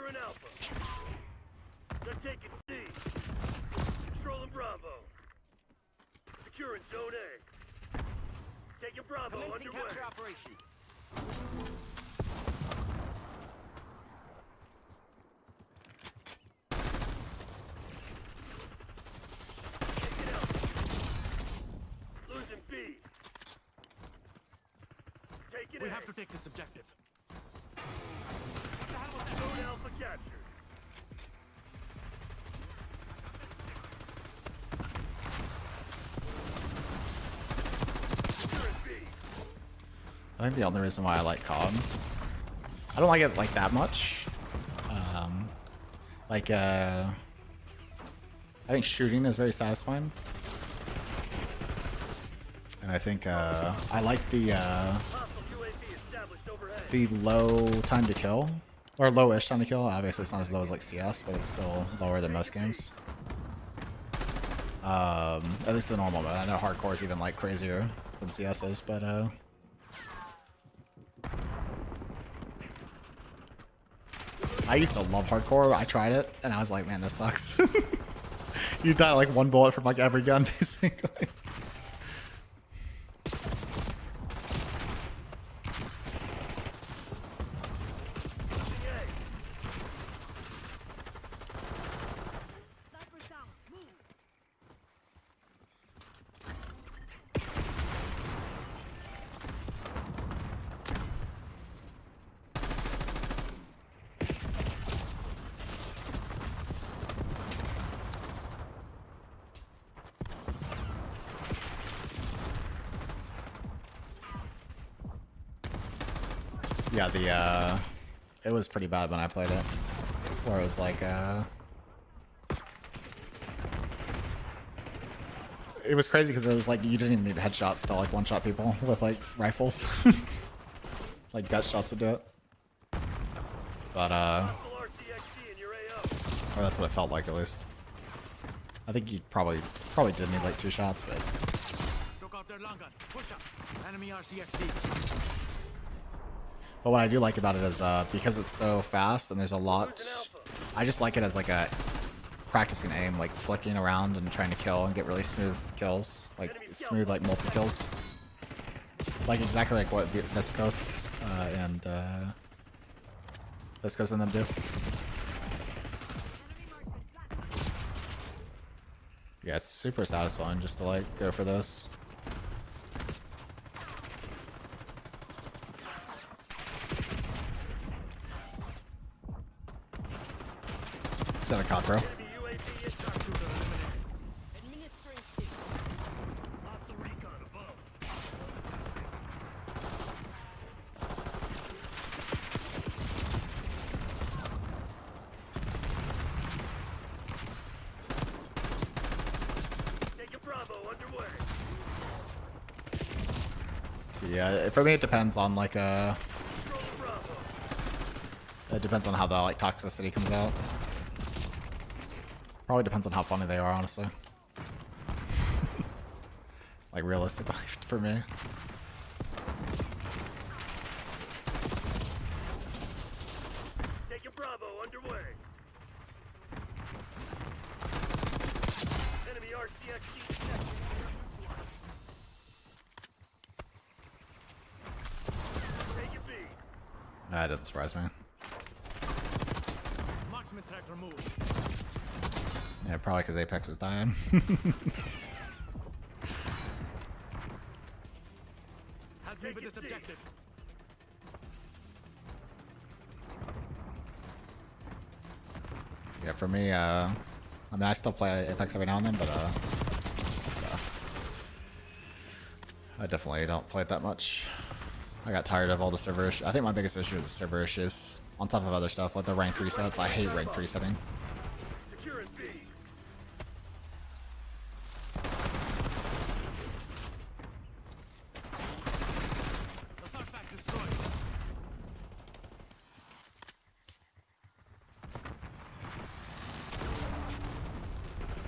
Securing Alpha. They're taking C. Controlling Bravo. Securing Zone A. Taking Bravo Commencing underway. capture operation. Taking Alpha. Losing B. Taking We A. have to take this objective. Zone Alpha captured. Securing B. I think the only reason why I like COD, I don't like it like that much. I think shooting is very satisfying, and I think I like Hostile UAV established overhead. the low time to kill, or low-ish time to kill. Obviously, it's not as low as like CS, but it's still lower than most games. At least the normal mode. I know hardcore is even like crazier than CS is, but I used to love hardcore. I tried it, and I was like, man, this sucks. You die like one bullet from like every gun, basically. Sniper down. Move. Yeah, it was pretty bad when I played it, where it was like, it was crazy because it was like you didn't even need headshots to like one-shot people with like rifles. Like gut shots would do it. But Hostile RCXD in your AO. or that's what it felt like at least. I think you probably did need like 2 shots, but Took out their long gun. Push up. Enemy RCXD. but what I do like about it is because it's so fast and there's a lot. I just like it as like a practicing aim, like flicking around and trying to kill and get really smooth kills, like smooth like multi kills, like exactly like what Viscos and Viscos and them do. Enemy marksman flat. Yeah, it's super satisfying just to like go for those. Is that a cockroach? Enemy UAV is Sharpshooter eliminated. Administering stick. hostile recon above. Taking Bravo underway. Yeah, for me it depends on like Controlling Bravo. it depends on how the like toxicity comes out. Probably depends on how funny they are, honestly. Like realistically, for me. Taking Bravo underway. Enemy RCXD detected. Taking B. That doesn't surprise me. Marksman track removed. Yeah, probably because Apex is dying. Help me with this objective. Yeah, for me, I mean, I still play Apex every now and then, but yeah. I definitely don't play it that much. I got tired of all the server issues. I think my biggest issue is the server issues, on top of other stuff like the rank resets. I hate rank resetting. Securing B. Assault pack destroyed.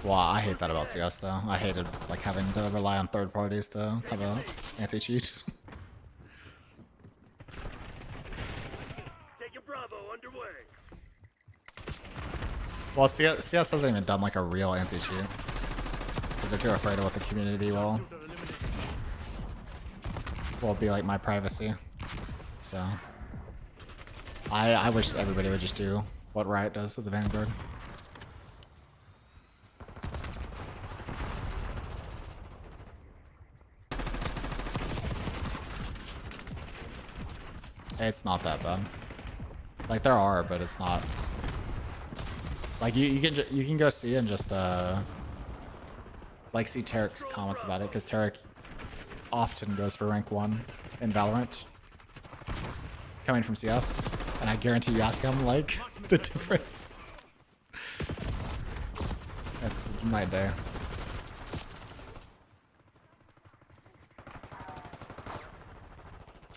Well, I hate that about CS though. I hated like having to rely on third parties to have a anti-cheat. Taking Bravo underway. Well, CS hasn't even done like a real anti-cheat because they're too afraid of what the community will be like my privacy. So I wish everybody would just do what Riot does with the Vanguard. It's not that bad. Like there are, but it's not. Like you can go see and just like see Tarek's comments about it because Tarek often goes for rank 1 in Valorant, coming from CS, and I guarantee you ask him like the difference. It's my day.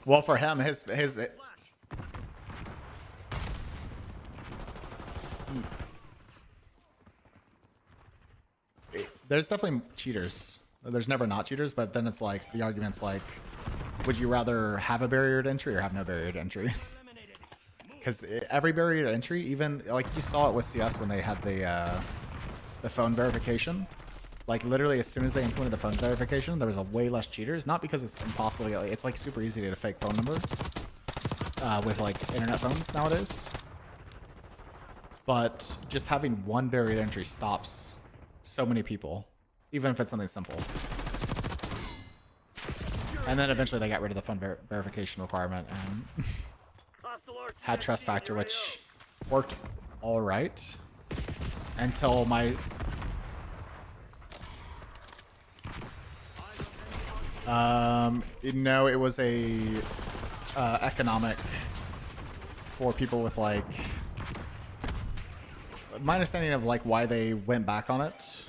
Well, for him, his there's definitely cheaters. There's never not cheaters, but then it's like the argument's like, would you rather have a barrier to entry or have no barrier to entry? Because every barrier to entry, even like you saw it with CS when they had the phone verification. Like literally, as soon as they implemented the phone verification, there was a way less cheaters. Not because it's impossible to get. It's like super easy to get a fake phone number with like internet phones nowadays. But just having one barrier to entry stops so many people, even if it's something simple. And then eventually they got rid of the phone verification requirement and had trust factor, which worked all right until my no, it was a economic for people with like, my understanding of like why they went back on it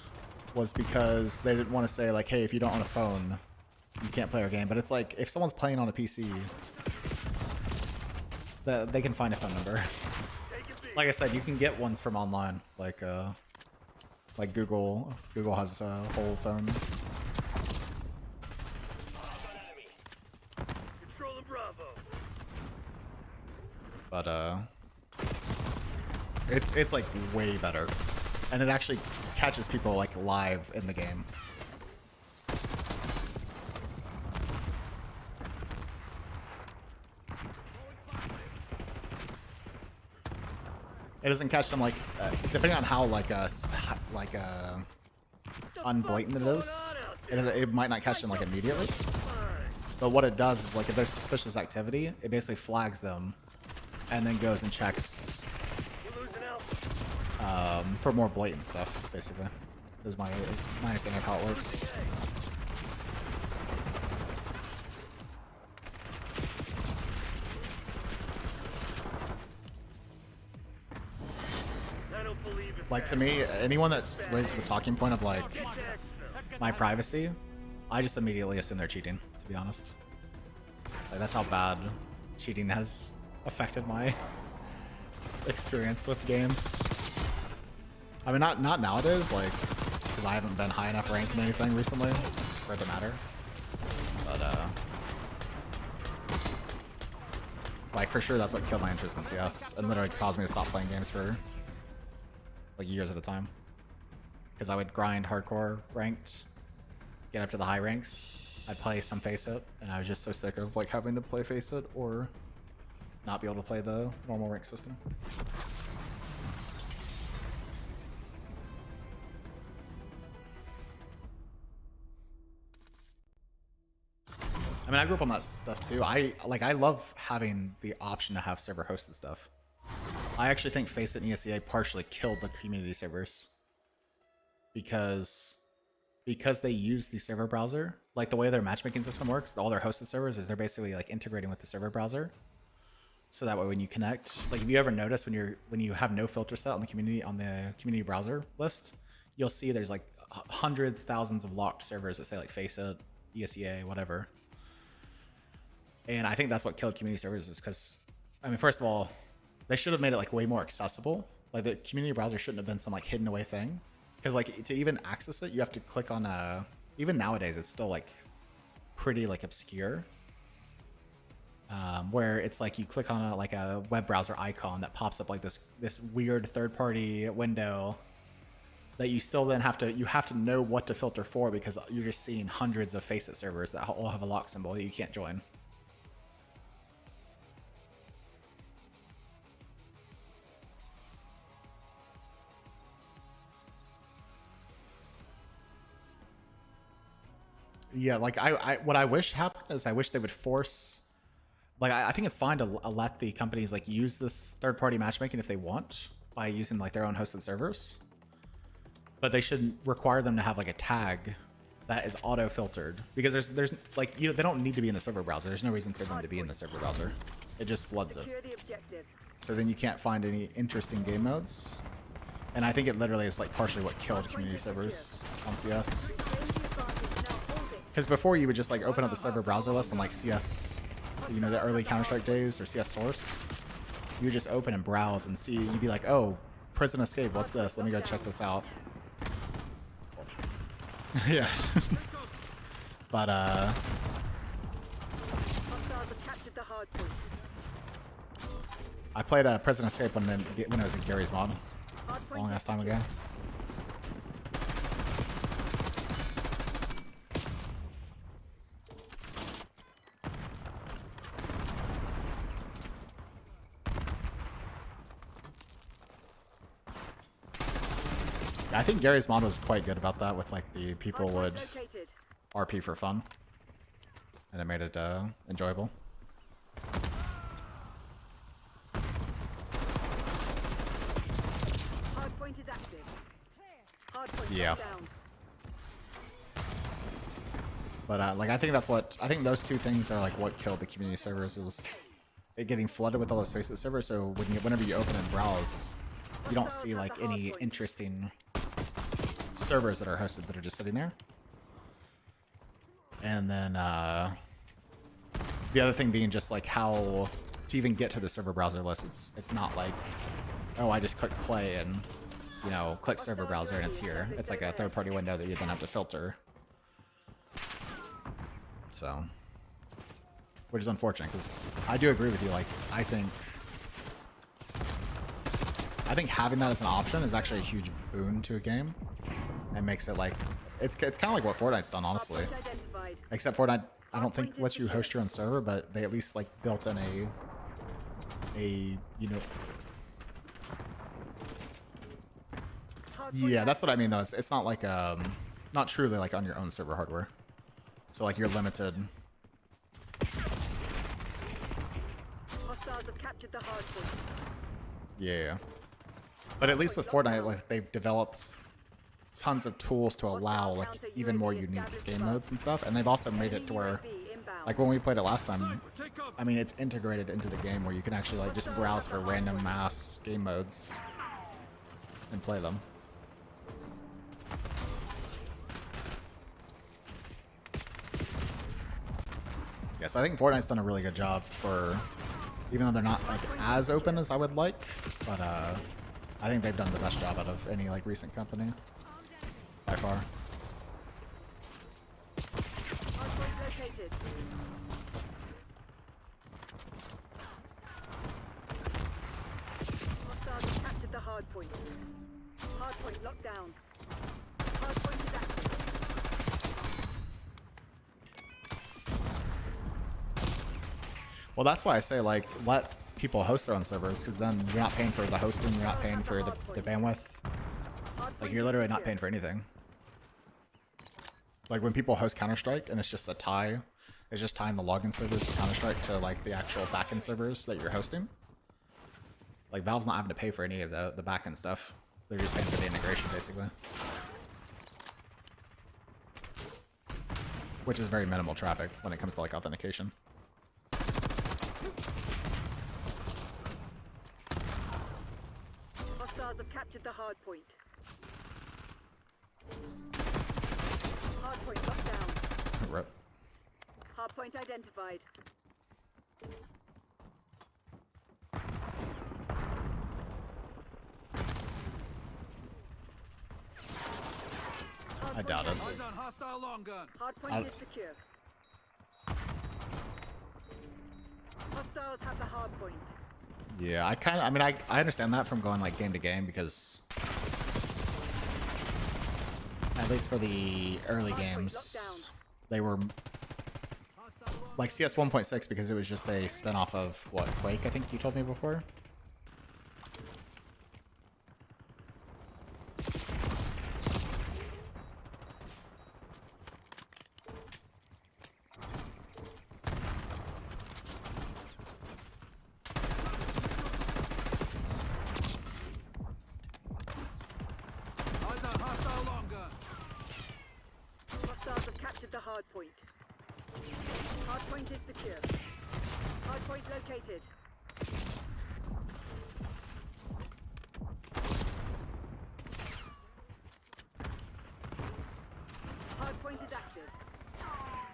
was because they didn't want to say like, hey, if you don't own a phone, you can't play our game. But it's like if someone's playing on a PC, they can find a phone number. Like I said, you can get ones from online, like Google. Google has a whole phone. Controlling Bravo. But it's like way better, and it actually catches people like live in the game. It doesn't catch them like depending on how like unblatant it is. It might not catch them like immediately. But what it does is like if there's suspicious activity, it basically flags them, and then goes and checks for more blatant stuff. Basically, is my understanding of how it works. Like to me, anyone that's raised the talking point of like my privacy, I just immediately assume they're cheating, to be honest. Like that's how bad cheating has affected my experience with games. I mean, not nowadays, like, because I haven't been high enough ranked in anything recently for it to matter. But like for sure, that's what killed my interest in CS and literally caused me to stop playing games for like years at a time. Because I would grind hardcore ranked, get up to the high ranks. I'd play some FACEIT, and I was just so sick of like having to play FACEIT or not be able to play the normal rank system. I mean, I grew up on that stuff too. I love having the option to have server hosted stuff. I actually think FACEIT and ESEA partially killed the community servers because they use the server browser. Like the way their matchmaking system works, all their hosted servers is they're basically like integrating with the server browser. So that way when you connect, like if you ever notice when you have no filter set on the community browser list, you'll see there's like hundreds, thousands of locked servers that say like FACEIT, ESEA, whatever. And I think that's what killed community servers is because, I mean, first of all, they should have made it like way more accessible. Like the community browser shouldn't have been some like hidden away thing. Because like to even access it, you have to click on even nowadays, it's still like pretty like obscure. where it's like you click on like a web browser icon that pops up like this weird third-party window that you still then have to know what to filter for because you're just seeing hundreds of Faceit servers that all have a lock symbol that you can't join. Yeah, like what I wish happened is I wish they would force, like I think it's fine to let the companies like use this third-party matchmaking if they want by using like their own hosted servers, but they should require them to have like a tag that is auto-filtered because there's like they don't need to be in the server browser. There's no reason for them to be in the server browser. It just floods it. Secure the objective. So then you can't find any interesting game modes. And I think it literally is like partially what killed community servers on CS. Reclaim the advantage. Now hold it. Because before you would just like open up the server browser list on like CS, you know, the early Counter-Strike days or CS Source. You would just open and browse and see. You'd be like, oh, Prison Escape, what's this? Let me go check this out. Yeah. But Hostiles have captured the hard point. I played Prison Escape when it was in Gary's mod Hard a point long is ass time ago. I think Gary's mod was quite good about that with like the people would located. RP for fun. And it made it enjoyable. Hard point is active. Hard point Yeah. locked down. But like I think those two things are like what killed the community servers. It was it getting flooded with all those Faceit servers. So whenever you open and browse, you don't see like any interesting servers that are hosted that are just sitting there. And then the other thing being just like how to even get to the server browser list. It's not like, oh, I just click play and you know click server browser and it's here. It's like a third-party window that you then have to filter. So, which is unfortunate because I do agree with you. Like I think having that as an option is actually a huge boon to a game. It makes it like it's kind of like what Fortnite's done, honestly. Hard point identified. Except Fortnite, I don't think lets you host your own server, but they at least like built in a you know. Hard point Yeah, that's what I mean though. It's not like not truly like on your own server hardware. So like you're limited. Hostiles have captured the hard point. Yeah. But at least with Fortnite, like they've developed tons of tools to allow like even more unique game modes and stuff, and they've also made it to where, like when we played it last time, I mean it's integrated into the game where you can actually like just browse for random mass game modes and play them. Yeah, so I think Fortnite's done a really good job for, even though they're not like as open as I would like, but I think they've done the best job out of any like recent company by far. Hard point located. Hostiles have captured the hard point. Hard point locked down. Hard point is active. Well, that's why I say like let people host their own servers, because then you're not paying for the hosting, you're not paying for the bandwidth. Hard Like point you're is literally not secure. paying for anything. Like when people host Counter-Strike and it's just a tie, it's just tying the login servers for Counter-Strike to like the actual backend servers that you're hosting. Like Valve's not having to pay for any of the backend stuff. They're just paying for the integration basically. Which is very minimal traffic when it comes to like authentication. Hostiles have captured the hard point. Hard point locked down. Rip. Hard point identified. I doubt it. Eyes on hostile long gun. Hard point is secure. Hostiles have the hard point. Yeah, I mean, I understand that from going like game to game because at least for the early games, they were like CS 1.6 because it was just a spin-off of what, Quake, I think you told me before. Eyes on hostile long gun. Hostiles have captured the hard point. Hard point is secure. Hard point located. Hard point is active.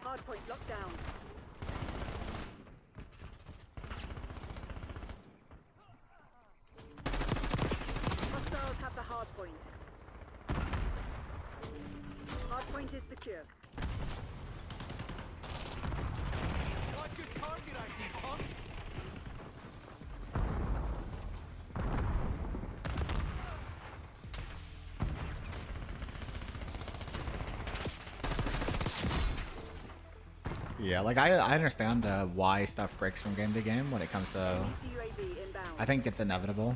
Hard point locked down. Hostiles have the hard point. Hard point is secure. Watch your target, ID punk. Yeah, like I understand why stuff breaks from game to game when it comes to. UAV inbound. I think it's inevitable,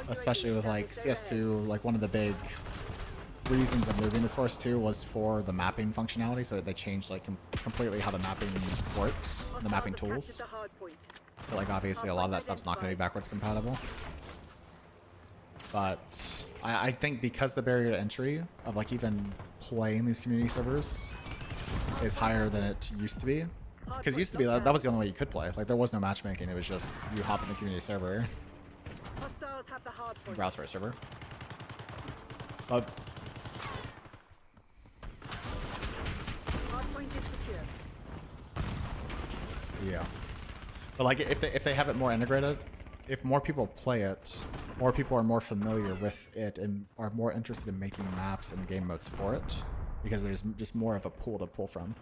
especially with like CS2. Like one of the big reasons of moving to Source 2 was for the mapping functionality, so they changed like completely how the mapping works, the mapping tools. So like obviously a lot of that stuff's not going to be backwards compatible. But I think because the barrier to entry of like even playing these community servers is higher than it used to be. Because it used to be that was the only way you could play. Like there was no matchmaking. It was just you hop in the community server, Hostiles have the hard point. browse for a server. But Hard point is secure. yeah, but like if they have it more integrated, if more people play it, more people are more familiar with it and are more interested in making maps and game modes for it, because there's just more of a pool to pull from.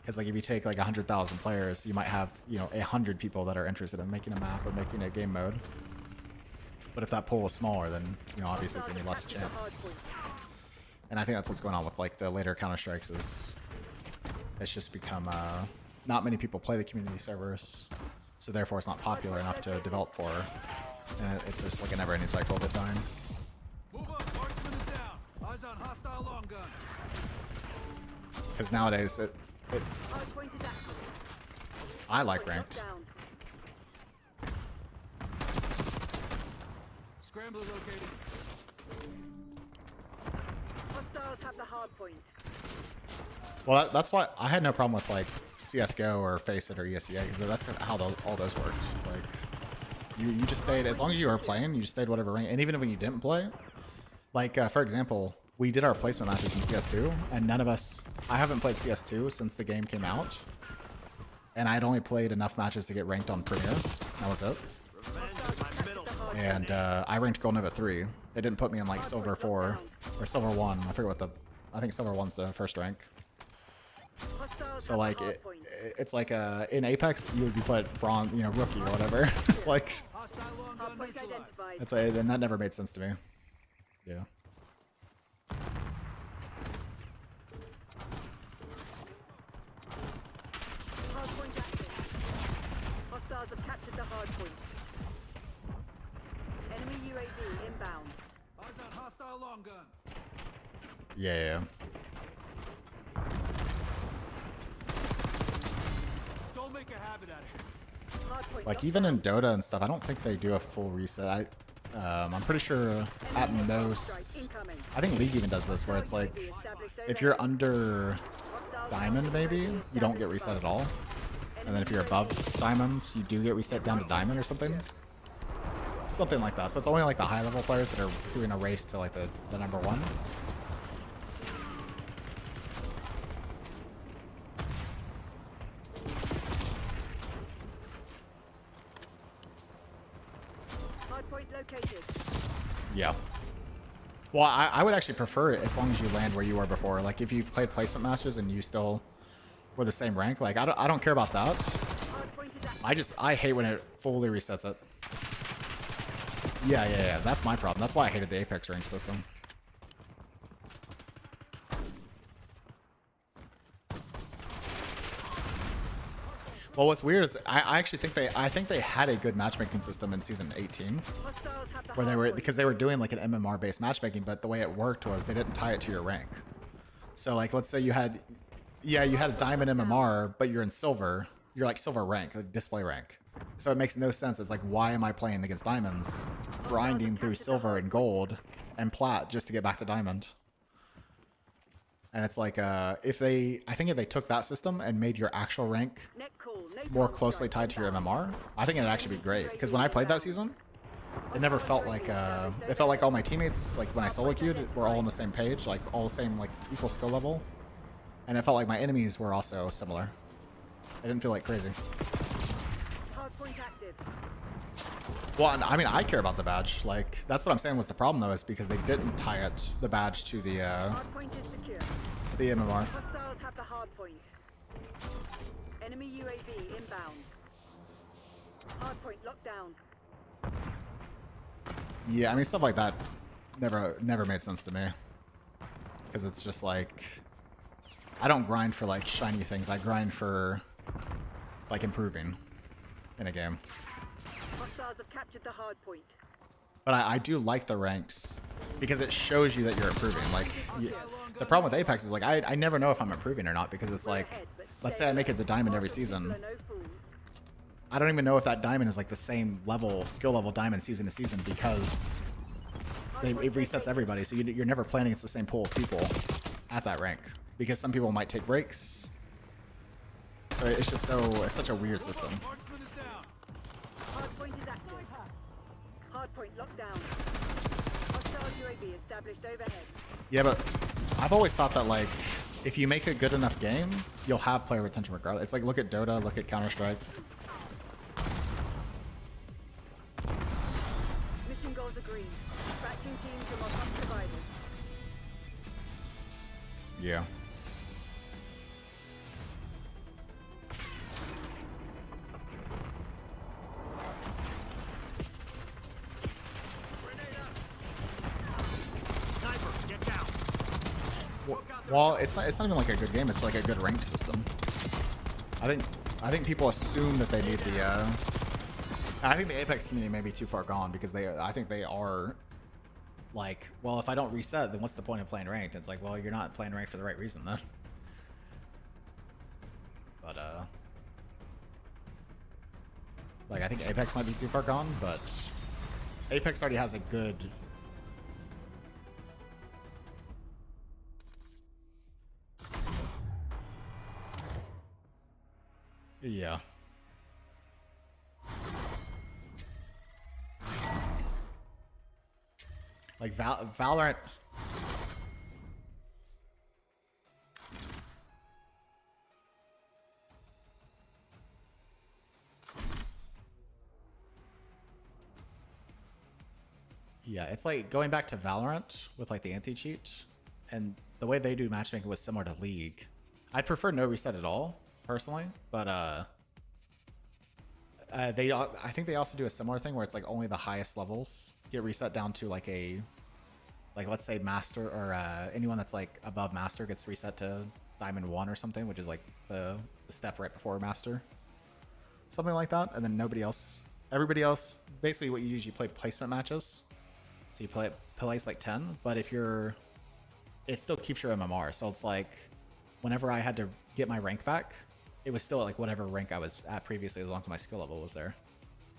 Because like if you take like 100,000 players, you might have 100 people that are interested in making a map or making a game mode. But if that pool is smaller, then obviously it's gonna be less chance. And I think that's what's going on with like the later Counter Strikes is it's just become not many people play the community servers, so therefore it's not popular enough to develop for. And it's just like a never-ending cycle of it dying. Move up, marksman is down. Eyes on hostile long gun. Because nowadays Hard point is active. I like Point ranked. locked down. Scrambler located. Hostiles have the hard point. Well, that's why I had no problem with like CS:GO or Faceit or ESEA, because that's how all those worked. Like, you just stayed, as long as you were playing, you just stayed whatever rank. And even when you didn't play, like for example, we did our placement matches in CS2, and none of us. I haven't played CS2 since the game came out, and I'd only played enough matches to get ranked on Premier. That was it. And I ranked Gold Nova 3. It didn't put me in like Silver 4 or Silver 1. I forget what I think Silver 1's the first rank. Hostiles So have like the hard point. it's like in Apex you would be put bronze, rookie or whatever. It's like Hostile long gun Hard point neutralized. identified. and that never made sense to me. Yeah. Hard point active. Hostiles have captured the hard point. Enemy UAV inbound. Eyes on hostile long gun. Yeah. Don't make a habit out of this. Hard point Like locked even in down. Dota and stuff, I don't think they do a full reset. I'm pretty sure at Enemy strike most, incoming. I think League even does this, where it's like if you're under Diamond, maybe you don't get reset at all, and then if you're above Diamond, you do get reset down to Diamond or something. Something like that. So it's only like the high level players that are doing a race to like the number one. Hard point located. Yeah. Well, I would actually prefer it as long as you land where you were before. Like if you played Placement Masters and you still were the same rank, like I don't care about that. Hard point is active. I hate when it fully resets it. Yeah. That's my problem. That's why I hated the Apex rank system. Well, what's weird is I actually think they had a good matchmaking system in season 18, Hostiles have the where they hard were point. because they were doing like an MMR based matchmaking, but the way it worked was they didn't tie it to your rank. So like, let's say you had a diamond MMR, but you're in silver. You're like silver rank, like display rank. So it makes no sense. It's like, why am I playing against diamonds, grinding through silver and gold and plat just to get back to diamond? And it's like, I think if they took that system and made your actual rank Net call, napalm more closely strike tied to your inbound. MMR, I think it'd actually be great. Because when I played that season, it never felt like, it felt like all my teammates, like when I solo queued, were all on the same page, like all the same, like equal skill level. And it felt like my enemies were also similar. It didn't feel like crazy. Hardpoint active. Well, and, I mean, I care about the badge. Like, that's what I'm saying was the problem, though, is because they didn't tie the badge to the Hardpoint is secure. MMR. Hostiles have the hardpoint. Enemy UAV inbound. Hardpoint locked down. Yeah, I mean, stuff like that never made sense to me. Because it's just like, I don't grind for, like, shiny things. I grind for, like, improving in a game. Hostiles have captured the hardpoint. But I do like the ranks because it shows you that you're improving. Like, the problem with Apex is, like, I never know if I'm improving or not because it's like, let's say I make it to diamond every season. People are no fools. I don't even know if that diamond is, like, the same level, skill level diamond season to season because it resets everybody. So you're never playing against the same pool of people at that rank because some people might take breaks. So it's just it's such a weird system. Marksman is down. Hardpoint is active. Hardpoint locked down. Hostile UAV established overhead. Yeah, but I've always thought that, like, if you make a good enough game, you'll have player retention regardless. It's like, look at Dota, look at Counter-Strike. Mission goals agreed. Dispatching teams from our top providers. Yeah. Sniper, get down. Well, it's not even like a good game. It's like a good ranked system. I think people assume that they need the. I think the Apex community may be too far gone because I think they are. Like, well, if I don't reset, then what's the point of playing ranked? It's like, well, you're not playing ranked for the right reason then. But like, I think Apex might be too far gone, but Apex already has a good. Yeah. Like Valorant. Yeah, it's like going back to Valorant with like the anti-cheat, and the way they do matchmaking was similar to League. I'd prefer no reset at all, personally, but I think they also do a similar thing where it's like only the highest levels get reset down to like let's say master, or anyone that's like above master gets reset to diamond 1 or something, which is like the step right before master, something like that. And then everybody else, basically what you usually play placement matches. So you place like 10, but it still keeps your MMR. So it's like whenever I had to get my rank back, it was still at like whatever rank I was at previously, as long as my skill level was there.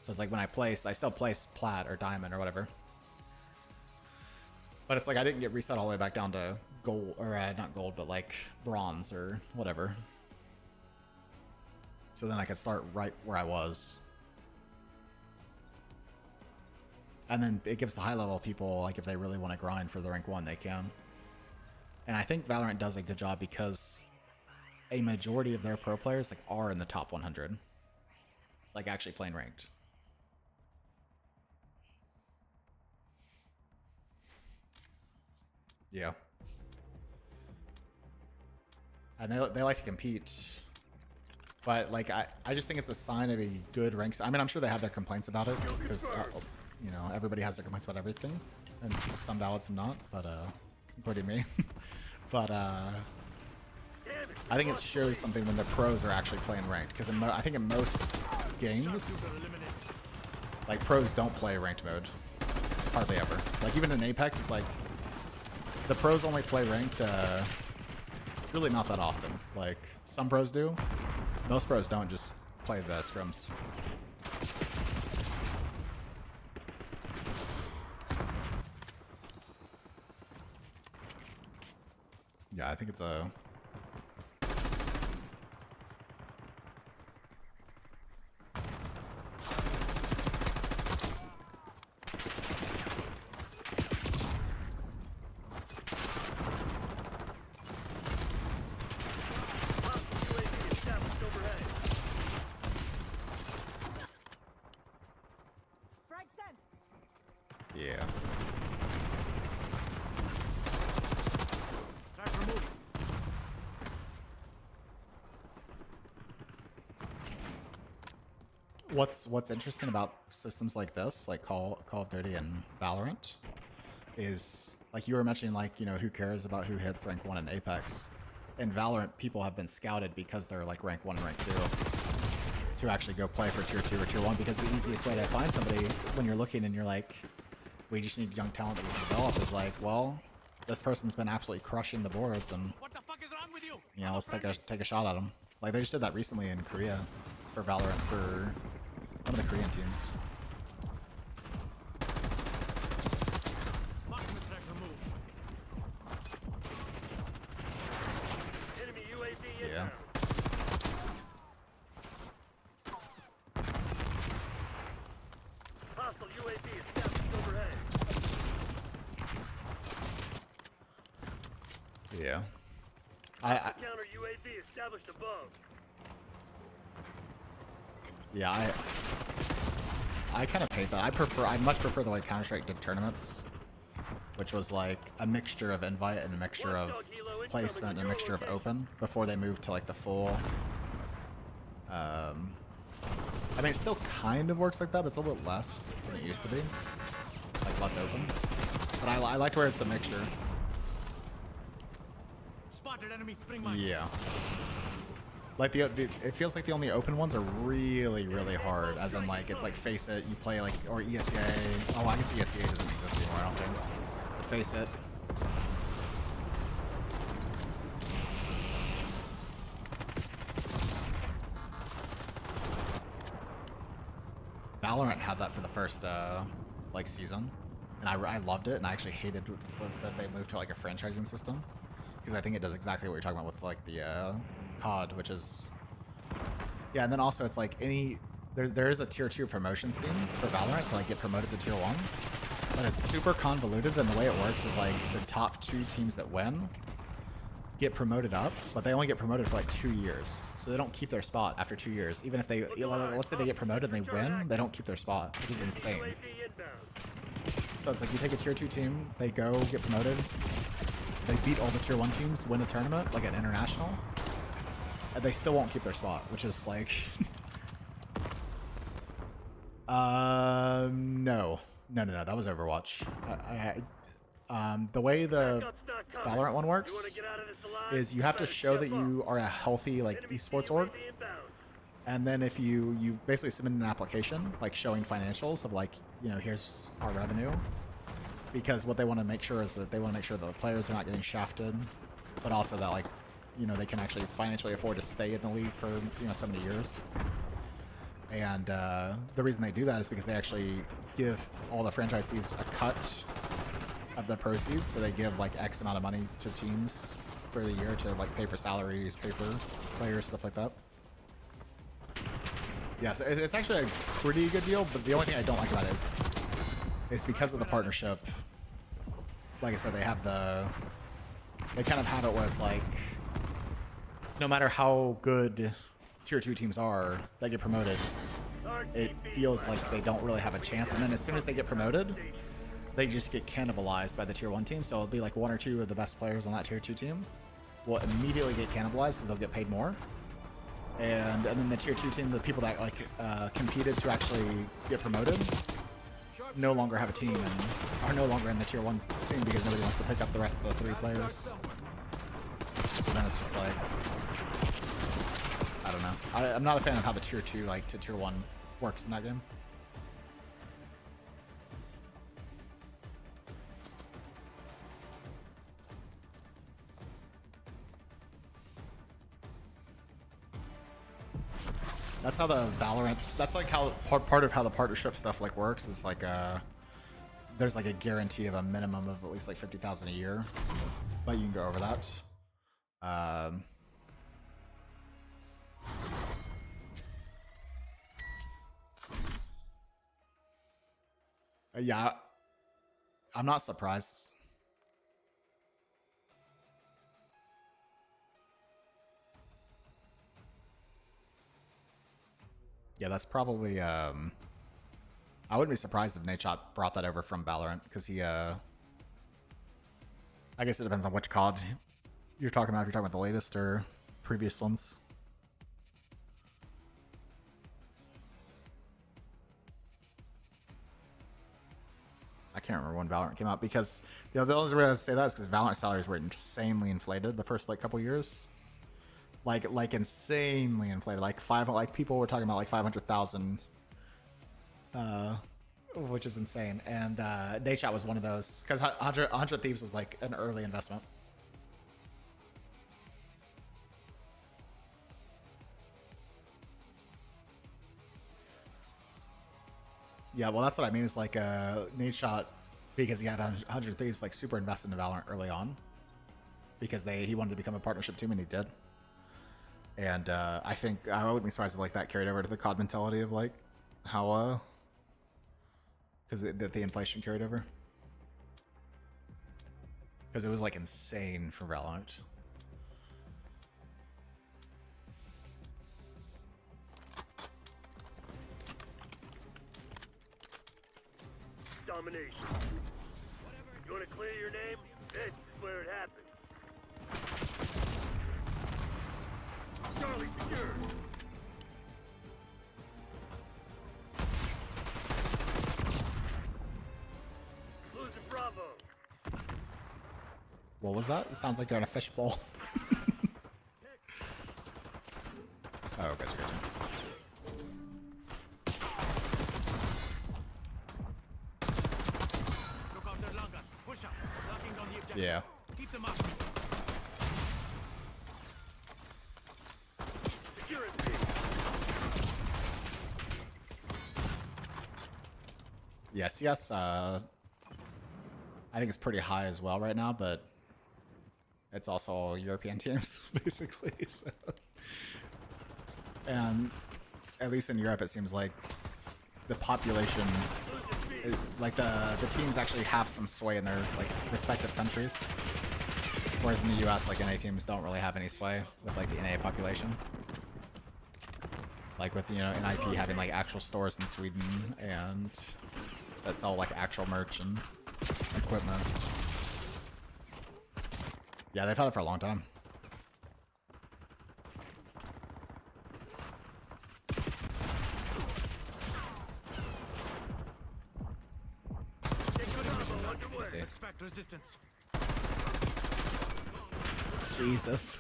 So it's like when I still placed plat or diamond or whatever. But it's like I didn't get reset all the way back down to gold, or not gold, but like bronze or whatever. So then I could start right where I was. And then it gives the high level people, like, if they really want to grind for the rank 1, they can. And I think Valorant does a good job because a majority of their pro players like are in the top 100, like actually playing ranked. Yeah. And they like to compete, But like I just think it's a sign of a good ranks. I mean, I'm sure they have their complaints about it because you know, everybody has their complaints about everything, and some valid, some not. But including me. But I think it shows something when the pros are actually playing ranked. Because I think in most games, like pros don't play ranked mode, hardly ever. Like even in Apex, it's like the pros only play ranked. Really not that often. Like some pros do. Most pros don't just play the scrims. Yeah, I think it's a... UAV established overhead. Frag sent. Yeah. Track removed. What's interesting about systems like this, like Call of Duty and Valorant, is like you were mentioning, like, you know, who cares about who hits rank 1 in Apex. In Valorant, people have been scouted because they're like rank 1 and rank 2 to actually go play for tier 2 or tier 1, because the easiest way to find somebody when you're looking and you're like, we just need young talent that we can develop, is like, well, this person's been absolutely crushing the boards, and What the fuck is wrong with you? you know, let's take a shot at them. Like they just did that recently in Korea for Valorant for one of the Korean teams. Marksman track removed. Enemy UAV Yeah. inbound. Hostile UAV established overhead. Yeah. Counter UAV established above. Yeah, I kind of hate that. I much prefer the way Counter-Strike did tournaments, which was like a mixture of invite and a mixture of placement and a mixture of open before they moved to like the full. I mean, it still kind of works like that, but it's a little bit less than it used to be, like less open. But I liked where it's the mixture. Spotted enemy spring mine. Yeah. Like it feels like the only open ones are really, really hard. As in, like, it's like Face It, you play like, or ESEA. Oh, I guess ESEA doesn't exist anymore, I don't think. But Face It. Valorant had that for the first like season, and I loved it, and I actually hated that they moved to like a franchising system, because I think it does exactly what you're talking about with like the COD, which is, yeah. And then also it's like there is a tier 2 promotion scene for Valorant to like get promoted to tier 1, but it's super convoluted, and the way it works is like the top 2 teams that win get promoted up, but they only get promoted for like 2 years, so they don't keep their spot after 2 years. Even if they, let's say they get promoted and they win, they don't keep their spot, which is insane. UAV inbound. So it's like you take a tier 2 team, they go get promoted, they beat all the tier 1 teams, win a tournament, like an international, and they still won't keep their spot, which is like... No, that was Overwatch. The way the Valorant one works is you have to show that you are a healthy like esports org, and then if you basically submit an application like showing financials of like, you know, here's our revenue, because what they want to make sure is that they want to make sure that the players are not getting shafted, but also that, like, you know, they can actually financially afford to stay in the league for, you know, so many years. And the reason they do that is because they actually give all the franchisees a cut of the proceeds, so they give like X amount of money to teams for the year to like pay for salaries, pay for players, stuff like that. Yeah, so it's actually a pretty good deal, but the only thing I don't like about it is because of the partnership. Like I said, they kind of have it where it's like, no matter how good tier 2 teams are that get promoted, it feels like they don't really have a chance, and then as soon as they get promoted, they just get cannibalized by the tier 1 team. So it'll be like 1 or 2 of the best players on that tier 2 team will immediately get cannibalized because they'll get paid more. and then the tier 2 team, the people that like competed to actually get promoted, no longer have a team and are no longer in the tier 1 scene because nobody wants to pick up the rest of the 3 players. So then it's just like, I don't know. I'm not a fan of how the tier 2 like to tier 1 works in that game. That's how the Valorant. That's like how part of how the partnership stuff like works is like there's like a guarantee of a minimum of at least like 50,000 a year, but you can go over that. Yeah, I'm not surprised. Yeah, that's probably, I wouldn't be surprised if Nadeshot brought that over from Valorant, because he, I guess it depends on which COD you're talking about, if you're talking about the latest or previous ones. I can't remember when Valorant came out, because, you know, the only reason I say that is because Valorant salaries were insanely inflated the first, like, couple years. Like insanely inflated, like people were talking about like 500,000, which is insane. And Nadeshot was one of those, because 100 Thieves was like an early investment. Yeah, well, that's what I mean. Is like Nadeshot, because he had 100 Thieves, like super invested in Valorant early on, because he wanted to become a partnership team, and he did. And I think I wouldn't be surprised if like that carried over to the COD mentality of like how because the inflation carried over, because it was like insane for Valorant. Domination. You want to clear your name? This is where it happens. Charlie secure. Losing Bravo. What was that? It sounds like you're in a fishbowl. Oh, gotcha. Look out their long gun. Push up. Locking down the objective. Yeah. Keep them up. Yeah, CS, I think it's pretty high as well right now, but it's also all European teams, basically. So. And at least in Europe, it seems like the population, like the teams actually have some sway in their like respective countries, whereas in the US, like NA teams don't really have any sway with like the NA population. Like with, you know, NIP having like actual stores in Sweden and that sell like actual merch and equipment. Yeah, they've had it for a long time. Let's see. Expect resistance. Jesus.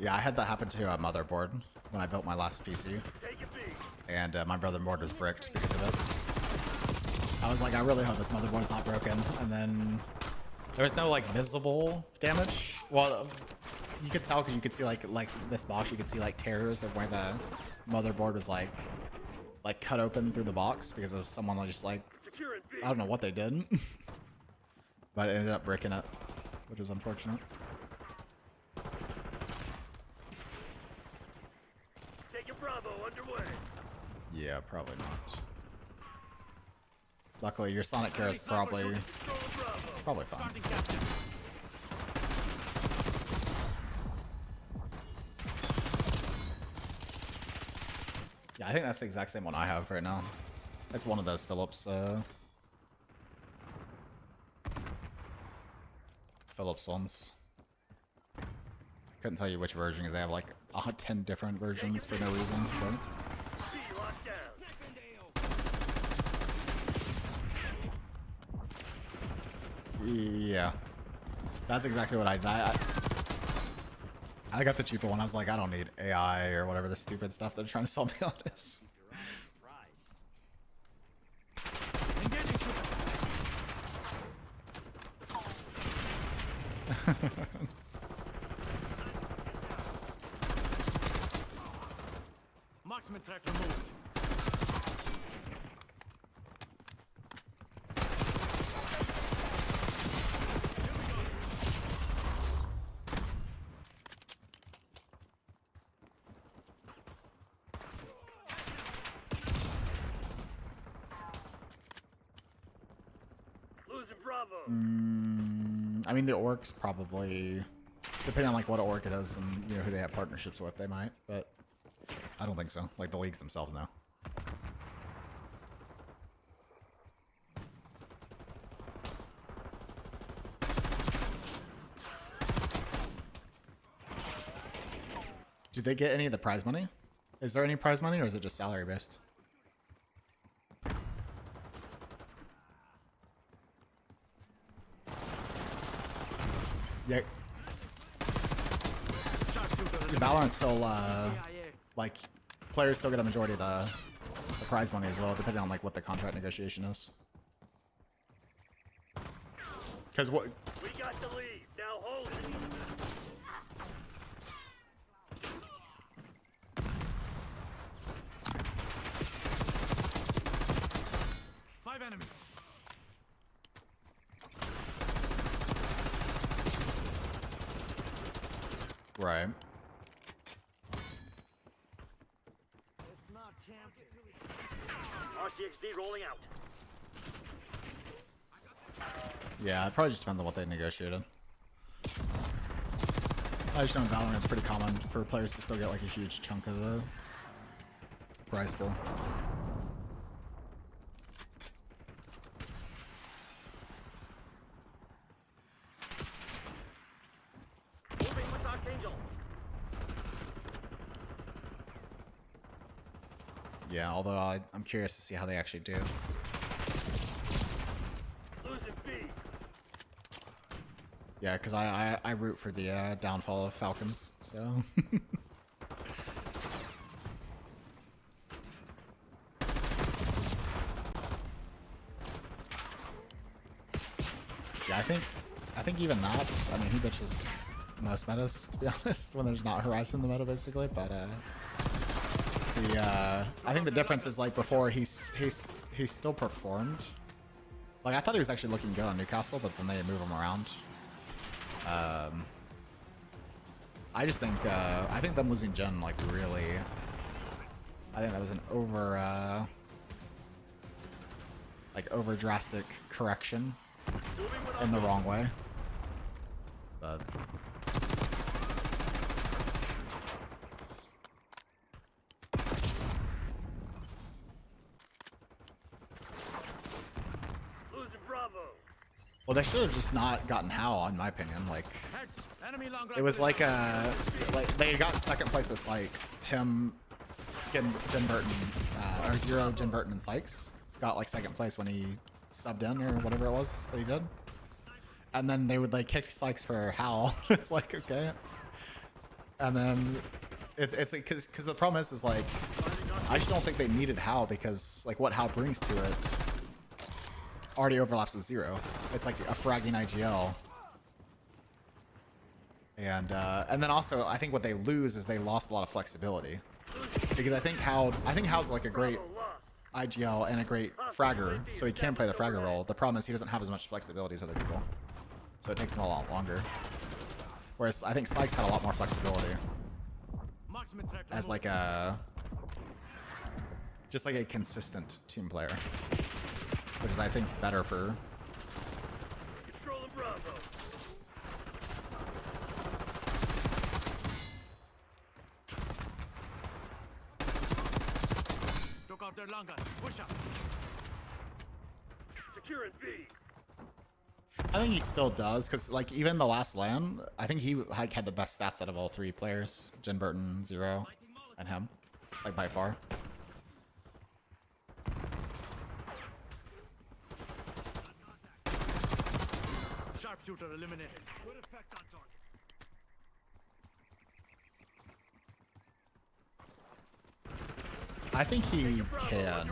Yeah, I had that happen to a motherboard when I built my last PC, and my motherboard was bricked because of it. I was like, I really hope this motherboard is not broken, and then there was no like visible damage. Well, you could tell because you could see like this box, you could see like tears of where the motherboard was like cut open through the box because of someone just like, I don't know what they did, but it ended up breaking it, which was unfortunate. Bravo underway. Yeah, probably not. Luckily, your Sonic Care is probably fine. Starting captain. Yeah, I think that's the exact same one I have right now. It's one of those Philips. Philips ones. Couldn't tell you which version because they have like 10 different versions for no reason. But... B locked down. yeah, that's exactly what I did. I got the cheaper one. I was like, I don't need AI or whatever the stupid stuff they're trying to sell me on this. Engaging shooter. Marksman track removed. Losing Bravo. I mean, the orcs probably, depending on like what orc it is and you know who they have partnerships with, they might, but I don't think so. Like the leagues themselves, no. Did they get any of the prize money? Is there any prize money or is it just salary based? Yeah. Valorant still, like, players still get a majority of the prize money as well, depending on like what the contract negotiation is. Because what? We got the lead. Now hold it. Five enemies. Right. It's not champion. RCXD rolling out. Yeah, it probably just depends on what they negotiated. I just know in Valorant it's pretty common for players to still get like a huge chunk of the prize pool. Moving with Archangel. Yeah, although I'm curious to see how they actually do. Losing B. Yeah, because I root for the downfall of Falcons, so. Yeah, I think even that. I mean, he bitches most metas, to be honest, when there's not Horizon in the meta, basically. But I think the difference is like before he's still performed. Like I thought he was actually looking good on Newcastle, but then they move him around. I just think I think them losing Jen like really. I think that was an over drastic correction in the wrong way. But Losing Bravo. well, they should have just not gotten Hal, in my opinion. Like Heads. Enemy long it was like they got second place with Sykes. Him, Jen Burton, or Zero, Jen Burton, and Sykes got like second place when he subbed in or whatever it was that he did. And then they would like kick Sykes for Hal. It's like okay. And then it's because the problem is like I just don't think they needed Hal because like what Hal brings to it already overlaps with Zero. It's like a fragging IGL. And then also I think what they lose is they lost a lot of flexibility because I think Hal's like a great IGL and a great fragger, so he can play the fragger role. The problem is he doesn't have as much flexibility as other people, so it takes him a lot longer. Whereas I think Sykes had a lot more flexibility Marksman track as like just like a consistent team player, which is I think better for. Controlling Bravo. Took out their long gun. Push up. Securing B. I think he still does, because like even the last LAN, I think he like had the best stats out of all three players: Jin Burton, Zero, and him, like by far. Sharpshooter eliminated. Good effect on target. I think he can,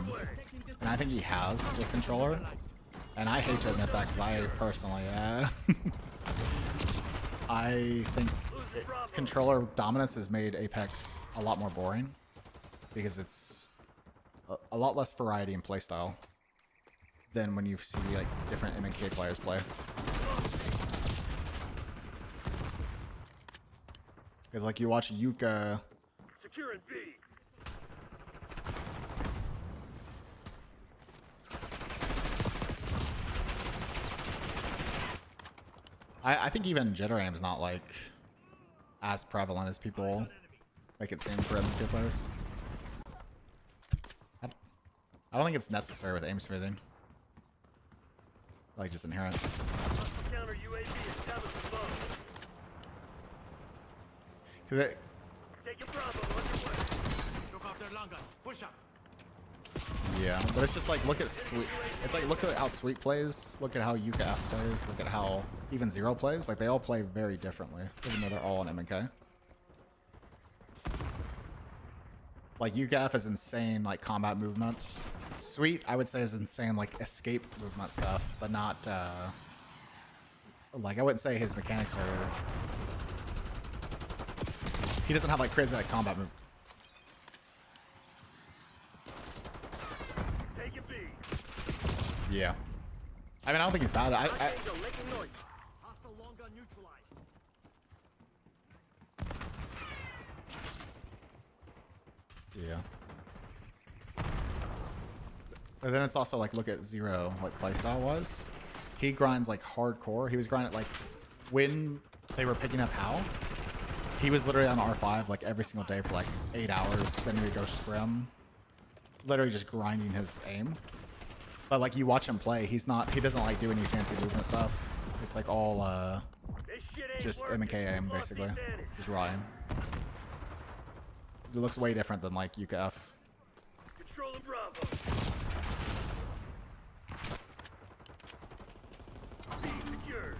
and I think he has with controller. And I hate to admit that because I personally, I think controller dominance has made Apex a lot more boring because it's a lot less variety in playstyle than when you see like different MK players play. Because like you watch Yuka. Securing B. I think even jitter aim is not like as prevalent as people make it seem for MK players. I don't think it's necessary with aim smoothing. Like just inherent. Counter UAV established above. Cause it, Take your Bravo underway. Took off their long gun. Push up. yeah, but it's just like look at Sweet. It's like look at how Sweet plays. Look at how UKF plays. Look at how even Zero plays. Like they all play very differently, even though they're all in MK. Like UKF is insane, like combat movement. Sweet, I would say, is insane, like escape movement stuff, but not like I wouldn't say his mechanics are. He doesn't have like crazy like combat move. Taking B. Yeah. I mean, I don't think he's bad. I Angel making noise. Hostile long gun neutralized. yeah. But then it's also like look at Zero, like playstyle was. He grinds like hardcore. He was grinding like when they were picking up How. He was literally on R5 like every single day for like 8 hours. Then he would go scrim. Literally just grinding his aim. But like you watch him play, he doesn't like do any fancy movement stuff. It's like all This shit ain't just working. MK aim Lost the basically. advantage. Just raw aim. It looks way different than like UKF. Controlling Bravo. B secured.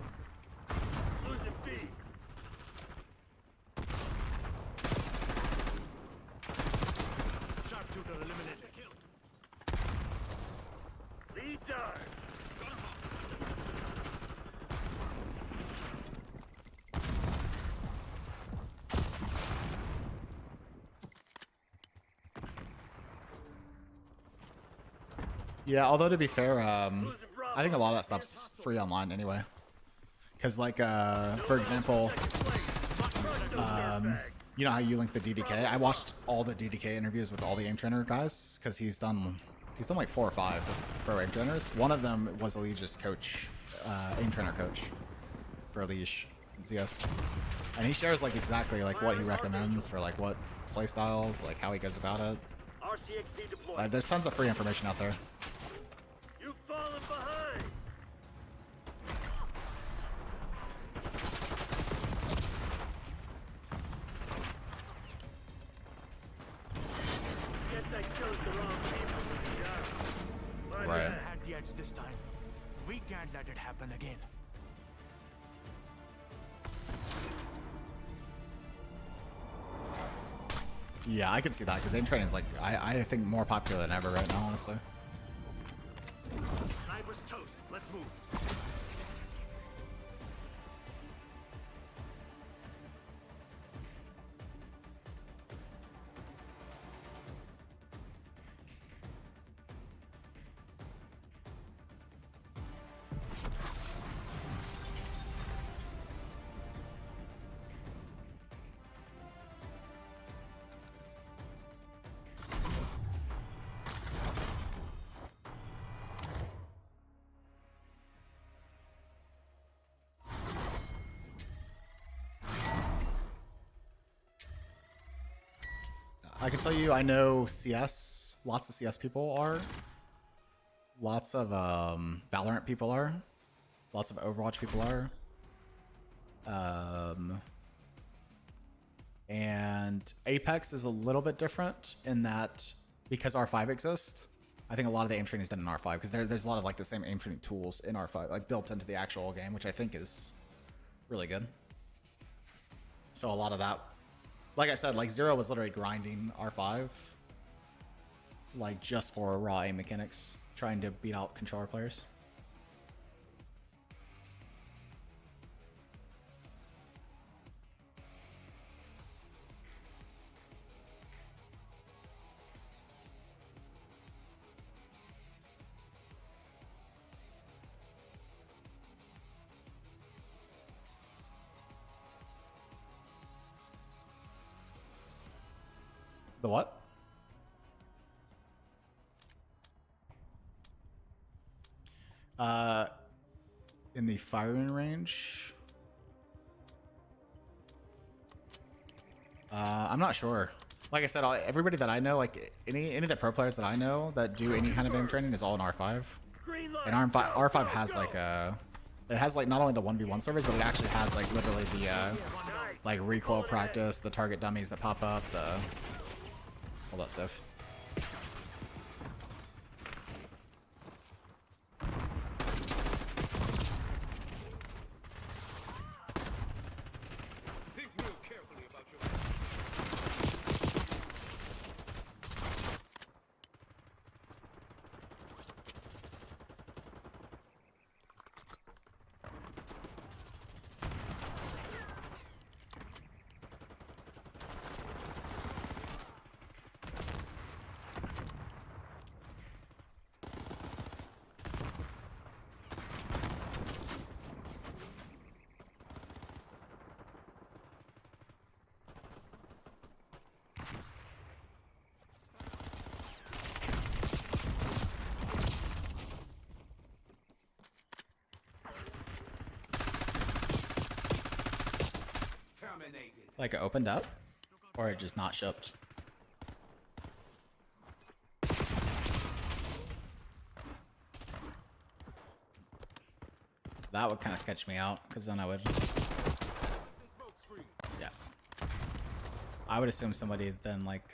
Losing B. Sharpshooter eliminated. Lead dive. Yeah, although to be fair, I think a lot of that stuff's free online anyway. Because like, for example, you know how you link the DDK? I watched all the DDK interviews with all the aim trainer guys because he's done like 4 or 5 with pro aim trainers. One of them was Allegion's coach, aim trainer coach for Allegio in CS, and he shares like exactly like what he recommends for like what play styles, like how he goes about it. RCXD deployed. There's tons of free information out there. You've fallen behind. Guess I chose the wrong people for the job. My Right. bad. Had the edge this time. We can't let it happen again. Yeah, I can see that because aim training is like I think more popular than ever right now, honestly. Sniper's toast. Let's move. I can tell you, I know CS, lots of CS people are. Lots of Valorant people are. Lots of Overwatch people are. And Apex is a little bit different in that because R5 exists, I think a lot of the aim training is done in R5 because there's a lot of like the same aim training tools in R5, like built into the actual game, which I think is really good. So a lot of that, like I said, like Zero was literally grinding R5, like just for raw aim mechanics, trying to beat out controller players. The what? In the firing range? I'm not sure. Like I said, everybody that I know, like any of the pro players that I know that do any kind of aim training is all in R5. Green light. And R5 Go, has go. like it has like not only the 1v1 servers, but it actually has like literally the Nice. like recoil practice, the target dummies that pop up, all that stuff. Think real carefully about your. Like it opened up, or it just not shipped. That would kind of sketch me out, because then I would, yeah, I would assume somebody then like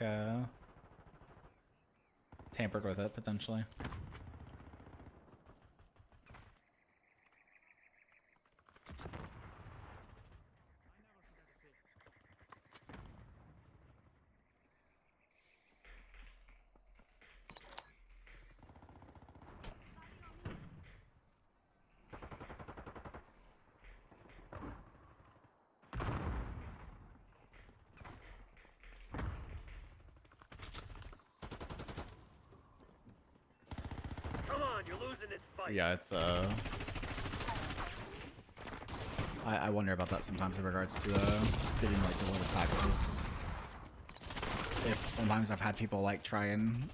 tampered with it potentially. Come on, you're losing this fight. Yeah, it's I wonder about that sometimes in regards to getting like delivered packages. If sometimes I've had people like try and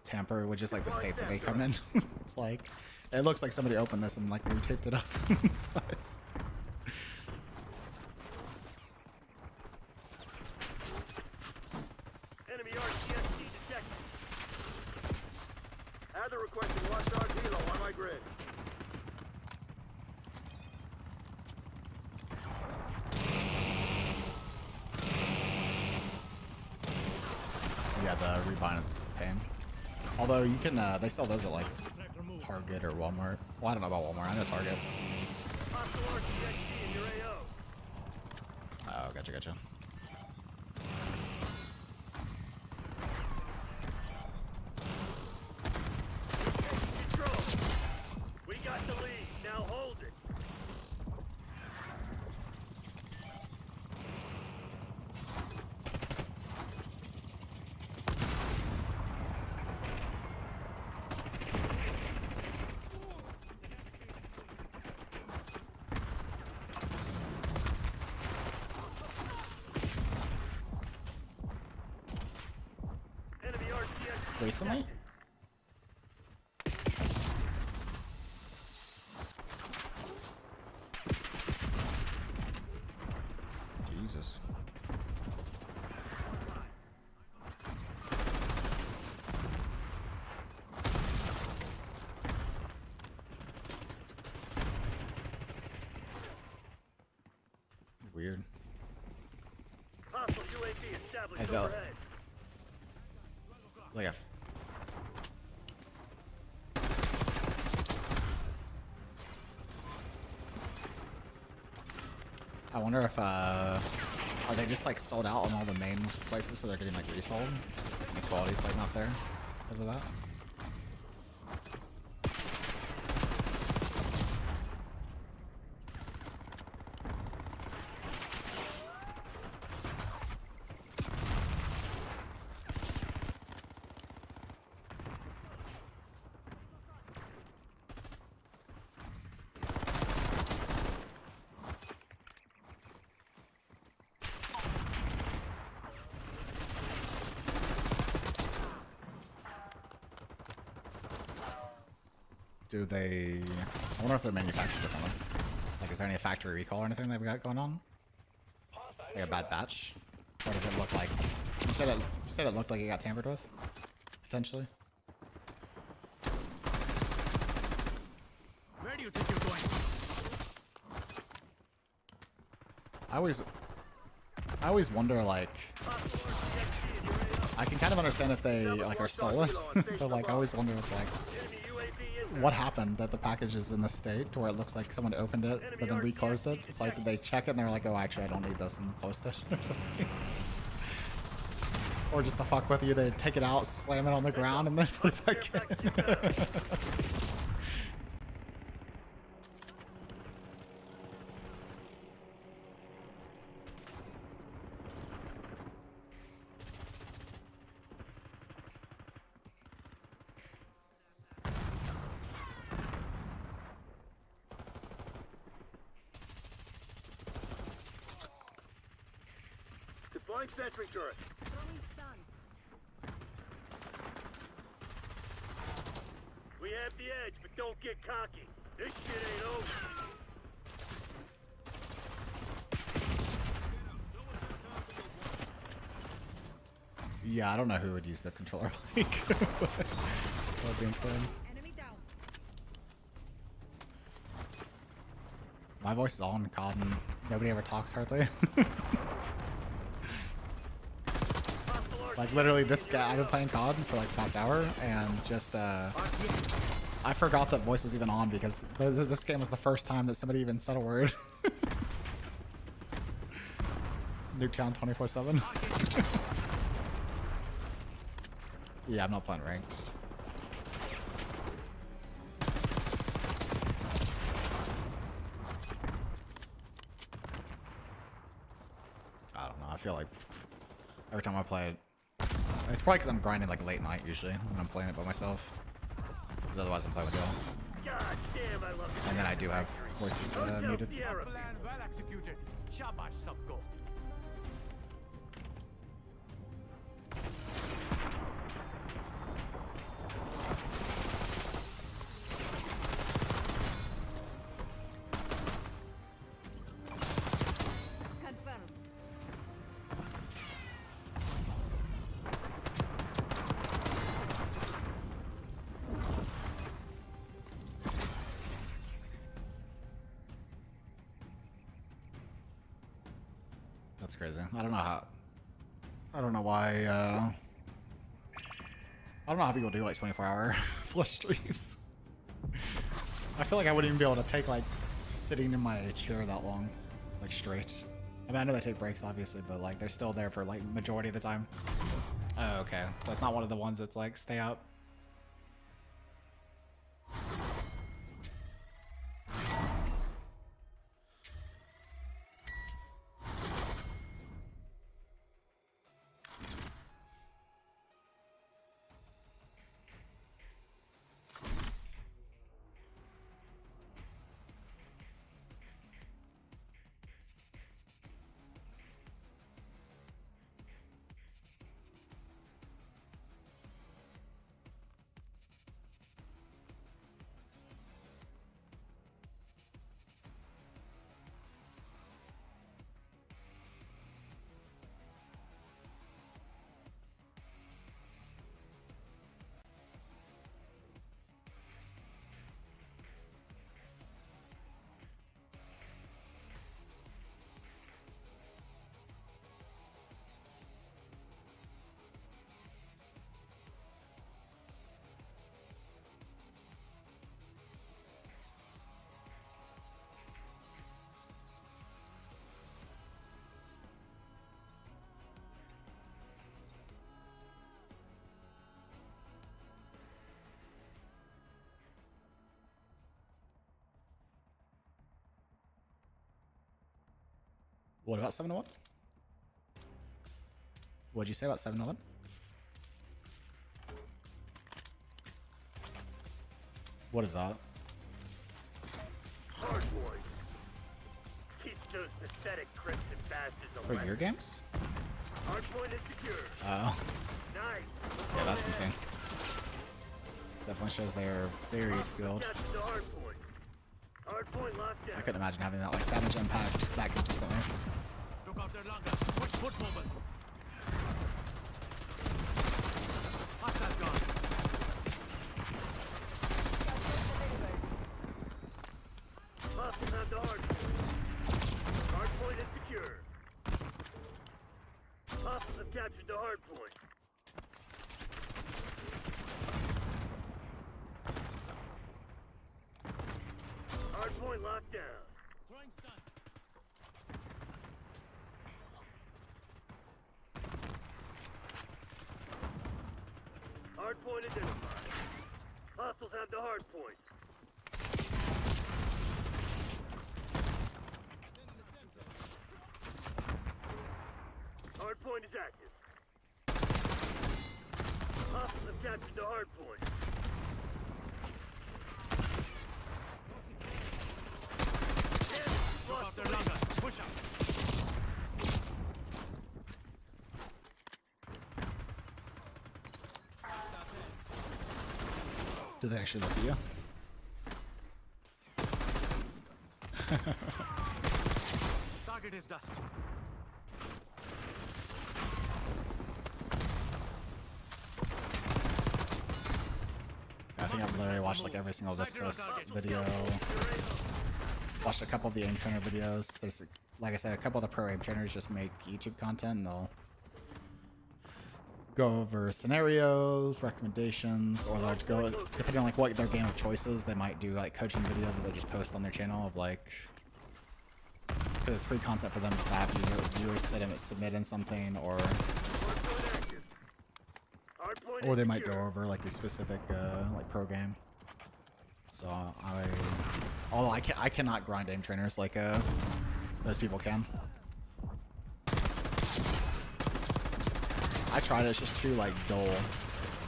tamper with just like the state that they come in. It's like it looks like somebody opened this and like retaped it up. But Enemy RCXD detected. Add the requested watchdog helo on my grid. yeah, the rebind's a pain. Although you can they sell those at like Target or Walmart. Well, I don't know about Walmart. I know Target. Hostile RCXD in your AO. Oh, gotcha. Control. We got the lead. Now hold it. Enemy RCXD Recently? detected. Jesus. weird. Hostile UAV established Is that- overhead. Like a. I wonder if are they just like sold out on all the main places, so they're getting like resold? And the quality's like not there because of that. Do they? I wonder if they're manufactured differently. Like, is there any factory recall or anything they've got going on? Like a bad batch? What does it look like? You said it looked like it got tampered with, potentially. Where do you think you're going? I always wonder, like, Hostile RCXD in your AO. I can kind of understand if they like are stolen, but like I always wonder if like Enemy UAV inbound. what happened that the package is in the state to where it looks like someone opened it but then reclosed it. It's like, did they check it and they're like, oh, actually I don't need this, and closed it or something. Or just to fuck with you, they take it out, slam it on the ground, and then put it back in. Deploying sentry turret. Throwing stun. We have the edge, but don't get cocky. This shit ain't over. Yeah, I don't know who would use the controller mic. That would be insane. Enemy down. My voice is all in COD and nobody ever talks hardly. Hostile Like RCXD literally this in your guy, I've been AO. playing COD for like the past hour and just I forgot that voice was even on because this game was the first time that somebody even said a word. Nuketown 24/7. Yeah, I'm not playing ranked. I don't know. I feel like every time I play it, it's probably because I'm grinding like late night usually when I'm playing it by myself. Because otherwise I'm playing with y'all. God damn, I love And then I do have voices Hotel muted. Sierra. Plan well executed. Shabash, Subco. Confirmed. That's crazy. I don't know how. I don't know why. I don't know how people do like 24-hour flush streams. I feel like I wouldn't even be able to take like sitting in my chair that long, like straight. I mean, I know they take breaks obviously, but like they're still there for like majority of the time. Oh, okay. So it's not one of the ones that's like stay up. What about 7-1? What'd you say about 7-1? What is that? Hard point. Teach those pathetic crooks and bastards a For lesson. your games? Hard point is secure. Oh, Nice. yeah, that's insane. Definitely shows they're very skilled. Capture the hard point. Hard point locked down. I couldn't imagine having that like damage impact that consistently. Took out their longer. Push foot movement. Hostile gone. Hostiles have the hard point. Hard point is secure. Hostiles have captured the hard point. Hard point locked down. Throwing stun. Hard point identified. Hostiles have the hard point. Hard point is active. Hostiles have captured the hard point. Damn, Took lost out the their lead. longer. Push up. Do they actually look at you? Target is dust. I think I've literally watched like every single Viscos video. Watched a couple of the aim trainer videos. There's, like I said, a couple of the pro aim trainers just make YouTube content and they'll go over scenarios, recommendations, or they'll go, depending on like what their game of choice is, they might do like coaching videos that they just post on their channel of like, because it's free content for them to have viewers submit in something, or Hard point active. Hard point or is they might go secure. over like a specific like pro game. So although I cannot grind aim trainers like those people can. I tried it, it's just too like dull.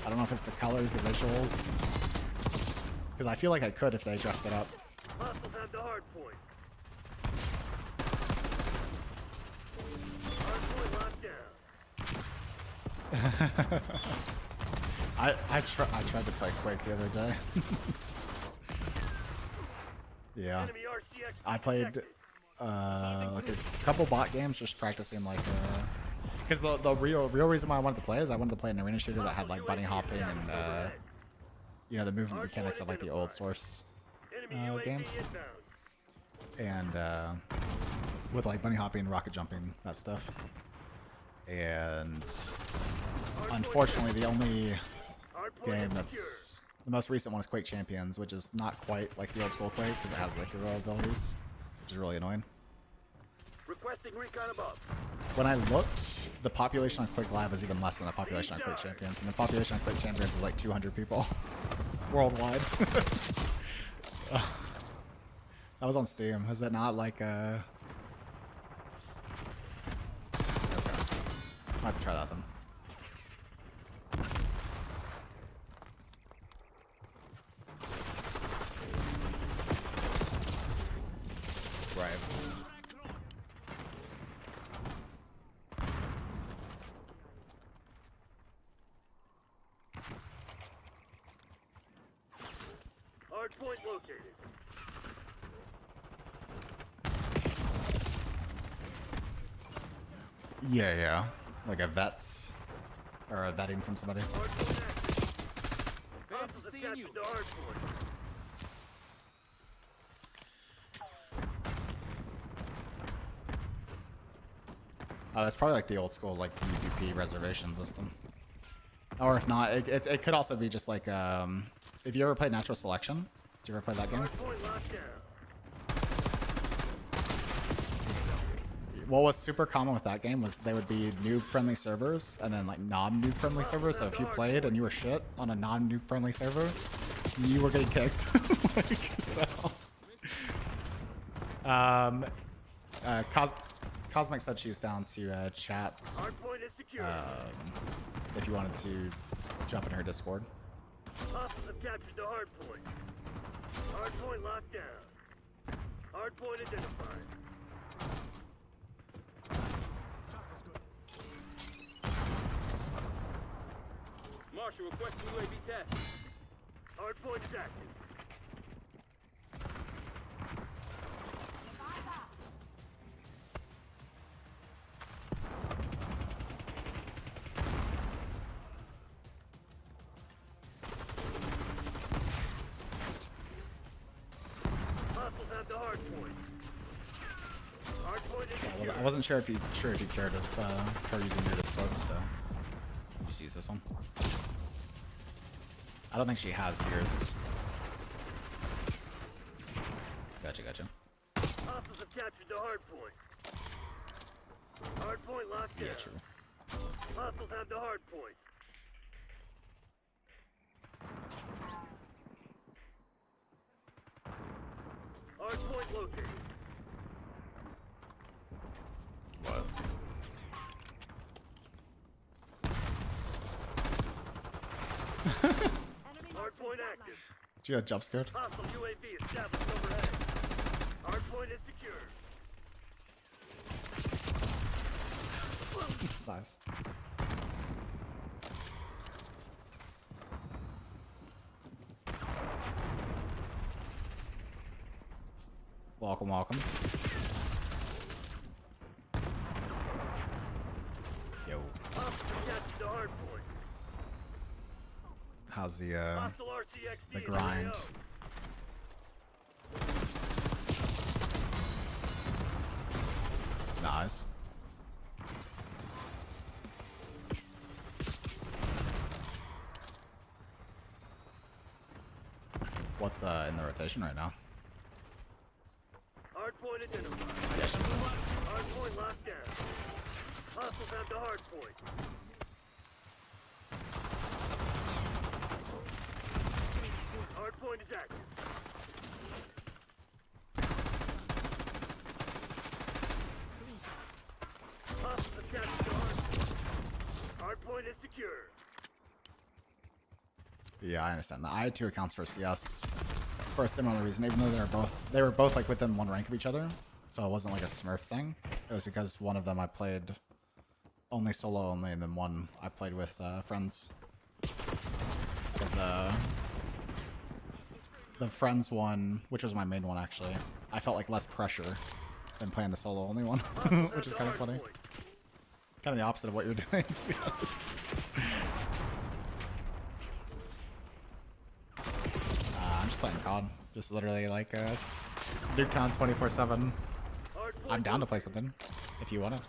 I don't know if it's the colors, the visuals, because I feel like I could if they adjust it up. Hostiles have the hard point. Hard point locked down. I tried to play Quake the other day. Yeah. Enemy RCX I played detected. like a couple bot games just practicing like because the real reason why I wanted to play is I wanted to play an arena shooter that had like bunny hopping and you know, the movement mechanics of like the old Source Enemy UAV games, inbound. and with like bunny hopping, rocket jumping, that stuff. And unfortunately the only Hard point game is that's secure. the most recent one is Quake Champions, which is not quite like the old school Quake because it has the hero abilities, which is really annoying. Requesting recon above. When I looked, the population on Quake Live was even less than the population on Quake Champions, and the population on Quake Champions was like 200 people worldwide. So, that was on Steam. Is it not like okay. I'll have to try that then. Right. Hard point located. Yeah. Like a vet or a vetting from somebody. Hard point active. Fancy Hostiles have seeing captured you. the hard point. Oh, that's probably like the old school like PvP reservation system. Or if not, it could also be just like if you ever played Natural Selection. Did you ever play that game? Hard point locked down. What was super common with that game was they would be noob friendly servers and then like non-noob friendly servers. So if you played and you were shit on a non-noob friendly server, you were getting kicked. Like, so, Cosmic said she's down to chat Hardpoint is secure. if you wanted to jump in her Discord. Hostiles have captured the hardpoint. Hardpoint locked down. Hardpoint identified. Marshal requesting UAV test. Hardpoint is active. Hostiles have the hardpoint. Hardpoint is secure. I wasn't sure if you cared of her using your Discord, so just use this one. I don't think she has yours. Gotcha. Hostiles have captured the hardpoint. Hardpoint locked down. Yeah, true. Hostiles have the hardpoint. Hardpoint located. What? Hardpoint active. She got jump scared. Hostile UAV established overhead. Hardpoint is secure. Nice. Welcome. Yo, Hostiles have captured the hardpoint. how's the Hostile RCXD the is grind? AO. Nice. What's in the rotation right now? Hardpoint identified. Yes. Hardpoint locked down. Hostiles have the hardpoint. Hardpoint is active. Hostiles have captured the hardpoint. Hardpoint is secure. Yeah, I understand that. I had 2 accounts for CS for a similar reason, even though they were both like within 1 rank of each other. So it wasn't like a Smurf thing. It was because one of them I played only solo only, and then one I played with friends. Because the friends one, which was my main one actually, I felt like less pressure than playing the solo only one, which is kind of funny. Kind of the opposite of what you're doing, to be honest. I'm just playing COD. Just literally like Nuketown 24/7. I'm down to play something if you want to.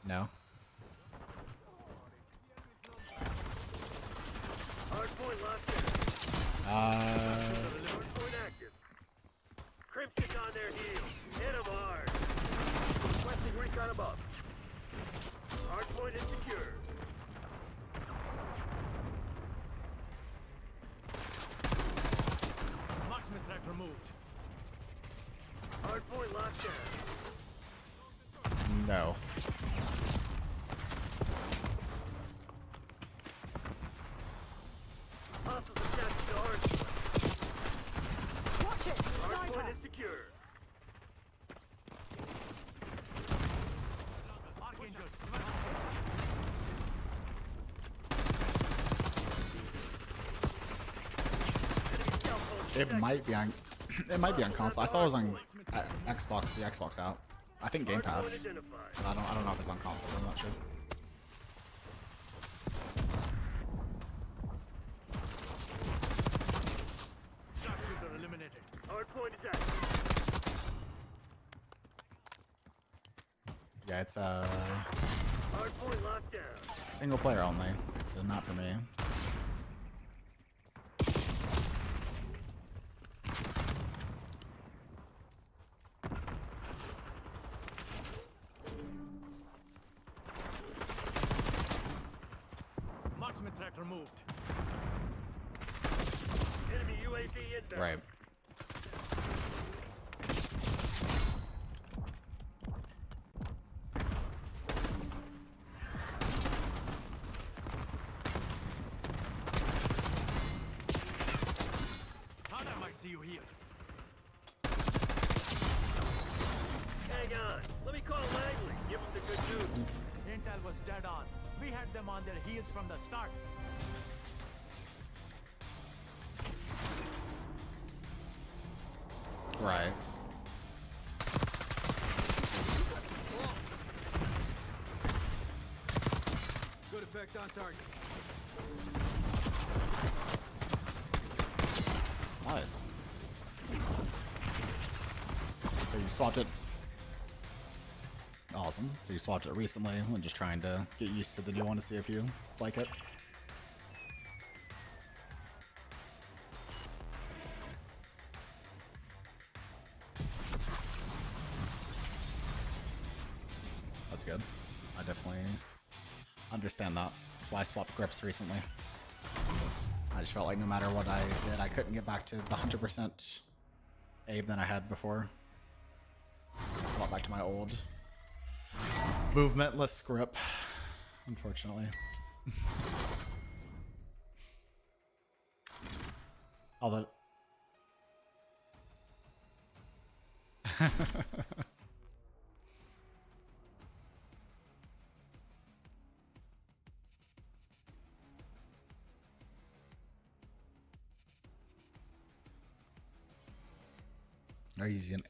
No. Hardpoint locked down. Hardpoint active. Crimson's on their heels. Hit 'em hard. Requesting recon above. Hardpoint is secure. Marksman track removed. Hardpoint locked down. No. Hostiles have captured the hardpoint. Watch it! Hardpoint Sniper! is secure. Arcane good. Enemy stealth hold It might be on. It might be on console. I saw it was on Xbox. The Xbox out. I think Game Hardpoint Pass. identified. I don't know if it's on console. I'm not sure. Sharpshooter eliminated. Hardpoint is active. Yeah, it's Hardpoint locked down. single player only, so not for me. Marksman track removed. Enemy UAV inbound. Right. intel was dead on. We had them on their heels from the start. Right. Good effect on target. Nice. So you swapped it. Awesome. So you swapped it recently and just trying to get used to the new one to see if you like it. That's good. I definitely understand that. That's why I swapped grips recently. I just felt like no matter what I did, I couldn't get back to the 100% aim that I had before. Swap back to my old movementless grip, unfortunately. Although...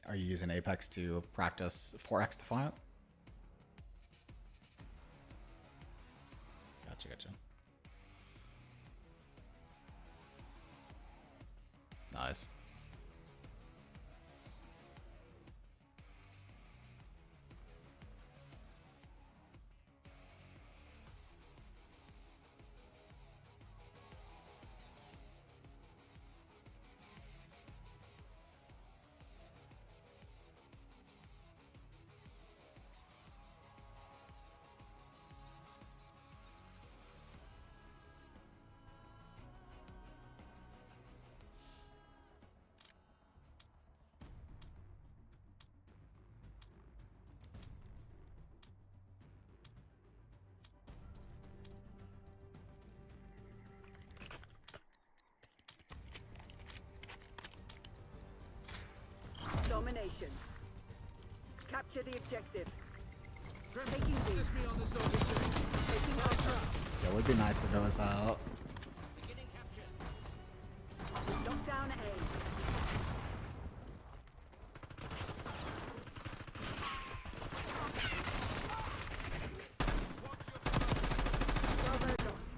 Are you using Apex to practice 4x Defiant? Gotcha. Nice. Domination. Capture the objective. Grim, Taking B. assist me on this OBJ. Taking Alpha. Yeah, it would be nice if it was Beginning capture. Lockdown A. Bravo locked.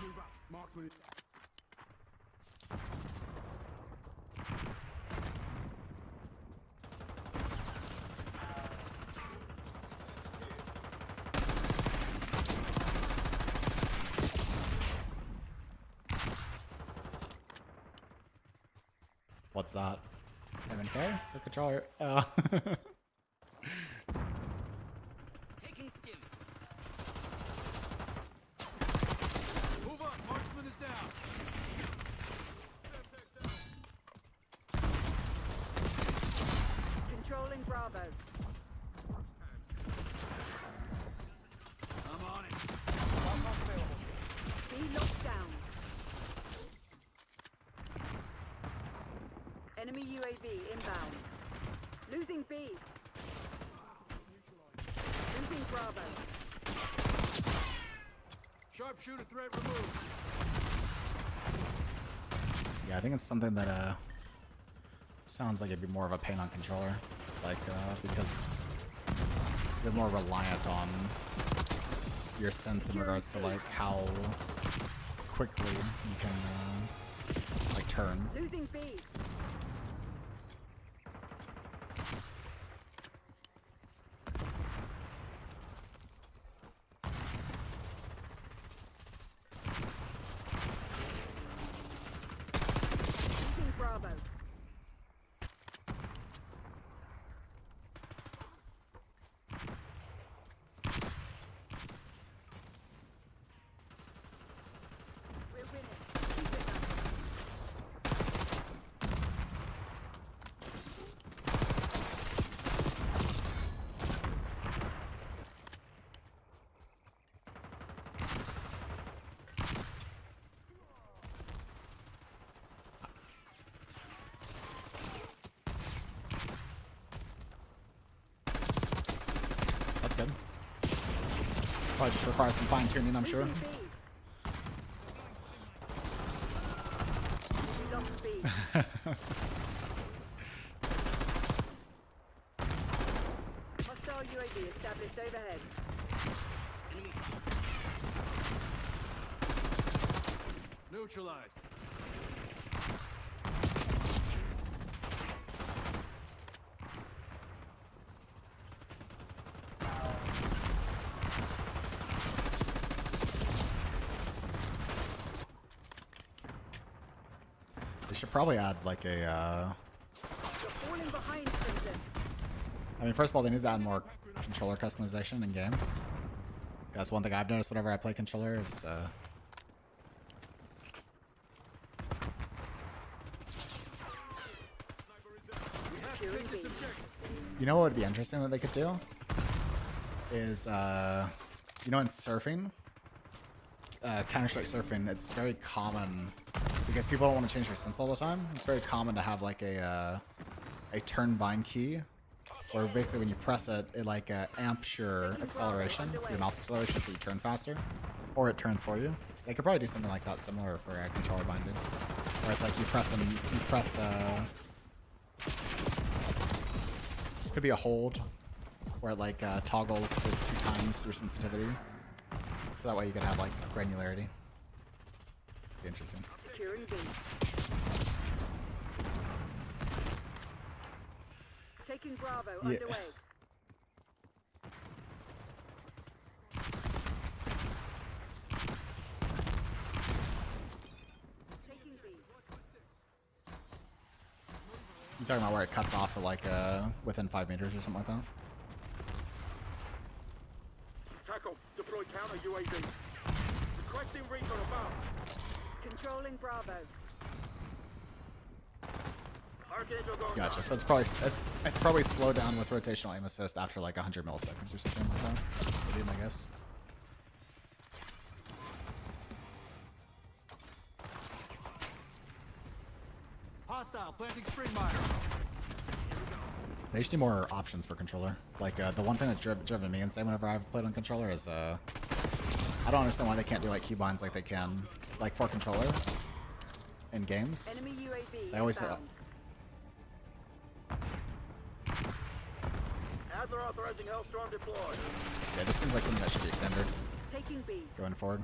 Move up. Marksman. what's that? M&K? The controller. Oh. Taking stim. Move up. Marksman is down. Controlling Bravo. I'm on it. B locked down. Enemy UAV inbound. Losing B. Losing Bravo. Sharpshooter threat removed. Yeah, I think it's something that sounds like it'd be more of a pain on controller, like because you're more reliant on your sense in regards to like how quickly you can like turn. Losing B. Losing Bravo. We're winning. Keep it up. Probably just requires some fine tuning, I'm sure. Losing B. We lost B. Hostile UAV established overhead. Neutralized. They should probably add like a, You're falling behind, Crimson. I mean, first of all, they need to add more controller customization in games. That's one thing I've noticed whenever I play controller is, Securing B. you know what would be interesting that they could do? Is, you know, in surfing, Counter-Strike surfing, it's very common, because people don't want to change their sense all the time, it's very common to have like a turn bind key, where basically when you press it, it like amps your acceleration, your mouse acceleration, so you turn faster, or it turns for you. They could probably do something like that similar for controller binding, where it's like you press, it could be a hold, where it like toggles to 2 times your sensitivity. So that way you can have like granularity. Be interesting. Securing B. Taking Bravo Yeah. underway. Taking B. You talking about where it cuts off to like within 5 meters or something like that? Tackle. Deploy counter UAV. Requesting recon above. Controlling Bravo. Archangel going Gotcha. down. So it's probably slowed down with rotational aim assist after like 100 milliseconds or something like that. Would be my guess. Hostile planting spring mine. They should do more options for controller. Like the one thing that's driven me insane whenever I've played on controller is I don't understand why they can't do like keybinds like they can like for controller in games. Enemy UAV They always say inbound. Adler authorizing Hellstorm deployed. Yeah, this seems like something that should be standard Taking B. going forward.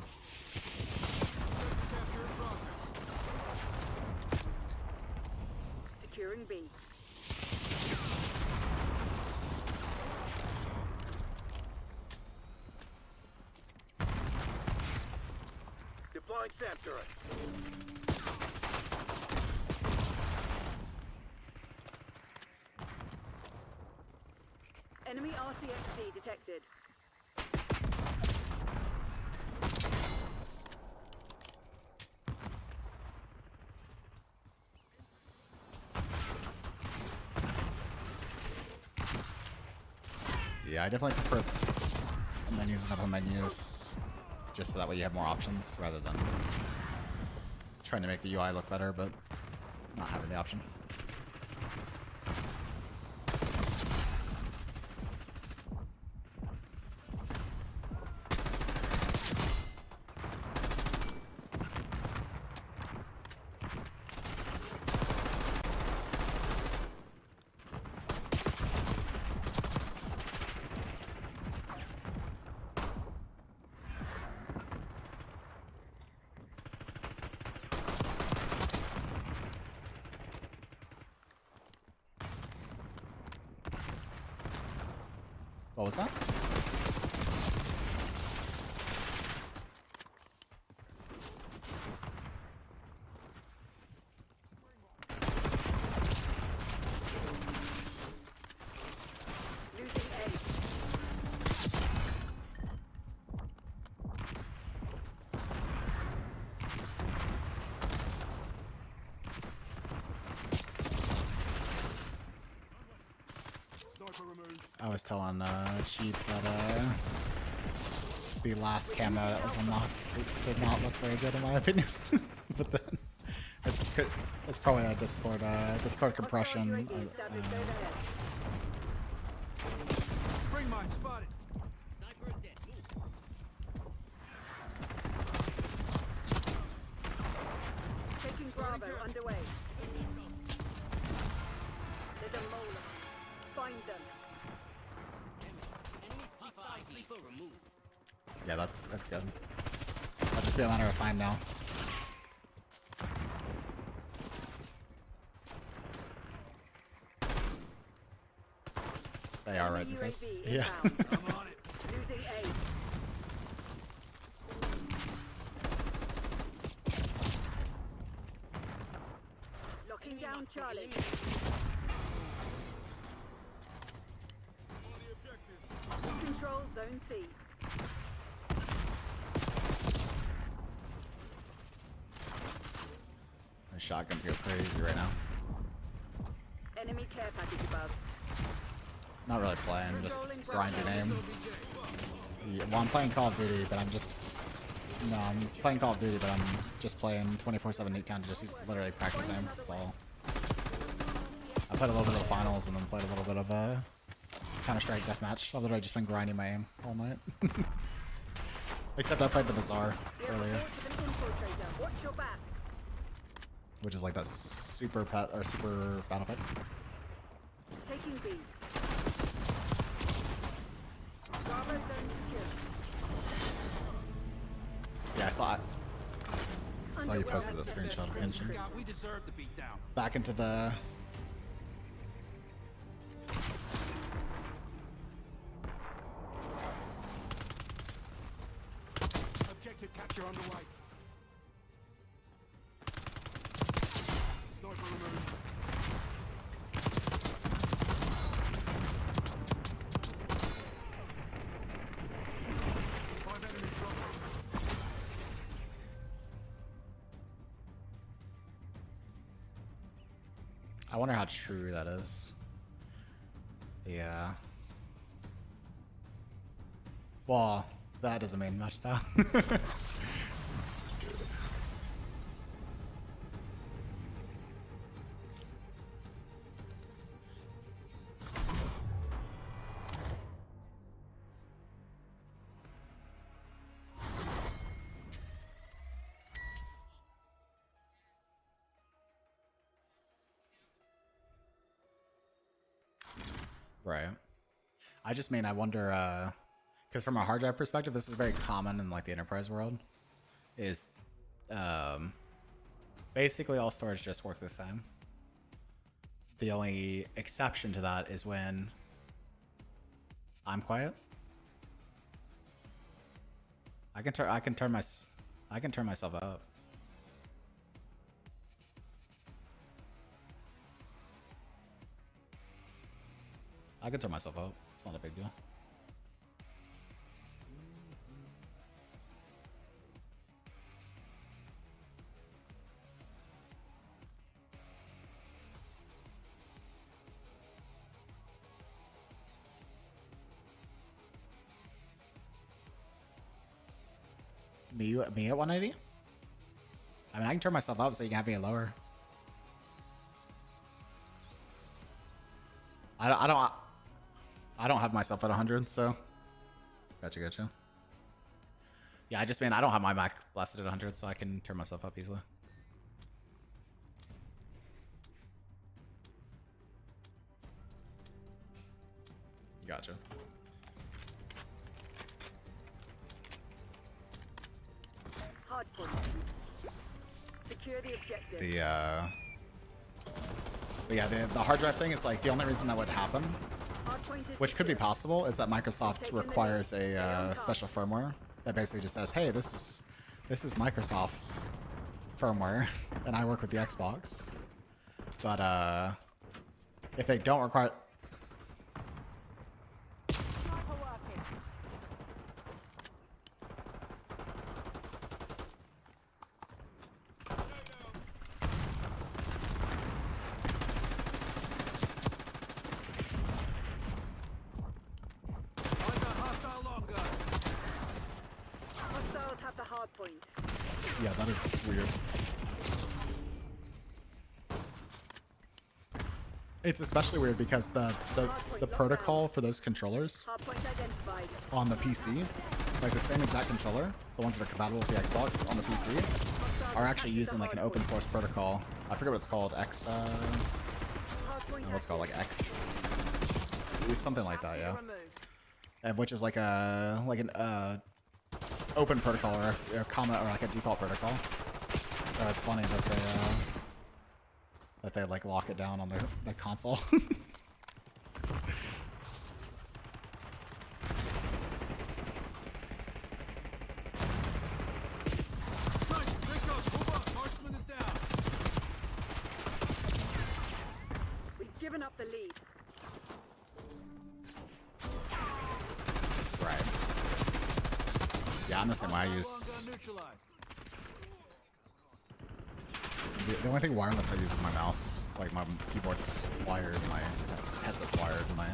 Capture in progress. Securing B. Deploying SAM turret. Enemy RCXD detected. Yeah, I definitely prefer menus and double menus, just so that way you have more options rather than trying to make the UI look better, but not having the option. What was that? Losing A. Sniper removed. I was telling Sheep that the last camo that was unlocked did not look very good in my opinion. But then it's probably a Discord compression. Hostile UAV established overhead. Spring mine spotted. Yeah, that's good. It'll just be a matter of time now. They are right, because UAV yeah. inbound. I'm on it. Losing A. Locking down Charlie. Control zone C. My shotguns go crazy right now. Enemy care package above. Not really playing, just grinding aim. Yeah, well, I'm playing Call of Duty, but I'm just... No, I'm playing Call of Duty, but I'm just playing 24/7 Nuketown to just literally practice aim. That's all. I played a little bit of the finals and then played a little bit of Counter-Strike Deathmatch. I've literally just been grinding my aim all night. Except I played the Bazaar earlier, Watch your back. which is like that super pet or super battle pets. Taking B. Bravo zone secure. Yeah, I saw it. I saw you posted the screenshot of Genshin. Scout, we deserve the beatdown. Back into the... Objective capture on the way. Sniper removed. Five enemies dropping. I wonder how true that is. Yeah. Well, that doesn't mean much though. Right. I just mean, I wonder, because from a hard drive perspective, this is very common in like the enterprise world, is basically all storage just work the same. The only exception to that is when I'm quiet. I can turn myself up. I can turn myself up. It's not a big deal. Me at 180? I mean, I can turn myself up so you can have me lower. I don't have myself at 100, so gotcha. Yeah, I just mean I don't have my Mac blasted at 100, so I can turn myself up easily. Gotcha. Hard point. Secure the objective. But yeah, the hard drive thing is like the only reason that would happen, Hard point is which could be possible, is that Microsoft requires a special firmware that basically just says, hey, this is Microsoft's firmware, and I work with the Xbox. But if they don't require... Sniper working. I got hostile long gun. Hostiles have the hard point. Yeah, that is weird. It's especially weird because the protocol for those controllers Hard point identified. on the PC, like the same exact controller, the ones that are compatible with the Xbox on the PC, Hostiles are actually captured using the like an hard open point. source protocol. I forget what it's called. X. Hard point What's it called, like active. X. It's something like that, yeah. Removed. And which is like a open protocol or a comment or like a default protocol. So it's funny that they like lock it down on the console. We've given up the lead. Right. Yeah, I'm the same way. I use the only thing wireless I use is my mouse. Like my keyboard's wired, my headset's wired, my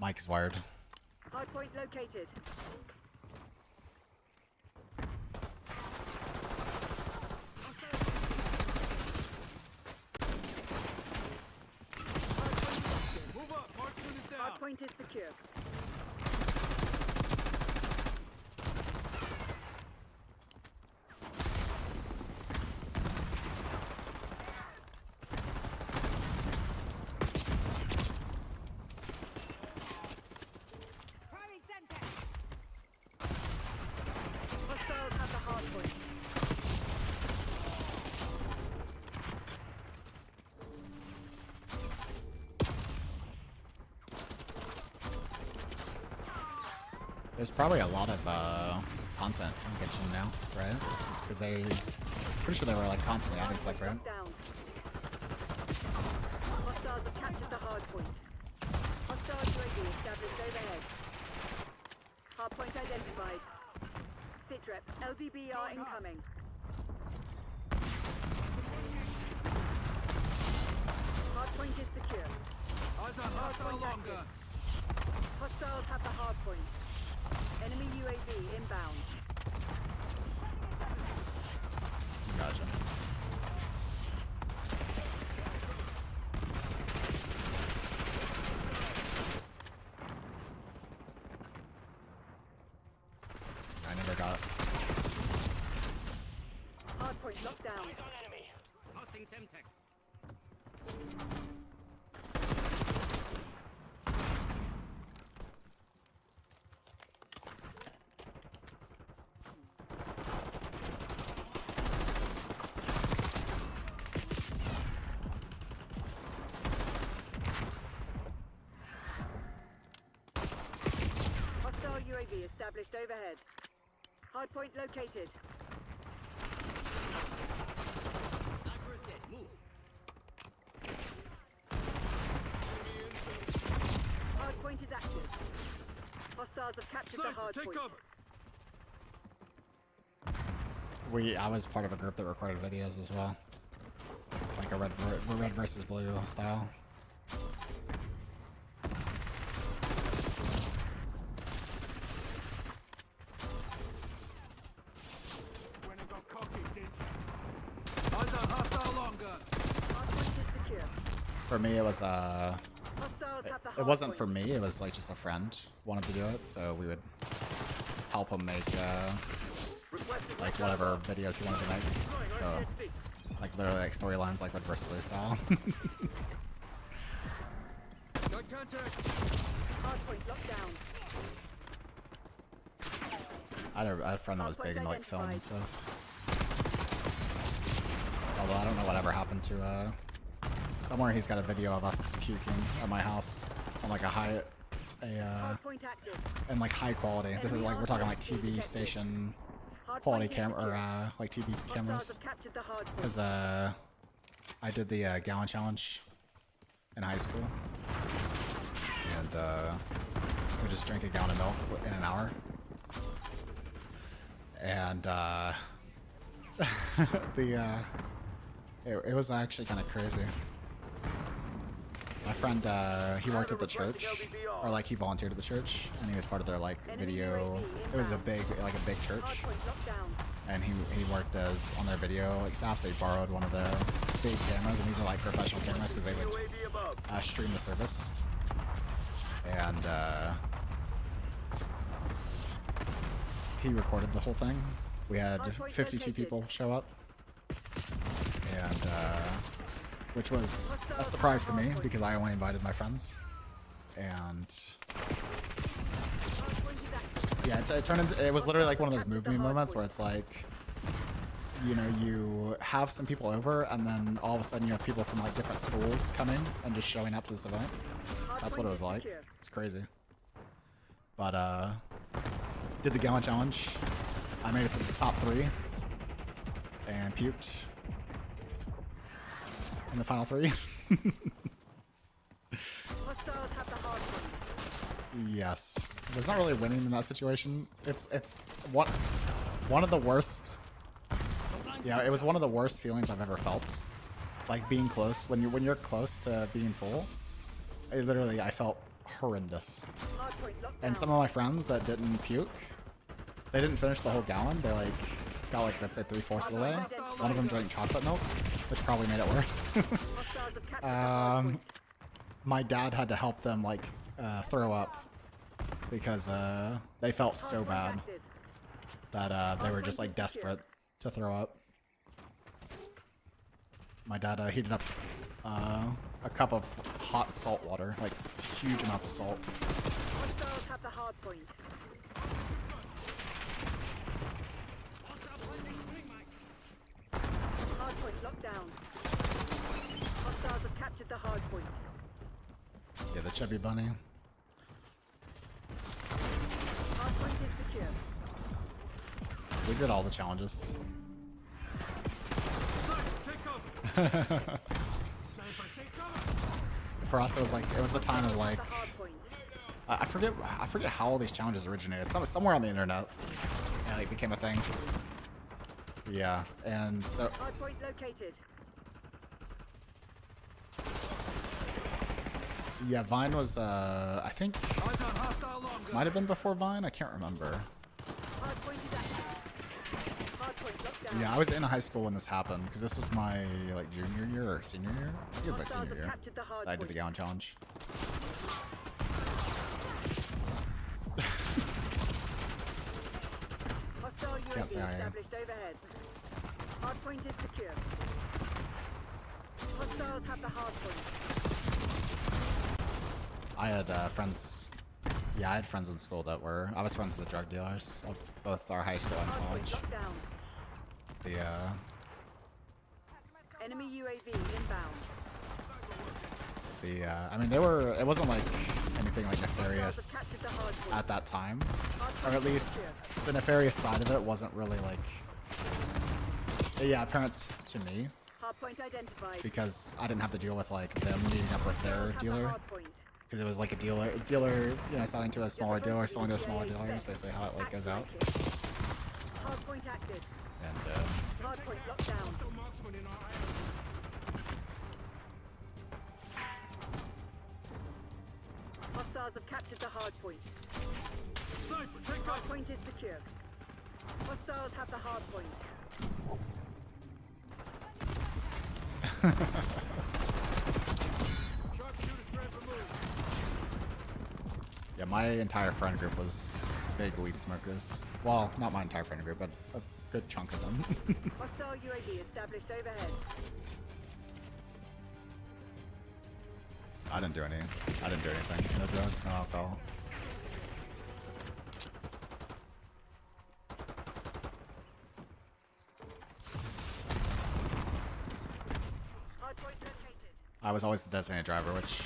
mic is wired. Hardpoint located. Hardpoint is secure. Hostiles have the hardpoint. There's probably a lot of content on Genshin now, right? Because pretty sure they were like constantly adding stuff, right? Down. Hostiles have captured the hardpoint. Hostile UAV established overhead. Hardpoint identified. Sitrep, LDBR incoming. Hardpoint is secure. Eyes on hostile long gun. Hostiles have the hardpoint. Enemy UAV inbound. Gotcha. I never got it. Hardpoint locked down. Tossing Semtex. Hostile UAV established overhead. Hardpoint located. Hardpoint is active. Hostiles have captured the Sniper, take hardpoint. cover. I was part of a group that recorded videos as well. Like a red versus blue style. When it got cocky, did you? Eyes on hostile long gun. Hardpoint is secure. For me, it was Hostiles have the hardpoint. it wasn't for me. It was like just a friend wanted to do it, so we would help him make like whatever videos he wanted to make. So like literally like storylines like red versus blue style. Got contact. Hardpoint locked down. I had a friend that was big into like film and stuff. Although I don't know whatever happened to somewhere he's got a video of us puking at my house on like Hardpoint active. and like high quality. This is like we're talking like TV station quality camera or like TV Hostiles cameras. have captured the hardpoint. Because I did the gallon challenge in high school, and we just drank a gallon of milk in an hour, and it was actually kind of crazy. My friend, he worked at the church, or like he volunteered at the church, and he was part of their like video. It was a big church, Hardpoint locked down. and he worked as on their video like staff, so he borrowed one of their big cameras, and these are like professional cameras because they would UAV above. stream the service, and he recorded the whole thing. We had 52 people show up, and which was a surprise to me because I only invited my friends, and Hardpoint is active. Yeah, it turned into, it was literally like one of those movie moments where it's like, you know, you have some people over and then all of a sudden you have people from like different schools coming and just showing up to this event. That's what it was like. It's crazy. But did the Gallon Challenge. I made it to the top 3 and puked in the final 3. Hostiles have the hard point. Yes. There's not really winning in that situation. It's one of the worst. Yeah, it was one of the worst feelings I've ever felt. Like being close when you're close to being full. I felt horrendous. Hard point locked And down. some of my friends that didn't puke, they didn't finish the whole gallon. They like got like, let's say 3/4 of the way. One of them drank chocolate milk, which probably made it worse. Hostiles have captured the hard point. My dad had to help them like throw up because they felt so Hard point bad active. that they were just like desperate to throw up. My dad heated up a cup of hot salt water, like huge amounts of salt. Hostiles have the hard point. Hard point locked down. Hostiles have captured the hard point. Yeah, the chubby bunny. Hard point is secure. We did all the challenges. For us, it was like, it was the time of like, The hard point. I forget how all these challenges originated. Somewhere on the internet, yeah, it became a thing. Yeah, and so Hard point located. yeah, Vine was I think this might have been before Vine. I can't remember. Hard point is active. Hard point locked down. Yeah, I was in high school when this happened because this was my like junior year or senior year. I think it was my Hostiles senior have year. captured the hard That I did point. the Gallon Challenge. Hostile Can't UAV say I am. established overhead. Hard point is secure. Hostiles have the hard point. I had friends. Yeah, I had friends in school that were. I was friends with the drug dealers of both our high school and Hard point college. locked down. The Enemy UAV inbound. I mean, they were. It wasn't like anything like Hostiles have nefarious captured the hard point. at that time, Hard or point at is least secure. the nefarious side of it wasn't really like. Yeah, apparent to me Hard point identified. because I didn't have to deal with like them meeting up with their Hostiles have the dealer hard point. because it was like a dealer, you know, selling to a smaller dealer, selling to a smaller dealer. Is basically how it like goes out. Hard point active. And Hard point locked down. Hostiles have captured the hard point. Hard point is secure. Hostiles have the hard point. yeah, my entire friend group was big weed smokers. Well, not my entire friend group, but a good chunk of them. Hostile UAV established overhead. I didn't do anything. No drugs, no alcohol. Hard point located. I was always the designated driver, which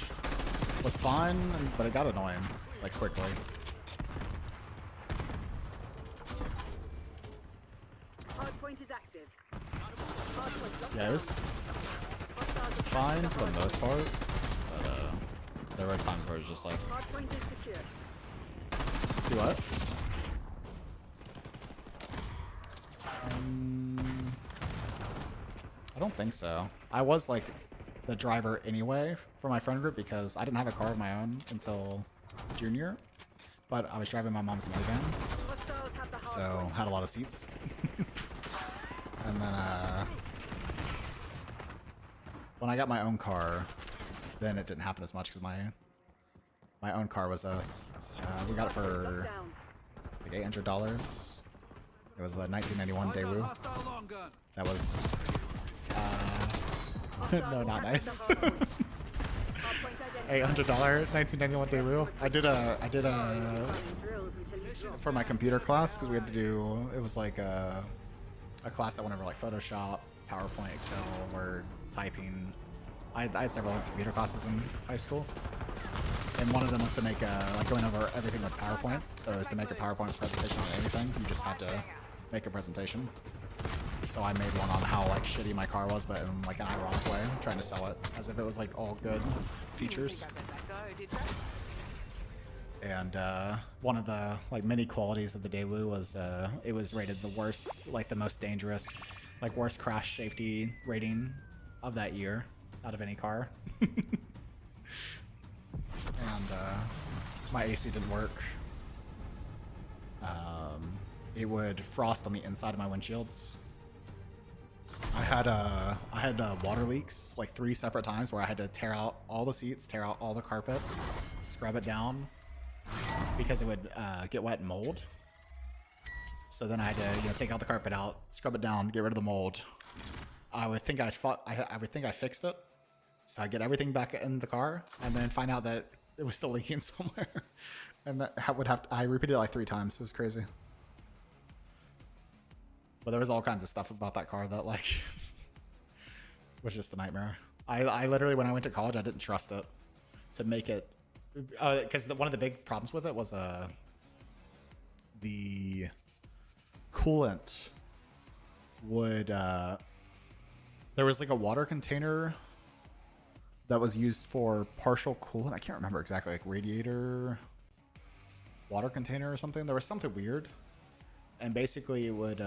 was fine, but it got annoying, like quickly. Hard point is active. Hard point locked Yeah, it was down. Hostiles have fine captured for the hard most point. part, but there were times where it was just like, Hard point is secure. do what? I don't think so. I was like the driver anyway for my friend group because I didn't have a car of my own until junior, but I was driving my mom's minivan, Hostiles have the hard so point. had a lot of seats. And then when I got my own car, then it didn't happen as much because my own car was we got it Hard point for locked down. like $800. It was a 1991 Daewoo. That was Hostiles no, have not captured nice. the hard point. Hard point identified. $800 1991 Daewoo. I did a Finding drills and until you drop. for my computer class because we had to do, it was like a class that went over like Photoshop, PowerPoint, Excel, Word, typing. I had several computer classes in high school, and one of them was to make like going over everything with PowerPoint. So it was to make a PowerPoint presentation on anything. You just had to make a presentation. So I made one on how like shitty my car was, but in like an ironic way, trying to sell it as if it was like all good features. And one of the like many qualities of the Daewoo was it was rated the worst, like the most dangerous, like worst crash safety rating of that year out of any car. And my AC didn't work. It would frost on the inside of my windshields. I had water leaks like 3 separate times where I had to tear out all the seats, tear out all the carpet, scrub it down because it would get wet and mold. So then I had to take out the carpet out, scrub it down, get rid of the mold. I would think I fixed it. So I get everything back in the car and then find out that it was still leaking somewhere. And that I repeated it like 3 times. It was crazy. But there was all kinds of stuff about that car that like was just a nightmare. I literally, when I went to college, I didn't trust it to make it, because one of the big problems with it was the coolant would there was like a water container that was used for partial coolant. I can't remember exactly, like radiator water container or something. There was something weird. And basically it would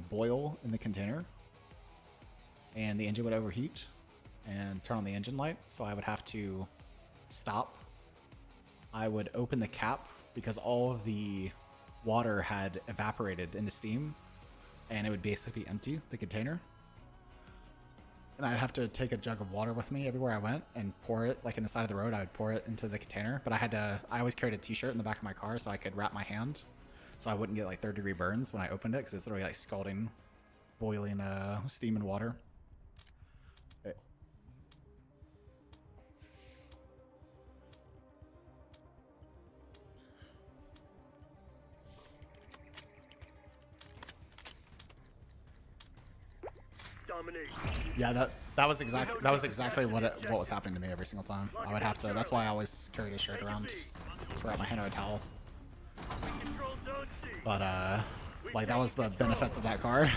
boil in the container and the engine would overheat and turn on the engine light. So I would have to stop. I would open the cap because all of the water had evaporated into steam and it would basically be empty, the container. And I'd have to take a jug of water with me everywhere I went and pour it, like in the side of the road, I would pour it into the container. But I always carried a t-shirt in the back of my car so I could wrap my hand so I wouldn't get like 3rd-degree burns when I opened it because it's literally like scalding, boiling steam and water. Dominate. Yeah, that was exactly what was happening to me every single time. I would have to. That's why I always carried a shirt around, just wrap my hand in a towel. Control zone C. But like that was the benefits of that car.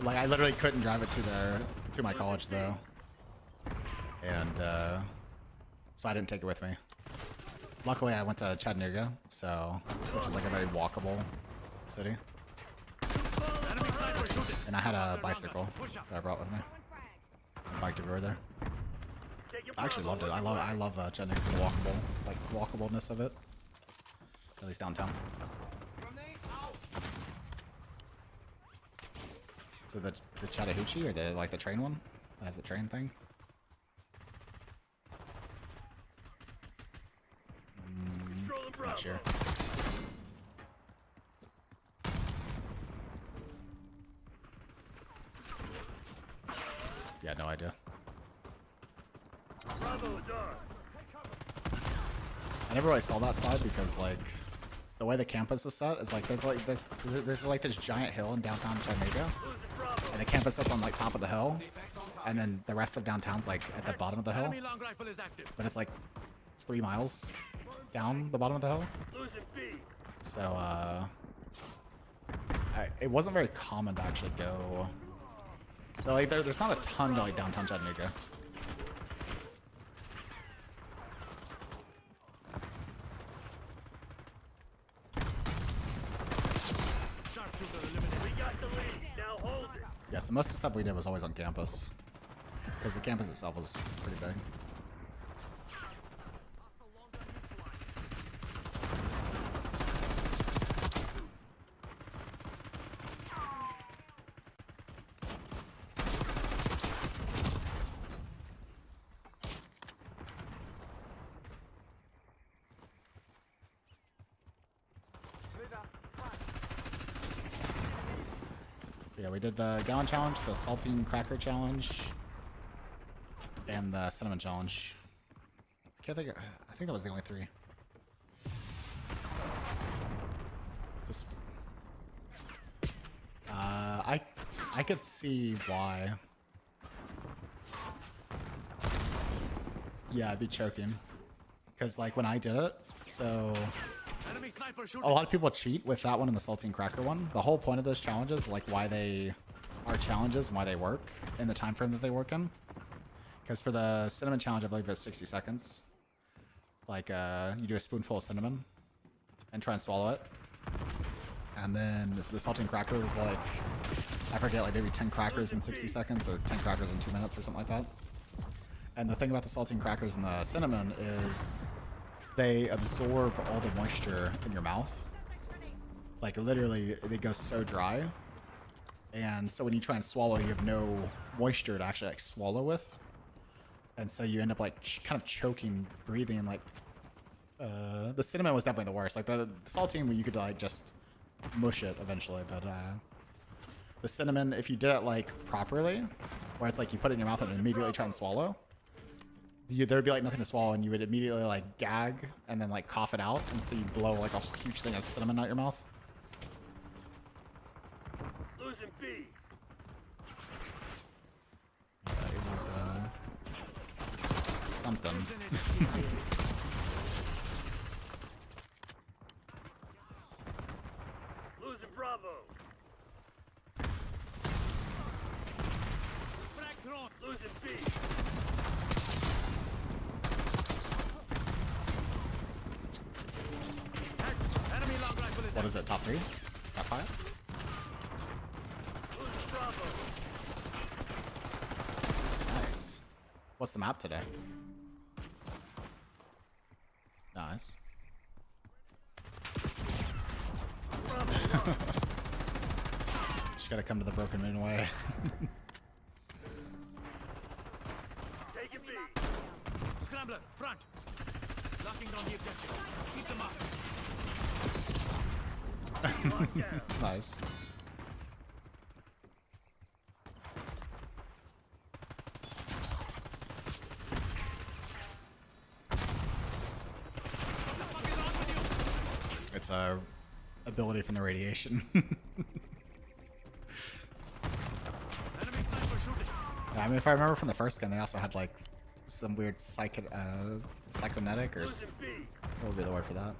Like I literally couldn't drive it to my college though, and so I didn't take it with me. Luckily, I went to Chattanooga, so which is like a very walkable city. And I had a bicycle that I brought with me. I biked everywhere there. I actually loved it. I love Chattanooga for the walkableness of it. At least downtown. So the Chattahoochee or the train one? That has the train thing? Not sure. Yeah, no idea. I never really saw that side because like the way the campus is set is like there's this giant hill in downtown Chattanooga, and the campus sits on like top of the hill, and then the rest of downtown's like at the bottom of the hill. But it's like 3 miles down the bottom of the hill. So it wasn't very common to actually go. Like there's not a ton to like downtown Chattanooga. Yeah, so most of the stuff we did was always on campus, because the campus itself was pretty big. Yeah, we did the gallon challenge, the saltine cracker challenge, and the cinnamon challenge. I can't think. I think that was the only 3. It's a I could see why. Yeah, I'd be choking. Because like when I did it, so Enemy sniper a shooting. lot of people cheat with that one and the Saltine Cracker one. The whole point of those challenges, like why they are challenges and why they work in the time frame that they work in. Because for the cinnamon challenge, I believe it's 60 seconds. Like you do a spoonful of cinnamon and try and swallow it. And then the Saltine Cracker was like, I forget, like maybe 10 crackers in 60 seconds or 10 crackers in 2 minutes or something like that. And the thing about the Saltine Crackers and the cinnamon is they absorb all the moisture in your mouth. Like literally, they go so dry. And so when you try and swallow, you have no moisture to actually like swallow with. And so you end up like kind of choking, breathing like, the cinnamon was definitely the worst. Like the saltine, you could like just mush it eventually, but the cinnamon, if you did it like properly, where it's like you put it in your mouth and immediately try and swallow, there'd be like nothing to swallow, and you would immediately like gag and then like cough it out, and so you blow like a huge thing of cinnamon out your mouth. Losing B. Yeah, it was something. Losing Bravo. Frag thrown. Losing B. Enemy long rifle is What is it? Top 3? Top 5? Losing Bravo. Nice. What's the map today? Nice. Just gotta come to the Broken Moon way. Taking B. Scrambler, front. Locking down the objective. Keep them up. Locked down. Nice. What the fuck is wrong with you? It's a ability from the radiation. Enemy sniper shooting. Yeah, I mean, if I remember from the first game, they also had like some weird psychonetic or Losing B. what would be the word for that?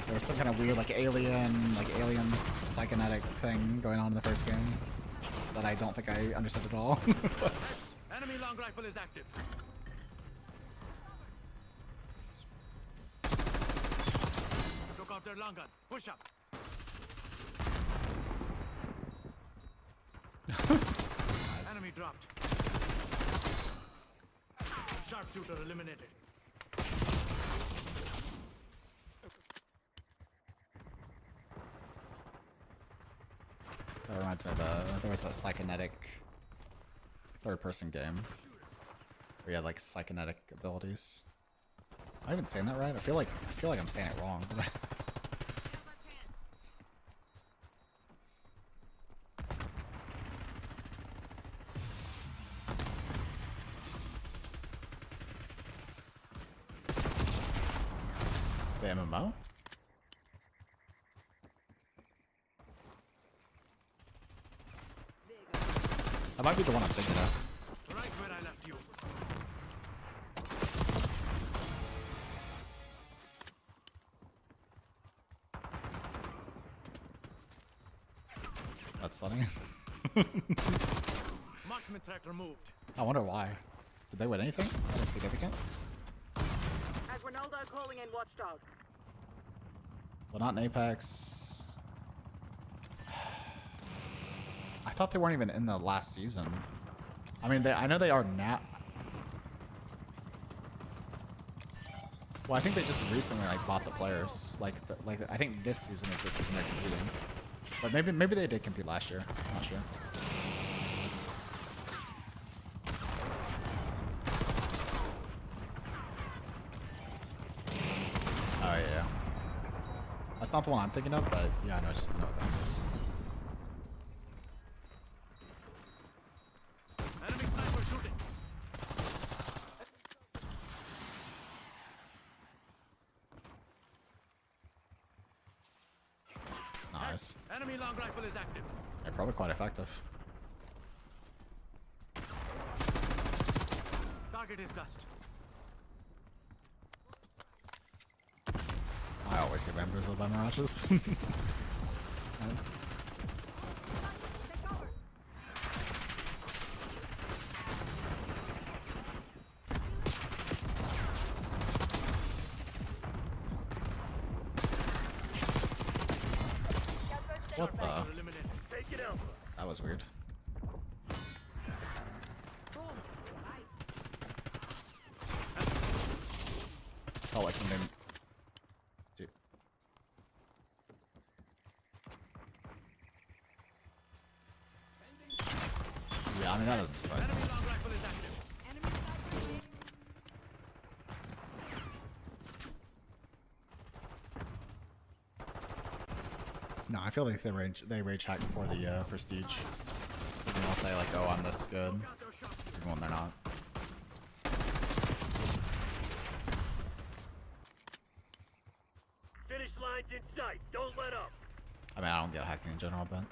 There was some kind of weird like alien psychonetic thing going on in the first game that I don't think I understood at all. Enemy long rifle is active. Took out their long gun. Push up. Enemy dropped. Sharpshooter eliminated. That reminds me of there was a psychonetic third-person game where you had like psychonetic abilities. Am I even saying that right? I feel like I'm saying it wrong. But the MMO? That might be the one I'm thinking of. Right where I left you. That's funny. Marksman track removed. I wonder why. Did they win anything? Nothing significant? As Ronaldo calling in Watchdog. Well, not in Apex. I thought they weren't even in the last season. I mean, I know they are now. Well, I think they just recently like bought the players. Like I think this season is the season they're competing. But maybe they did compete last year. I'm not sure. Oh yeah. That's not the one I'm thinking of, but yeah, I know what that is. Enemy sniper shooting. Nice. Enemy long rifle is active. Yeah, probably quite effective. Target is dust. I always get bamboozled by mirages. What the? Eliminated. Take it Alpha. That was weird. Felt like something. Dude. Yeah, I mean that doesn't surprise me. Enemy long rifle is active. No, I feel like they rage hack before the prestige. Even they'll say like, "Oh, I'm this good," even when they're not. Finish lines in sight. Don't let up. I mean, I don't get hacking in general, but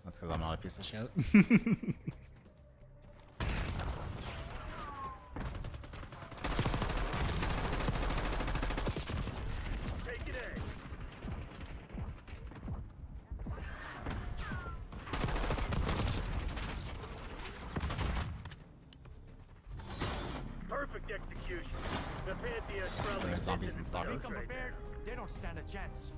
that's because I'm not a piece of shit. Take it A. Perfect execution. The Pantheon's probably There's zombies missing in Stalker. its Think I'm right prepared? now. They don't stand a chance.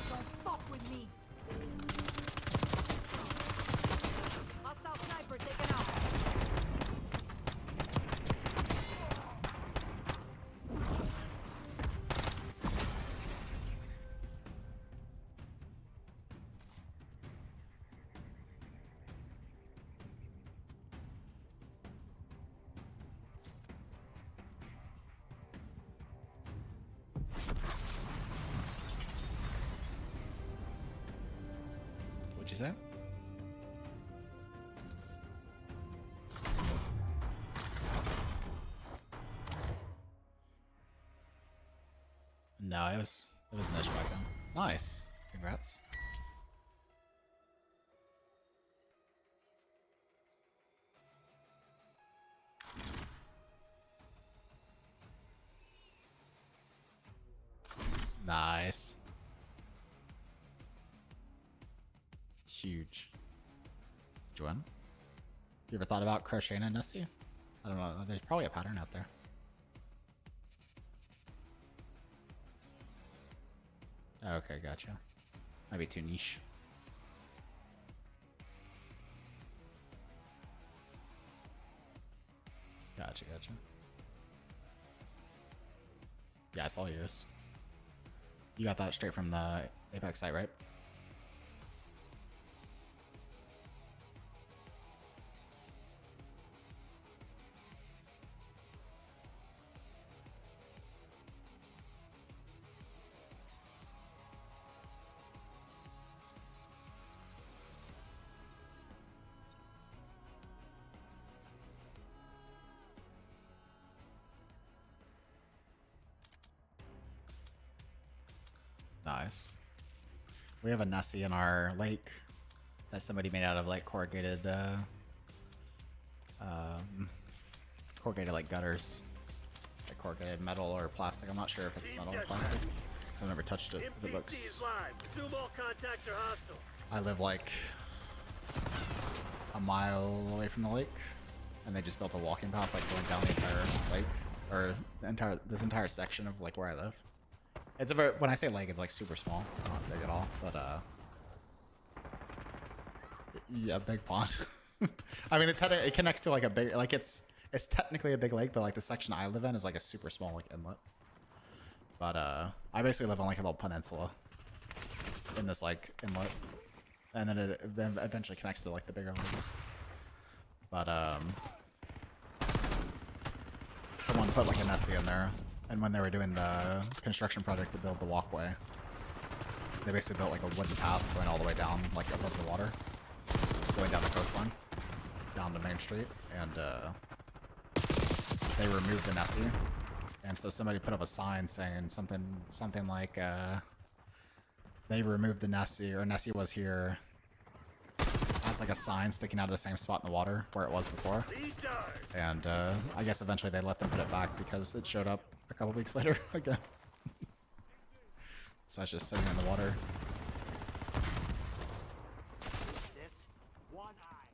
Don't fuck with me. Hostile sniper taken out. What'd you say? No, it was niche back then. Nice. Congrats. Nice. Huge. Joanne? You ever thought about crocheting a Nessie? I don't know. There's probably a pattern out there. Okay, gotcha. Might be too niche. Gotcha, gotcha. Yeah, I saw yours. You got that straight from the Apex site, right? Nice. We have a Nessie in our lake that somebody made out of like corrugated like gutters, like corrugated metal or plastic. I'm not sure if it's metal or plastic, because I've never touched it. It MPC looks. is live. Assume all contacts are hostile. I live like a mile away from the lake, and they just built a walking path like going down the entire lake, or this entire section of like where I live. It's a very, when I say lake, it's like super small, not big at all, but yeah, big pond. I mean, it connects to like a big, like it's technically a big lake, but like the section I live in is like a super small like inlet. But I basically live on like a little peninsula in this like inlet, and then it then eventually connects to like the bigger lake. But someone put like a Nessie in there. And when they were doing the construction project to build the walkway, they basically built like a wooden path going all the way down, like above the water. going down the coastline, down to Main Street, and they removed the Nessie. And so somebody put up a sign saying something like, they removed the Nessie, or Nessie was here. Has like a sign sticking out of the same spot in the water where it was before. And I guess eventually they let them put it back because it showed up a couple weeks later again. So it's just sitting in the water. This one eye.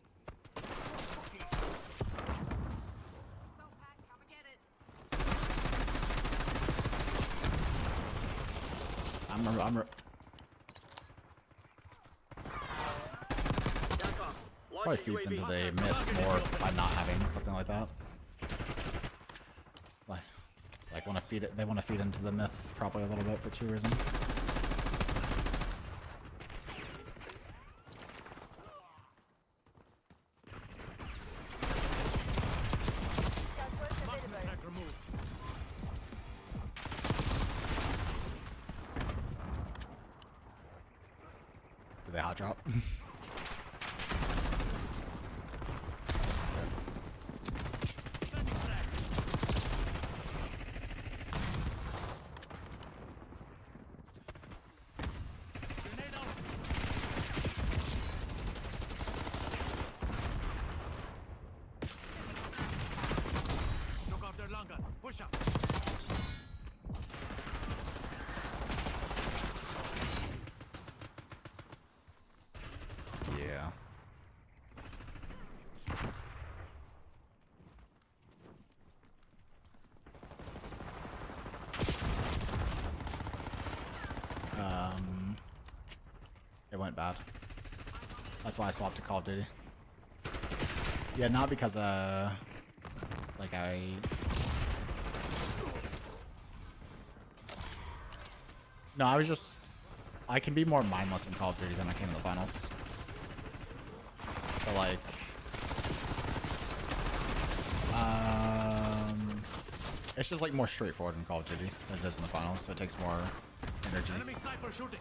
Probably feeds into the myth more by not having something like that. Like want to feed it. They want to feed into the myth probably a little bit for two reasons. Did they hot drop? Push up. Yeah. It went bad. That's why I swapped to Call of Duty. Yeah, not because like No, I can be more mindless in Call of Duty than I can in the finals. So like, it's just like more straightforward in Call of Duty than it is in the finals, so it takes more energy. Enemy sniper shooting.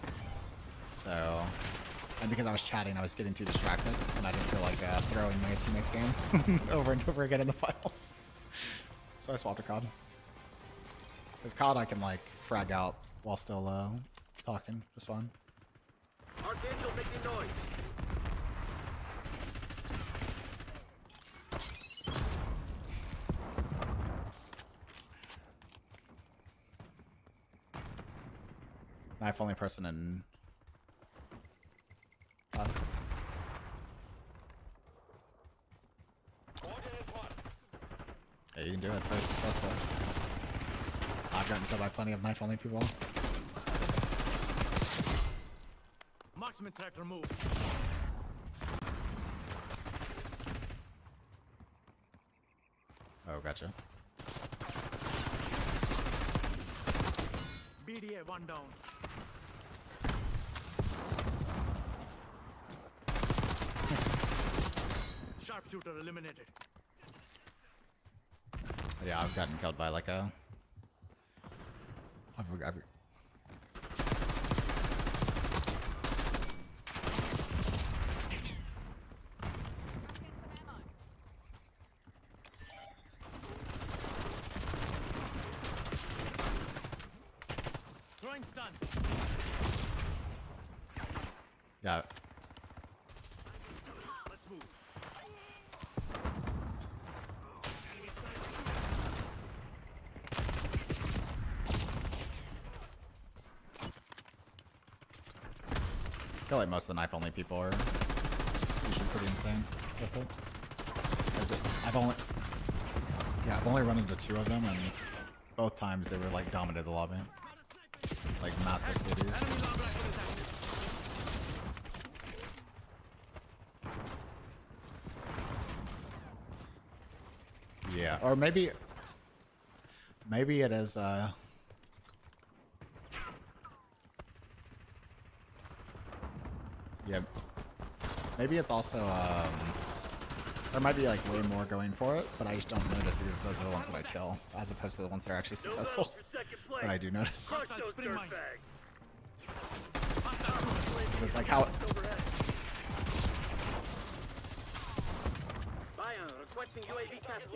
So, and because I was chatting, I was getting too distracted, and I didn't feel like throwing my teammates' games over and over again in the finals. So I swapped to COD. Because COD I can like frag out while still talking, just fine. Archangel making noise. Knife only person in yeah, you can do it, it's very successful. I've gotten killed by plenty of knife only people. Marksman track removed. Oh, gotcha. BDA one down. Sharpshooter eliminated. Yeah, I've gotten killed by like a... Throwing stun. Yeah. Let's move. I feel like most of the knife only people are usually pretty insane with it. 'Cause I've only run into 2 of them, and both times they were like dominated the lobby. Like massive kitties. Enemy long rifle is active. Yeah, or maybe it is yeah, maybe it's also there might be like way more going for it, but I just don't notice because those are the ones that I kill, as opposed to the ones that are actually No successful. love for second place. But I do notice. Crush those Spring mine. dirtbags. Because it's like how Overhead. Requesting UAV capture.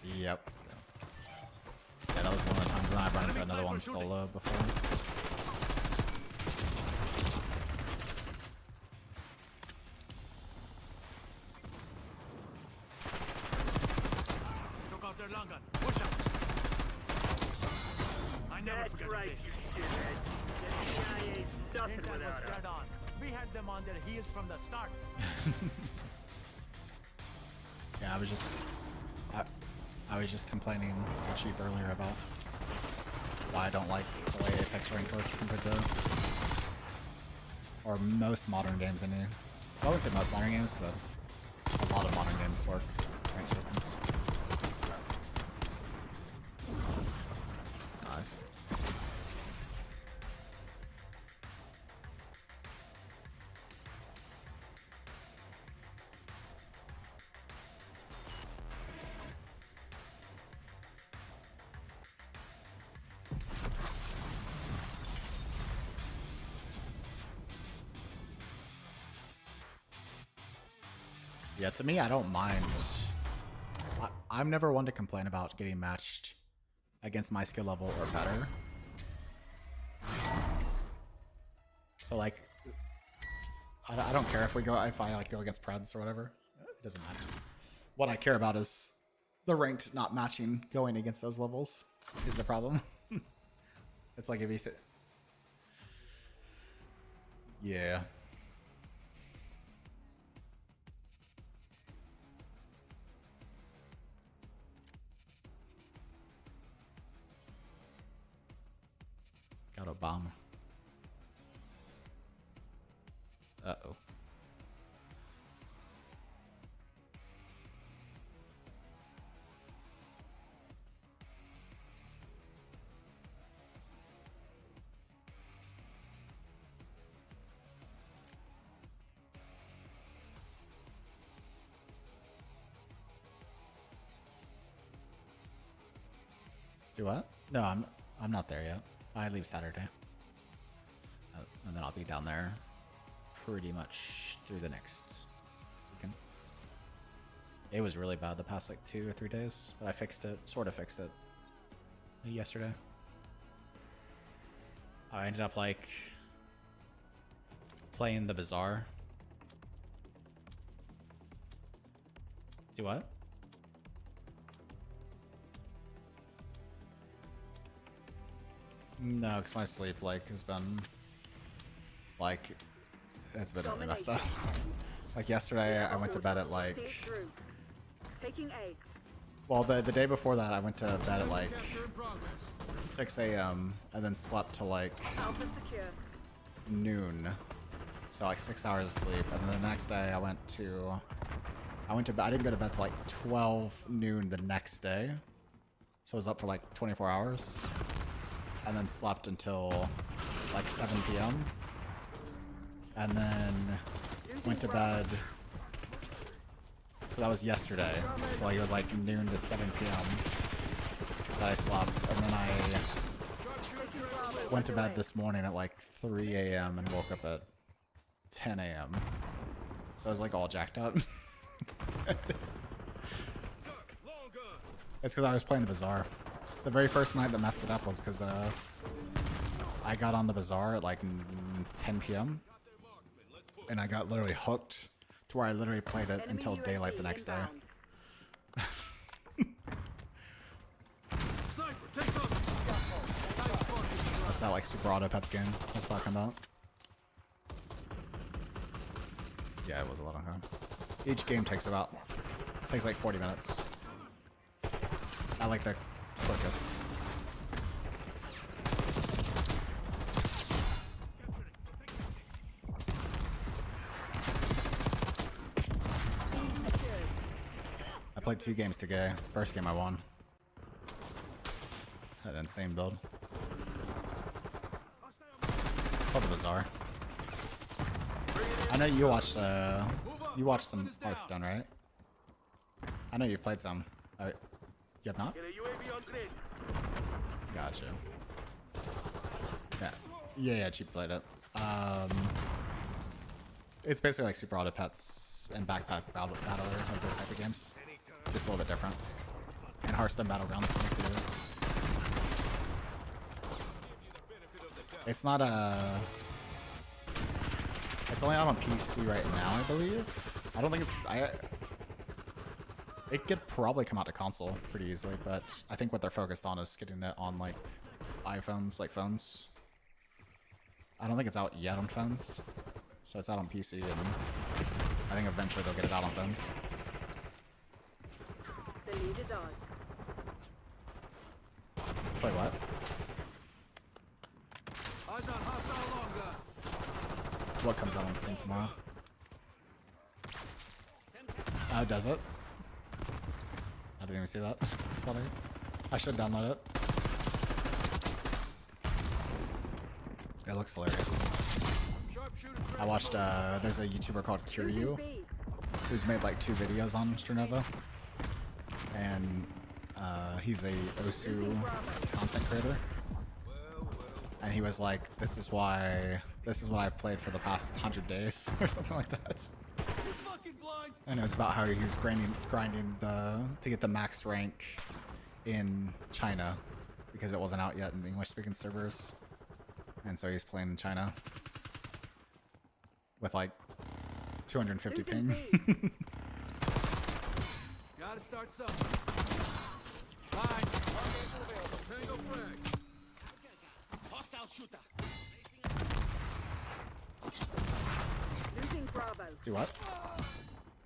Yep. Yeah, that was one of the times that I run into another one solo before. Took out their long gun. Push up. I never That's forget right, this. you shithead. The CIA ain't nothing Intel was without us. dead on. We had them on their heels from the start. Yeah, I was just complaining to Cheap earlier about why I don't like the way Apex rank works compared to or most modern games anyway. I wouldn't say most modern games, but a lot of modern games work rank systems. Nice. Yeah, to me, I don't mind. I'm never one to complain about getting matched against my skill level or better. So like, I don't care if I like go against Preds or whatever. It doesn't matter. What I care about is the ranked not matching going against those levels is the problem. It's like if you yeah. Got a bomb. Uh-oh. Do what? No, I'm not there yet. I leave Saturday. And then I'll be down there pretty much through the next weekend. It was really bad the past like 2 or 3 days, but I fixed it, sort of fixed it yesterday. I ended up like playing the Bazaar. Do what? No, because my sleep like has been like it's been really messed up. Like yesterday, I went to bed at like Taking A. well the day before that I went to bed at like 6 a.m. and then slept till like Alpha secure. noon, so like 6 hours of sleep. And then the next day I went to bed. I didn't go to bed till like 12 noon the next day, so I was up for like 24 hours. And then slept until like 7 p.m. And then went to bed. So that was yesterday. So like it was like noon to 7 p.m. that I slept. And then I went to bed this morning at like 3 a.m. and woke up at 10 a.m. So I was like all jacked up. It's because I was playing the Bazaar. The very first night that messed it up was because I got on the Bazaar at like 10 p.m. and I got literally hooked to where I literally played it until daylight the next day. That's that like Super Auto Pets game I was talking about. Yeah, it was a lot of time. Each game takes like 40 minutes. I like the quickest. I played 2 games today. First game I won. Had an insane build. Called the Bazaar. I know you watched some Hearthstone, right? I know you've played some. You have not? Get a UAV on grid. Gotcha. Yeah, Cheap played it. It's basically like Super Auto Pets and Backpack Battler, like those type of games. Just a little bit different. And Hearthstone Battlegrounds seems to. It's not a. It's only out on PC right now, I believe. I don't think it's. It could probably come out to console pretty easily, but I think what they're focused on is getting it on like iPhones, like phones. I don't think it's out yet on phones, so it's out on PC, and I think eventually they'll get it out on phones. The lead is ours. Play what? Eyes on hostile longer. What comes out on Steam tomorrow? Oh, does it? I didn't even see that. It's funny. I should download it. It looks hilarious. I watched, there's a YouTuber called Kiryu, who's made like 2 videos on Sternova. And, he's a Osu content creator. And he was like, this is what I've played for the past 100 days, or something like that. And it was about how he was grinding to get the max rank in China, because it wasn't out yet in the English-speaking servers. And so he's playing in China with like 250 ping. Gotta start somewhere. Fine. Tango flag. Hostile shooter. Losing Bravo. Do what?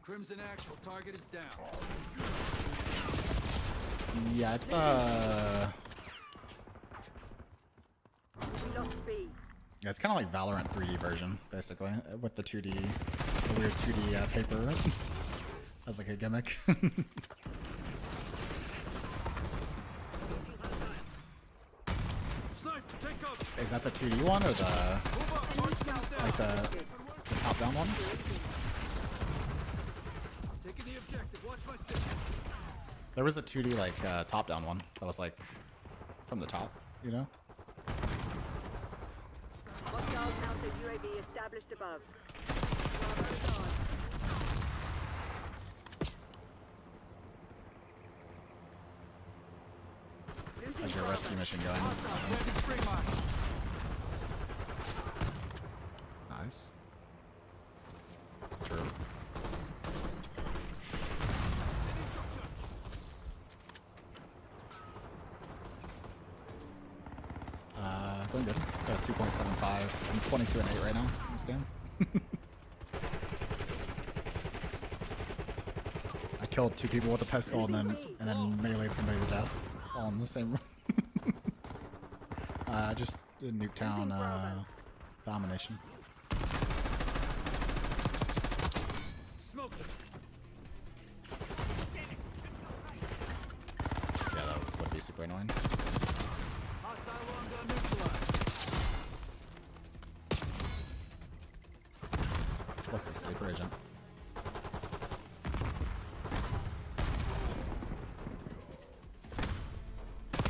Crimson actual target is down. Yeah, it's We lost B. yeah, it's kind of like Valorant 3D version, basically, with the 2D, the weird 2D paper as like a gimmick. Sniper, take cover. Is that the 2D one or the Move up. Marksman's down. like the top-down one? Taking the objective. Watch my six. There was a 2D like top-down one that was like from the top, you know? Hostile counter UAV established above. Bravo is ours. Losing How's your Bravo. rescue mission going? Hostile. Ready spring mine. Nice. True. Going good. Got a 2.75. I'm 22 and 8 right now in this game. I killed 2 people with a pistol and then meleeed somebody to death all in the same room. Just in Nuketown domination. Smoke them. Yeah, that would be super annoying. Hostile long gun neutralized. What's the sleeper agent?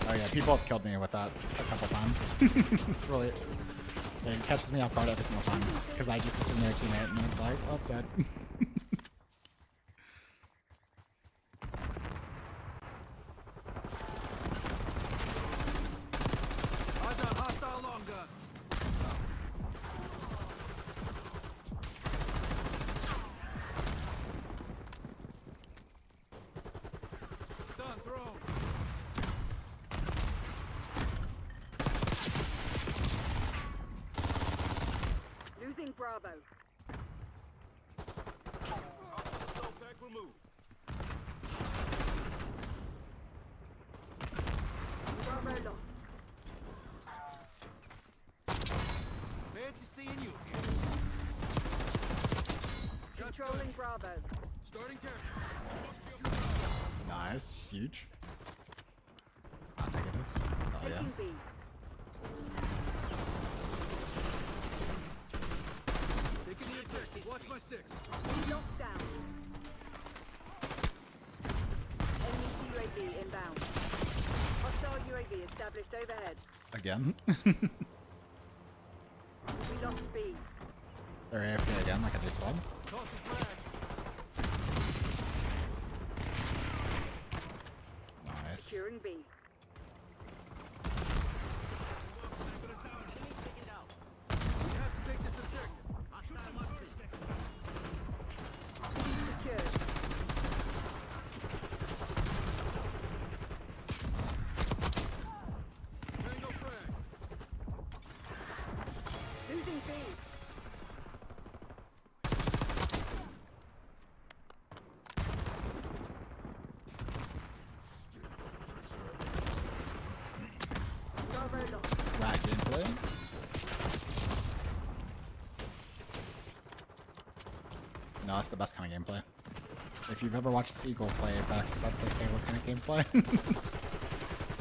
Oh yeah, people have killed me with that a couple times. It's really, it catches me off guard every single time because I just assume they're a teammate and it's like, oh, dead. Eyes on hostile long gun. Stun thrown. Losing Bravo. Hostile back removed. Bravo lost. Fancy seeing you here. Controlling Bravo. Starting capture. Nice, huge. Not negative. Oh yeah. Taking B. Taking the objective. Watch my six. Locked down. Enemy UAV inbound. Hostile UAV established overhead. Again. We lost B. They're AFK again, like I just said. Tossing flag. Securing B. We have to take this objective. Secured. Tango frag. Losing B. Bravo lost. Rat gameplay. No, that's the best kind of gameplay. If you've ever watched Seagull play Apex, that's his favorite kind of gameplay.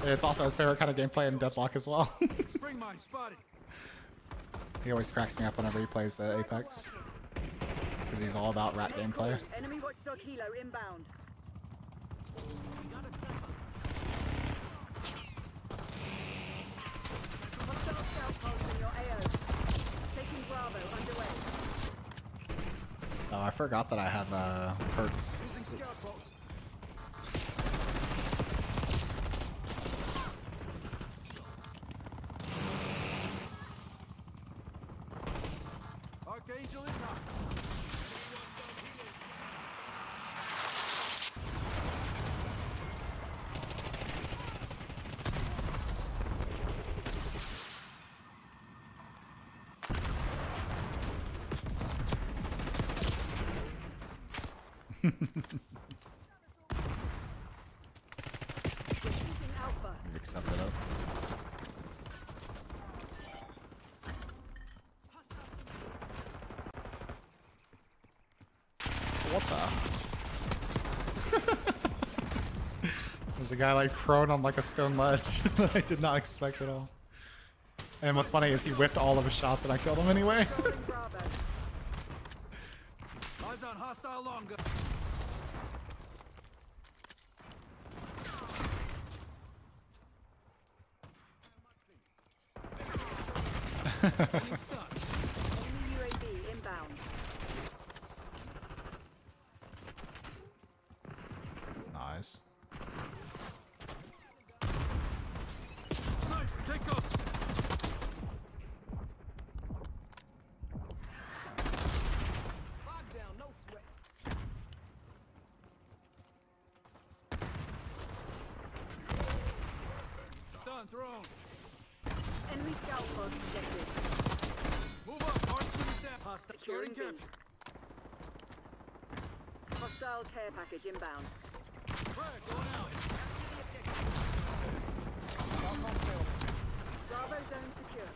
It's also his favorite kind of gameplay in Deadlock as well. Spring mine spotted. He always cracks me up whenever he plays Apex. Because he's all about rat gameplay. Enemy watchdog helo inbound. Hostile scout pulse in your AO. Taking Bravo underway. Oh, I forgot that I have perks. Using scout Oops. pulse. Archangel is hot. Defeating Alpha. You've accepted it. What the? There's a guy like prone on like a stone ledge that I did not expect at all. And what's funny is he whiffed all of his shots and I killed him anyway. Controlling Bravo. Eyes on hostile long gun. Sending stun. Enemy UAV inbound. Nice. Sniper, take cover. Lock down, no sweat. Stun thrown. Enemy scout pod detected. Move up, march to the step. Hostile. Securing Starting B. capture. Hostile care package inbound. Frag going out. Bravo zone secure.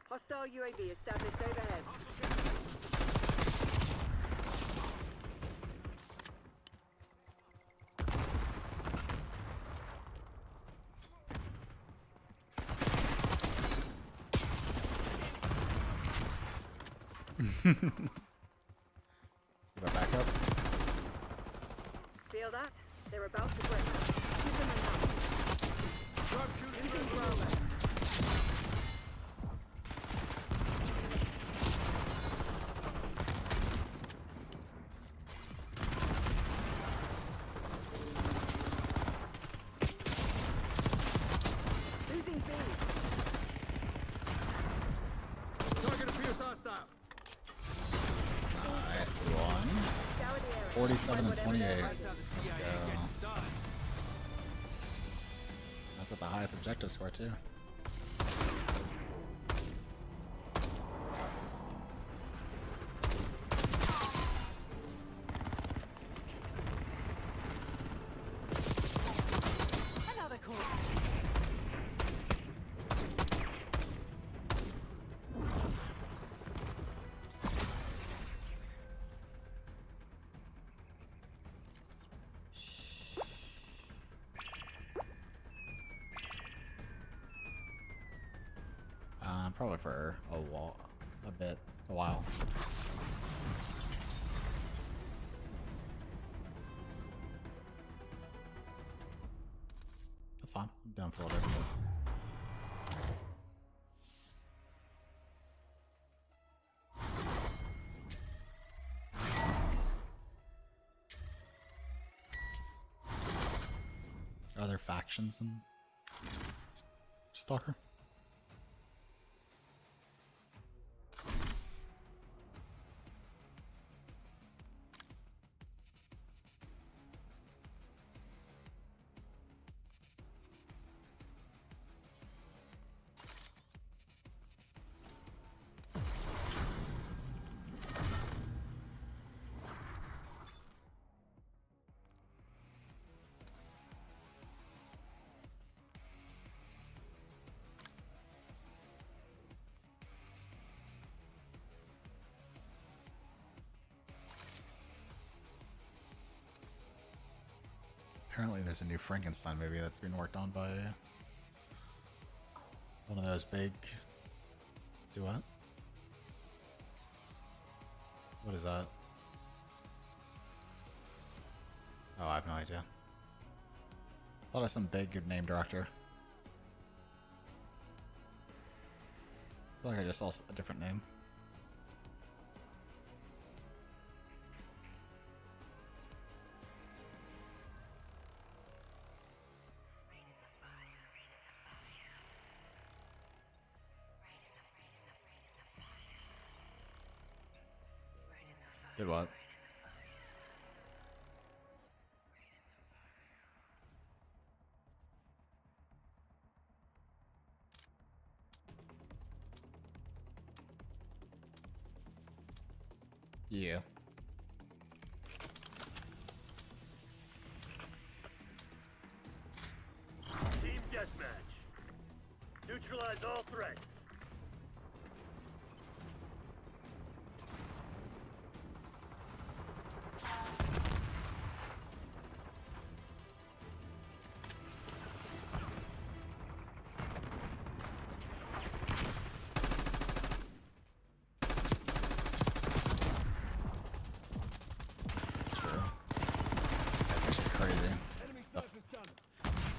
Hostile UAV established overhead. Give it back up. Feel that? They're about to break. Keep them in hand. Sharpshooter. Losing Bravo. Losing B. Target appears hostile. Nice one. Scour the area. 47 and Whatever 28. they're Let's That's how the go. CIA gets it done. That's with the highest objective score too. Another call. Probably for a while. That's fine. I'm down for whatever. Are there factions in Stalker? Apparently there's a new Frankenstein movie that's being worked on by one of those big... Do what? What is that? Oh, I have no idea. Thought I was some big good name director. I feel like I just saw a different name. Did what? Yeah. Team deathmatch. Neutralize all threats.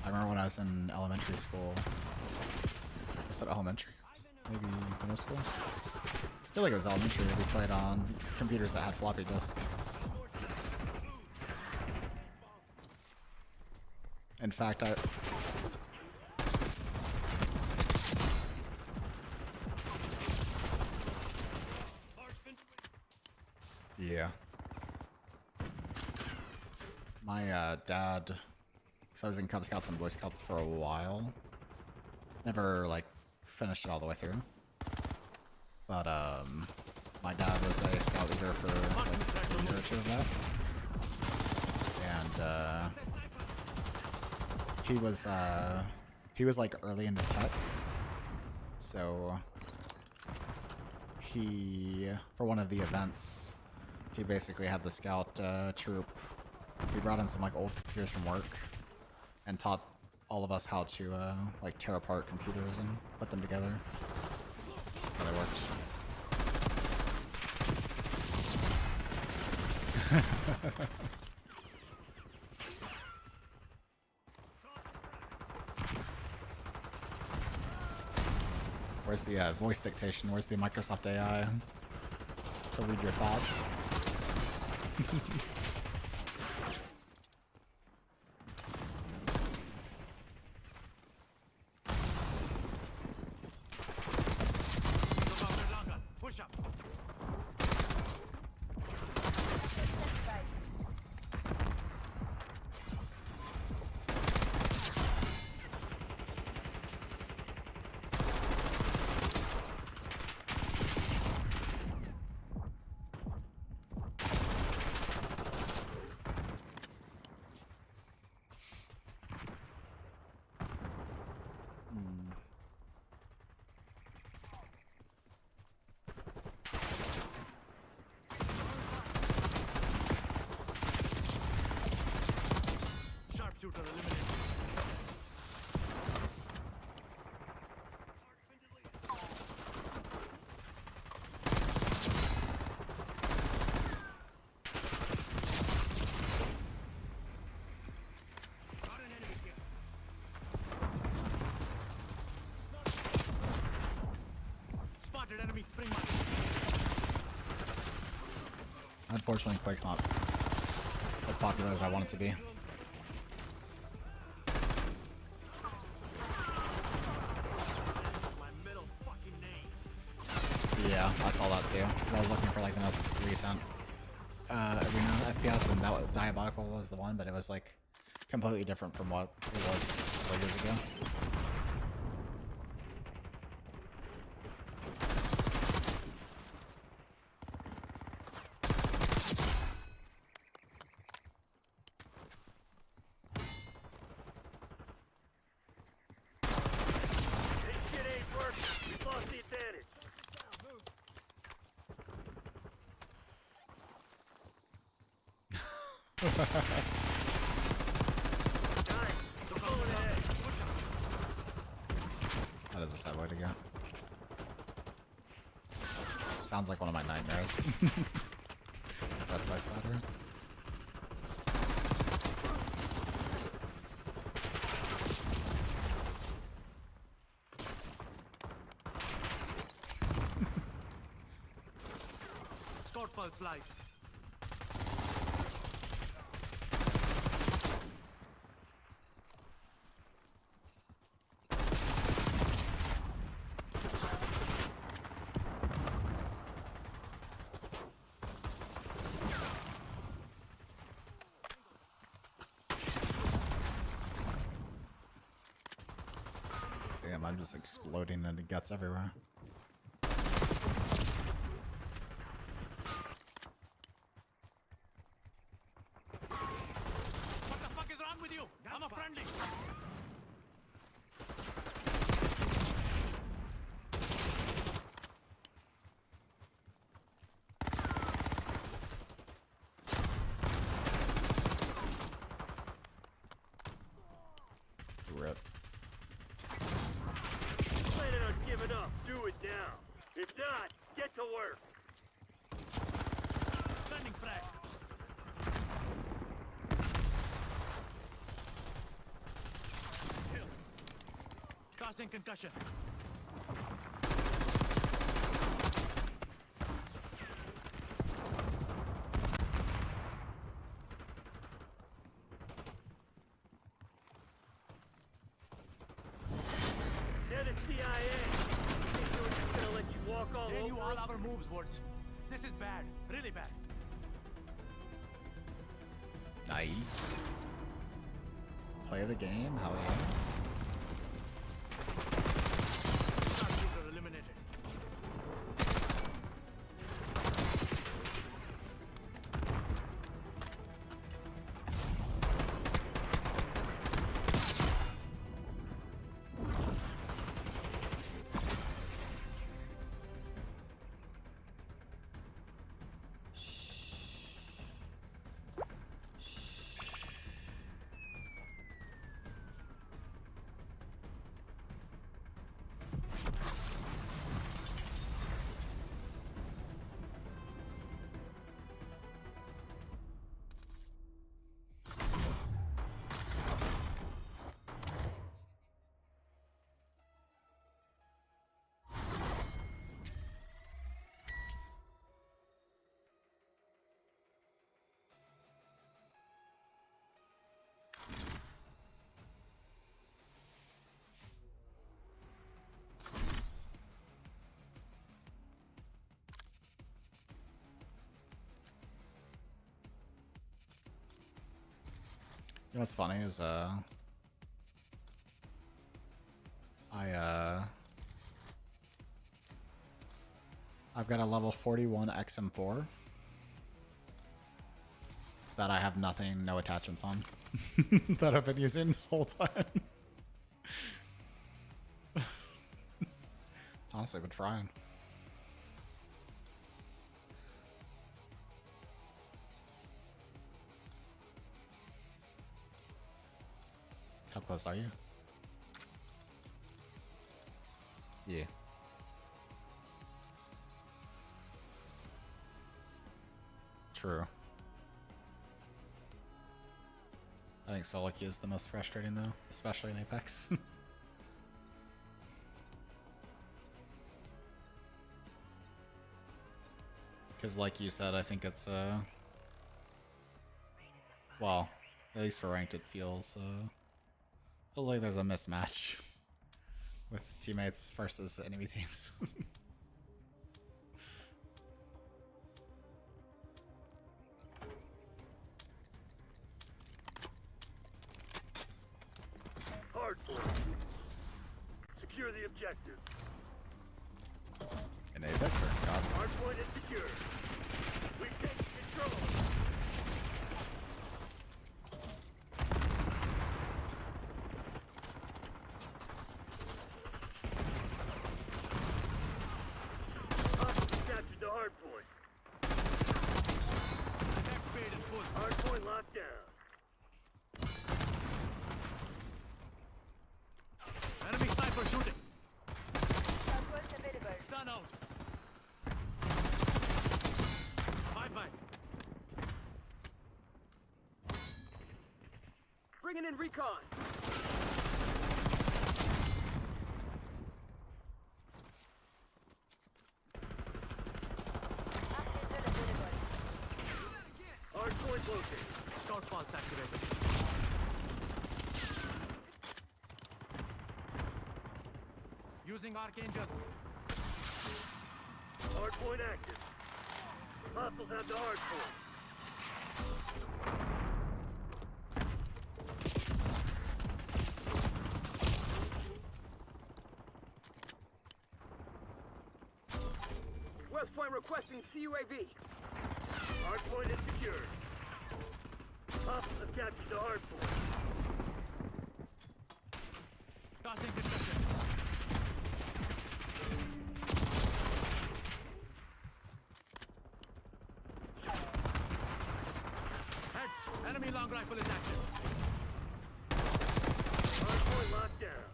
I remember when I was in elementary school. Was that elementary? Maybe middle school? I feel like it was elementary. We played on computers that had floppy disks. In fact, yeah. My dad, because I was in Cub Scouts and Boy Scouts for a while, never like finished it all the way through. But my dad was a scout leader for like a year or two of that, and he was like early into tech, so he, for one of the events, he basically had the scout troop. He brought in some like old computers from work and taught all of us how to like tear apart computers and put them together. How they worked. Where's the voice dictation? Where's the Microsoft AI to read your thoughts? Push up. Sharpshooter eliminated. Got an enemy here. Spotted enemy spring mine. Unfortunately, Quake's not as popular as I want it to be. I saw that too. 'Cause I was looking for like the most recent arena FPS, and that was, Diabolical was the one, but it was like completely different from what it was 4 years ago. This shit ain't working. We've lost the advantage. Nice. Going ahead. That is a sad way to go. Sounds like one of my nightmares. That's my spider. Scout pulse live. Damn, I'm just exploding and it gets everywhere. What the fuck is wrong with you? I'm a friendly. Rip. Planning on giving up. Do it now. If not, get to work. Sending frag. Tossing concussion. They're the CIA. Think they were just gonna let you walk all They knew over all them? our moves, Woods. This is bad. Really bad. Nice. Play the game? Hell yeah. Sharpshooter eliminated. You know what's funny is I've got a level 41 XM4 that I have nothing, no attachments on that I've been using this whole time. Honestly, been trying. How close are you? Yeah. True. I think Soliki is the most frustrating though, especially in Apex. Because like you said, I think it's well, at least for ranked it feels like there's a mismatch with teammates versus enemy teams. objective. An A vector. God. Hardpoint is secure. We've taken control. Hostiles captured the hardpoint. Activated full. Hardpoint locked down. Enemy sniper shooting. Outpost available. Stun out. Bye. Bringing in recon. Active available. Hardpoint located. Scout pulse activated. Using Archangel. Hardpoint active. Hostiles have the hardpoint. West Point requesting CUAV. Hardpoint is secured. Hostiles have captured the hardpoint. Tossing discussion. Heads. Enemy long rifle is active. Hardpoint locked down.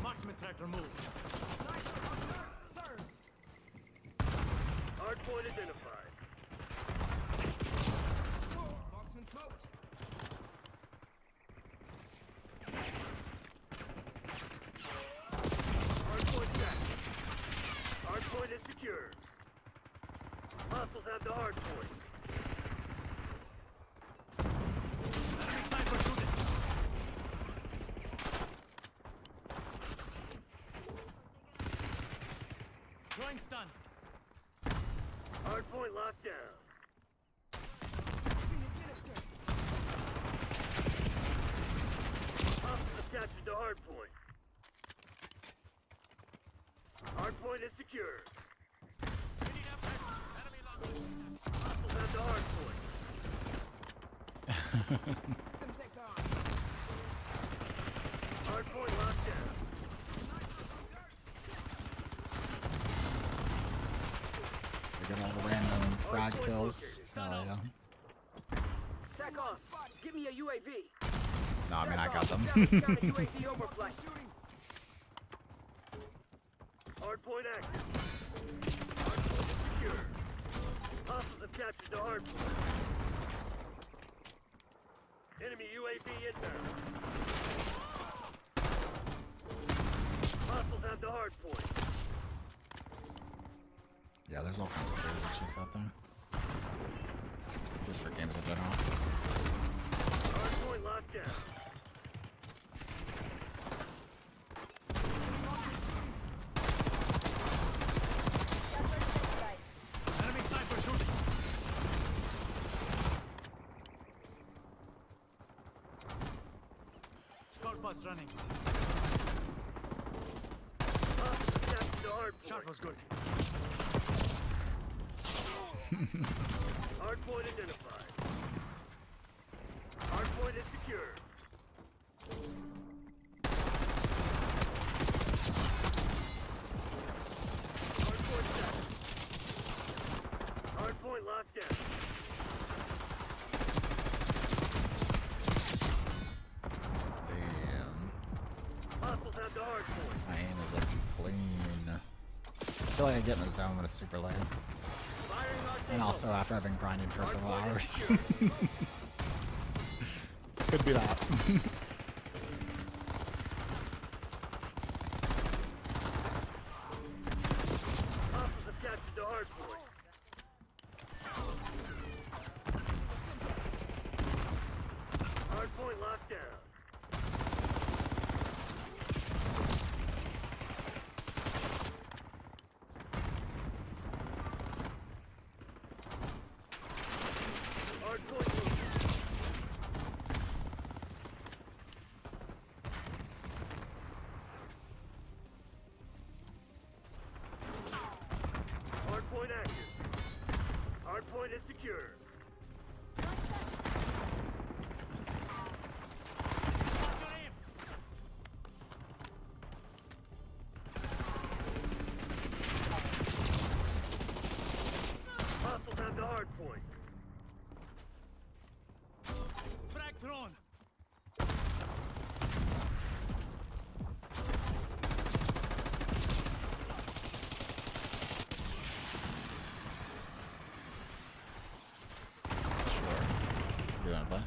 Marksman track removed. Hardpoint identified. Marksman smoked. Hardpoint active. Hardpoint is secured. Hostiles have the hardpoint. Enemy sniper shooting. Throwing stun. Hardpoint locked down. Hostiles have captured the hardpoint. Hardpoint is secured. Hitting up heads. Enemy long rifle. Hostiles have the hardpoint. Simtex on. Hardpoint locked down. They get all the random frag Hardpoint kills. located. Hell yeah. Tack on. Give me a UAV. No, I mean I got them. UAV overflight. Hardpoint active. Hardpoint is secure. Hostiles have captured the hardpoint. Enemy UAV inbound. Hostiles have the hardpoint. Yeah, there's all kinds of crazy cheats out there. Just for games in general. Hardpoint locked down. Enemy sniper shooting. Scout bus running. Hostiles have captured the hardpoint. Shot was good. Hardpoint identified. Hardpoint is secure. Hardpoint set. Hardpoint locked down. Damn. Hostiles have the hardpoint. My aim is looking clean. I feel like I get in the zone when it's super late. Firing artillery. And also after I've been grinding for several Hardpoint is hours. secure. Could be that. Hostiles have captured the hardpoint. Hardpoint locked down. Hardpoint located. you want to play?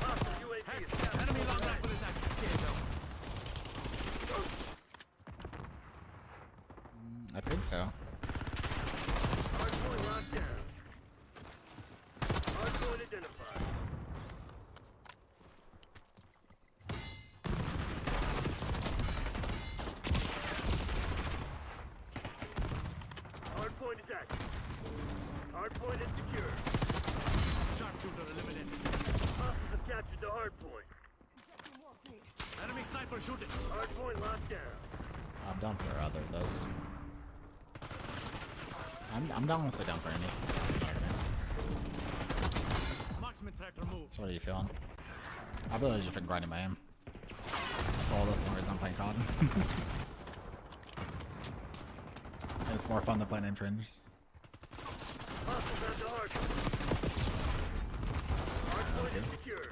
Hostile UAV is captured. Enemy long rifle is active. Stay down. I think so. Hardpoint locked down. Hardpoint identified. Hardpoint is active. Hardpoint is secure. Sharpshooter eliminated. Hostiles have captured the hardpoint. Injecting morphine. Enemy sniper shooting. Hardpoint locked down. I'm down for other of those. I'm down honestly down for any. Marksman track removed. So what are you feeling? I've really just been grinding my aim. That's all this long reason I'm playing COD. And it's more fun than playing aim trainers. Hostiles have the hardpoint. Hardpoint is secure.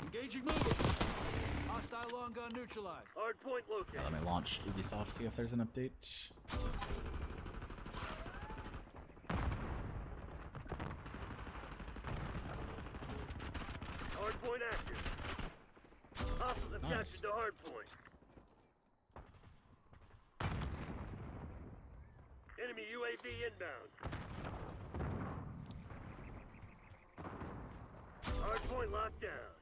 Engaging move. Hostile long gun neutralized. Hardpoint Yeah, located. let me launch Ubisoft, see if there's an update. Hardpoint active. Hostiles have Nice. captured the hardpoint. Enemy UAV inbound. Hardpoint locked down.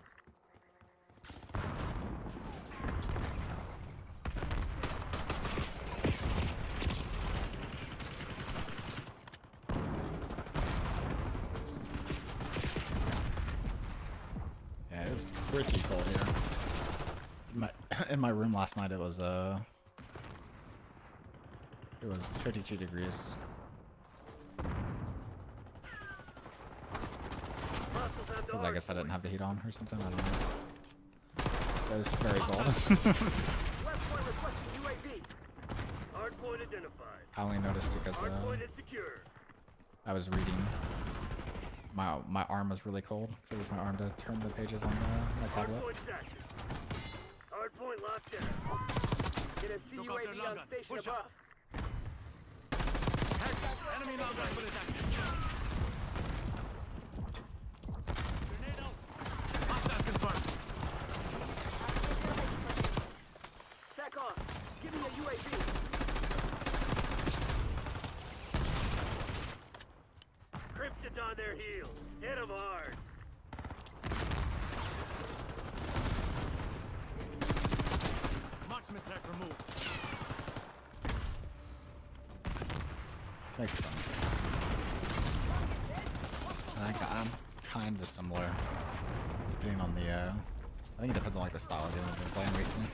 Yeah, it was pretty cold here. In my room last night it was 52 degrees. Hostiles have the Because I guess I didn't hardpoint. have the heat on or something, I don't know. It was very cold. West point requesting UAV. Hardpoint identified. I only noticed because Hardpoint is secure. I was reading. My arm was really cold, because I used my arm to turn the pages on my tablet. Hardpoint is active. Hardpoint locked down. Get a Took out their CUAV long on gun. station Push above. up. Enemy long rifle is active. Grenade out. Hostile confirmed. TAC on. Give me a UAV. Crimson's on their heels. Hit them hard. Marksman track removed. Makes sense. I think I'm kind of similar, depending on the. I think it depends on like the style of game I've been playing recently.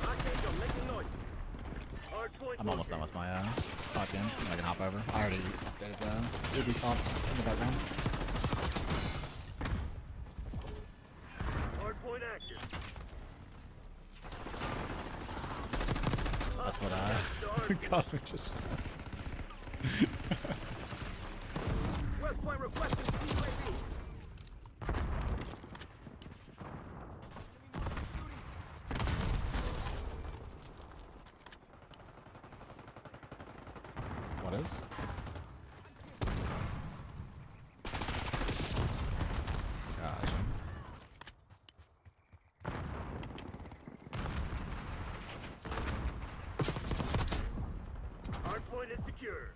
Archangel making noise. Hardpoint I'm almost done with my COD game. I can hop over. I already updated the Ubisoft in the background. Hardpoint active. That's what Cosmic just. West point requesting CUAV. What is? Gotcha. Hardpoint is secure.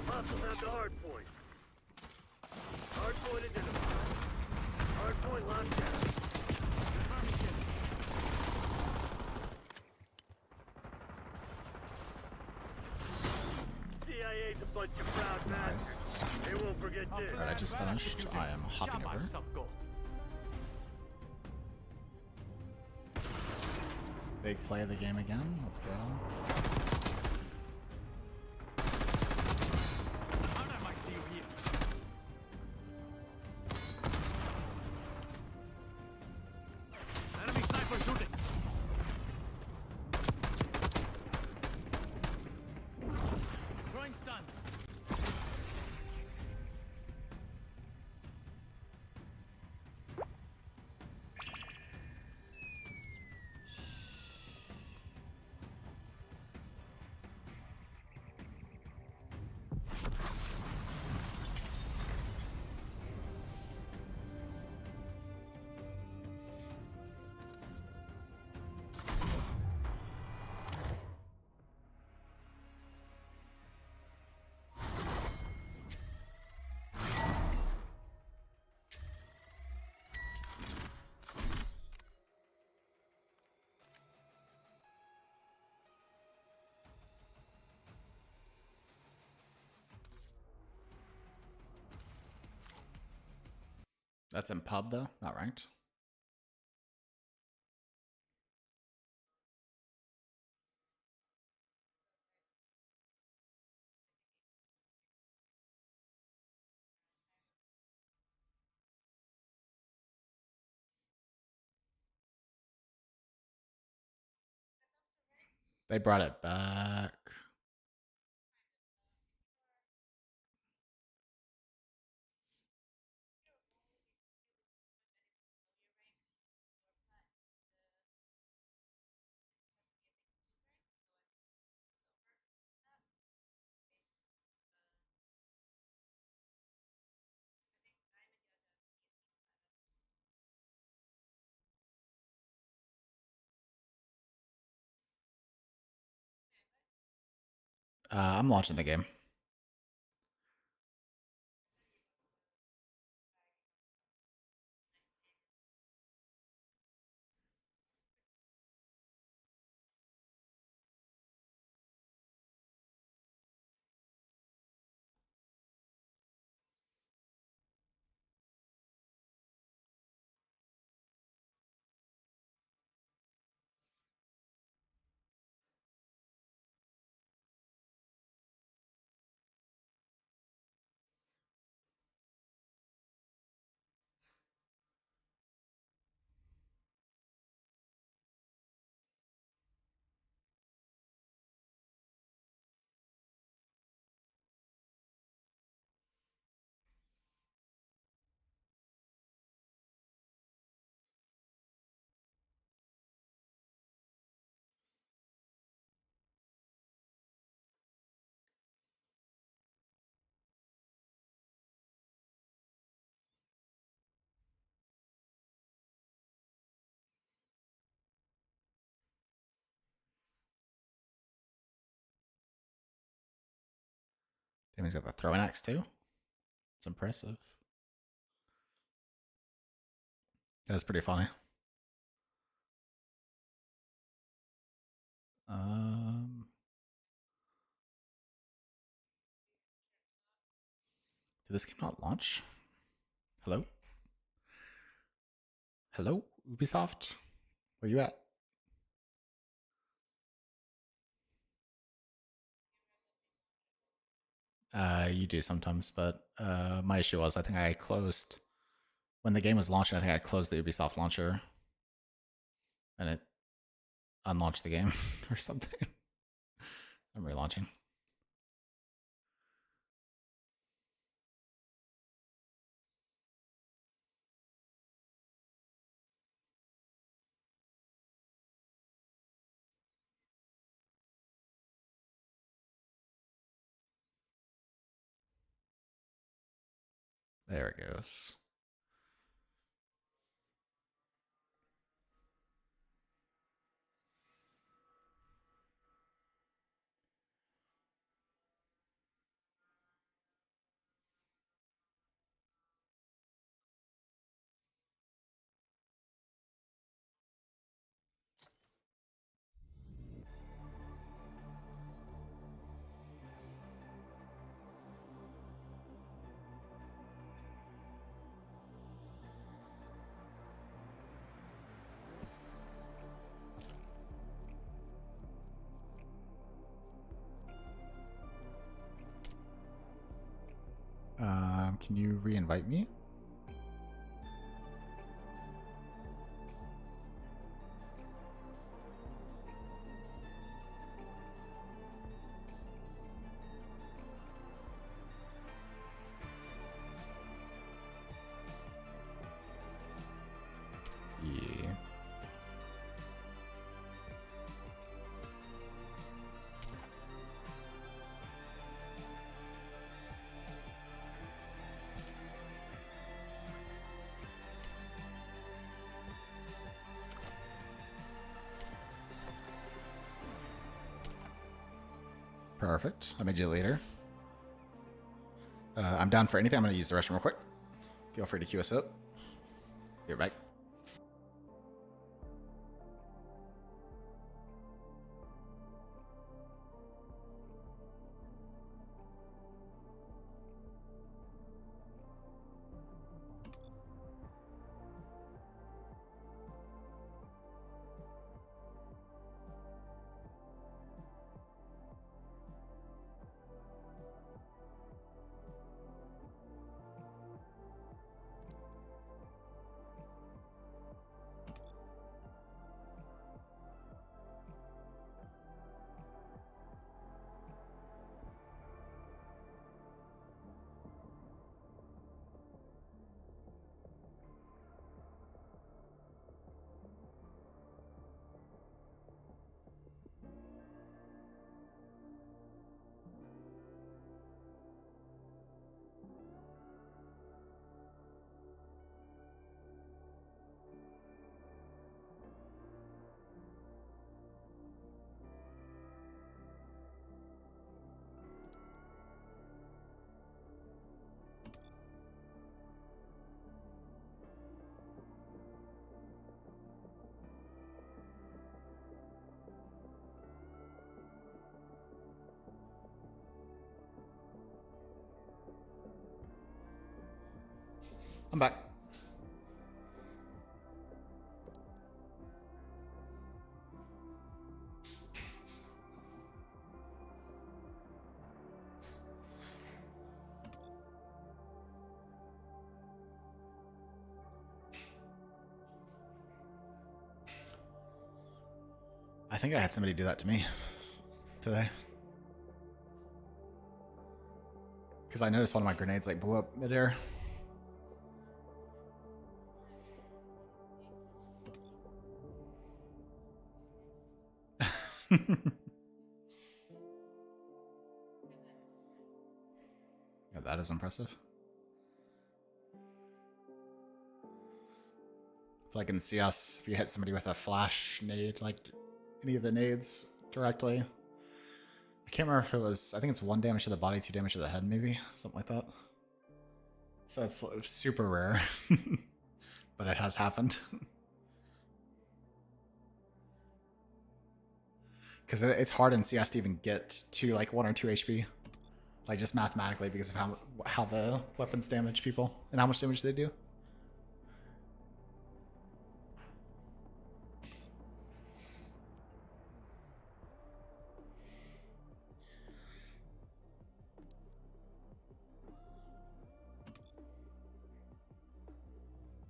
Hostiles have the hardpoint. Hardpoint identified. Hardpoint locked down. Confirming kill. CIA's a bunch of proud Nice. bastards. They won't forget this. Alright, I just finished. I am hopping Shabash, over. Subgo. Big play of the game again. Let's go. Thought I might see you here. Enemy sniper shooting. That's in pub though, not ranked. They brought it back. I'm launching the game. Damn, he's got the throwing axe too. It's impressive. That's pretty funny. Did this game not launch? Hello? Hello? Ubisoft? Where you at? You do sometimes, but my issue was I think I closed when the game was launching. I think I closed the Ubisoft launcher, and it unlaunched the game or something. I'm relaunching. There it goes. Can you re-invite me? Yeah. Perfect. I made you later. I'm down for anything. I'm going to use the restroom real quick. Feel free to queue us up. Be right back. I'm back. I think I had somebody do that to me today. Because I noticed one of my grenades like blew up midair. Yeah, that is impressive. It's like in CS, if you hit somebody with a flash nade, like any of the nades directly. I can't remember if it was, I think it's 1 damage to the body, 2 damage to the head, maybe? Something like that. So it's super rare, but it has happened. Because it's hard in CS to even get to like 1 or 2 HP. Like just mathematically because of how the weapons damage people and how much damage they do.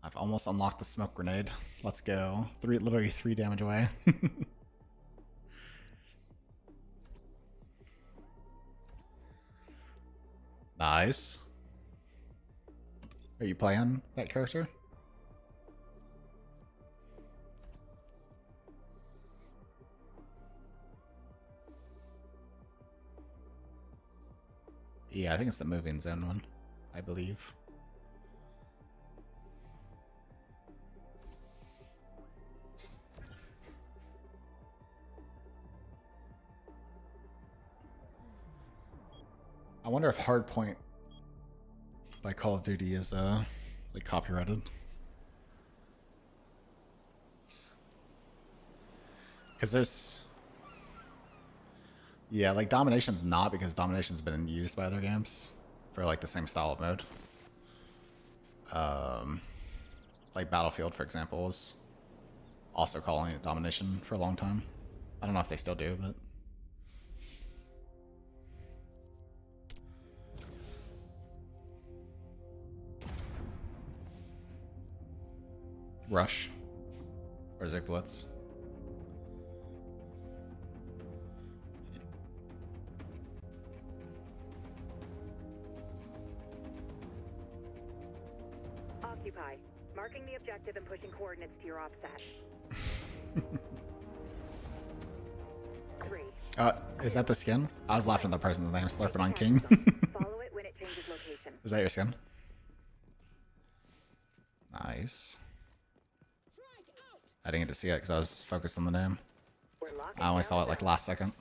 I've almost unlocked the smoke grenade. Let's go. Literally 3 damage away. Nice. Are you playing that character? Yeah, I think it's the moving zone one, I believe. I wonder if Hardpoint by Call of Duty is like copyrighted. Because there's, yeah, like Domination's not, because Domination's been used by other games for like the same style of mode. Like Battlefield, for example, was also calling it Domination for a long time. I don't know if they still do, but. Rush or Zik Blitz. Occupy. Marking the objective and pushing coordinates to your offset. 3. Is that the skin? I was laughing at the person's name, Slurping on King. Follow it when it changes location. Is that your skin? Nice. I didn't get to see it because I was focused on the name. I only saw it like last second.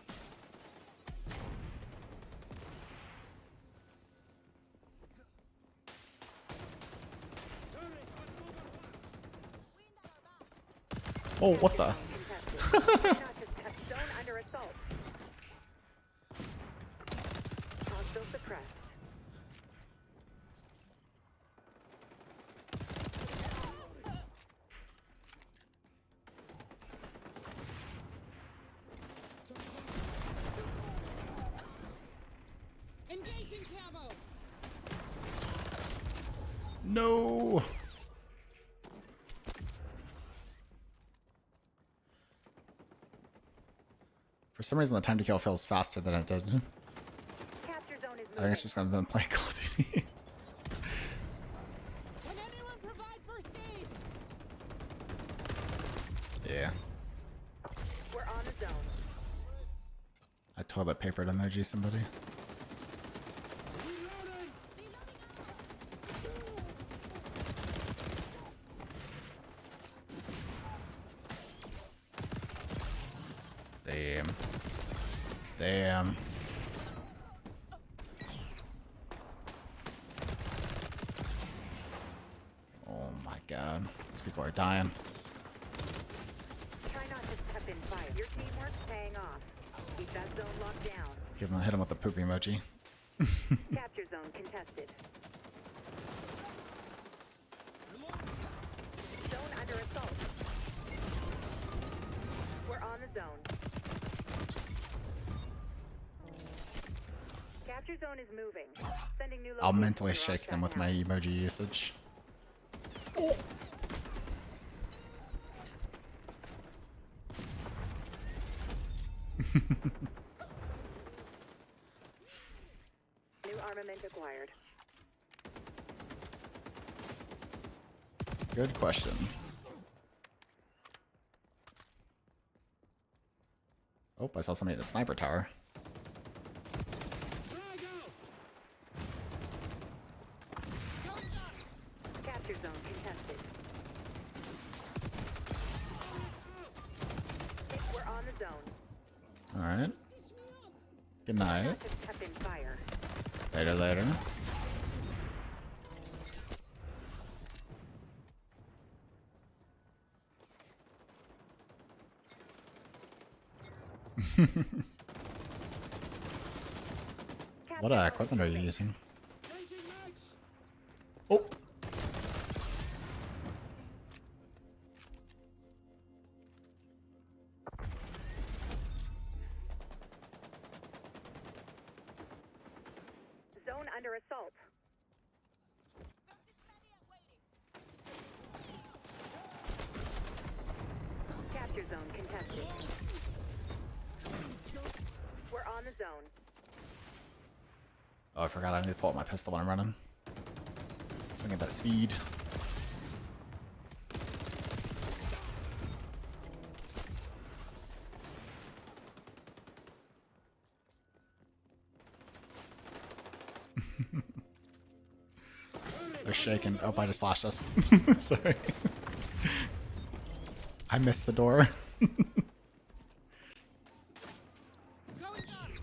Oh, what the? Zone under assault. Hostile suppressed. Engaging camo. No. For some reason, the time to kill feels faster than it did. Capture zone is I think it's just because I've been playing Call of Duty. Can anyone provide first aid? Yeah. We're on the zone. I toilet papered emoji somebody. Damn. Damn. Oh my god. These people are dying. Try not to step in fire. Your teamwork's paying off. Keep that zone locked down. Hit him with the poop emoji. Capture zone contested. under assault. We're on the zone. Capture zone is moving. Sending new I'll locations mentally to your shake them offset with now. my emoji usage. New armament acquired. Good question. Oh, I saw somebody at the sniper tower. Capture zone contested. We're on the zone. Alright. Good night. Just kept in fire. Later, later. What equipment are you using? Oh! Zone under assault. Capture zone contested. We're on the zone. Oh, I forgot I need to pull out my pistol when I'm running. So I get that speed. They're shaking. Oh, I just flashed us. Sorry. I missed the door. Going dark.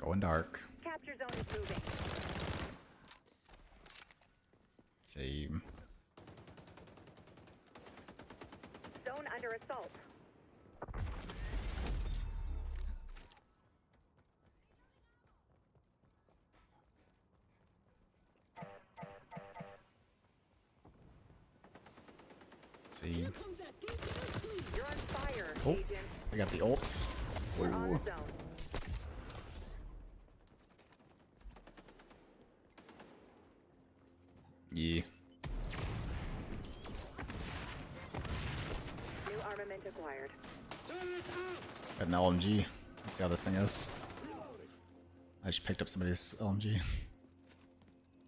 Going dark. Capture zone is moving. Same. Zone under assault. See. Comes that deep dark sleep. You're on fire, Oh. agent. I got the ult. We're on Ooh. the zone. Yeah. New armament acquired. Got an LMG. Let's see how this thing is. I just picked up somebody's LMG.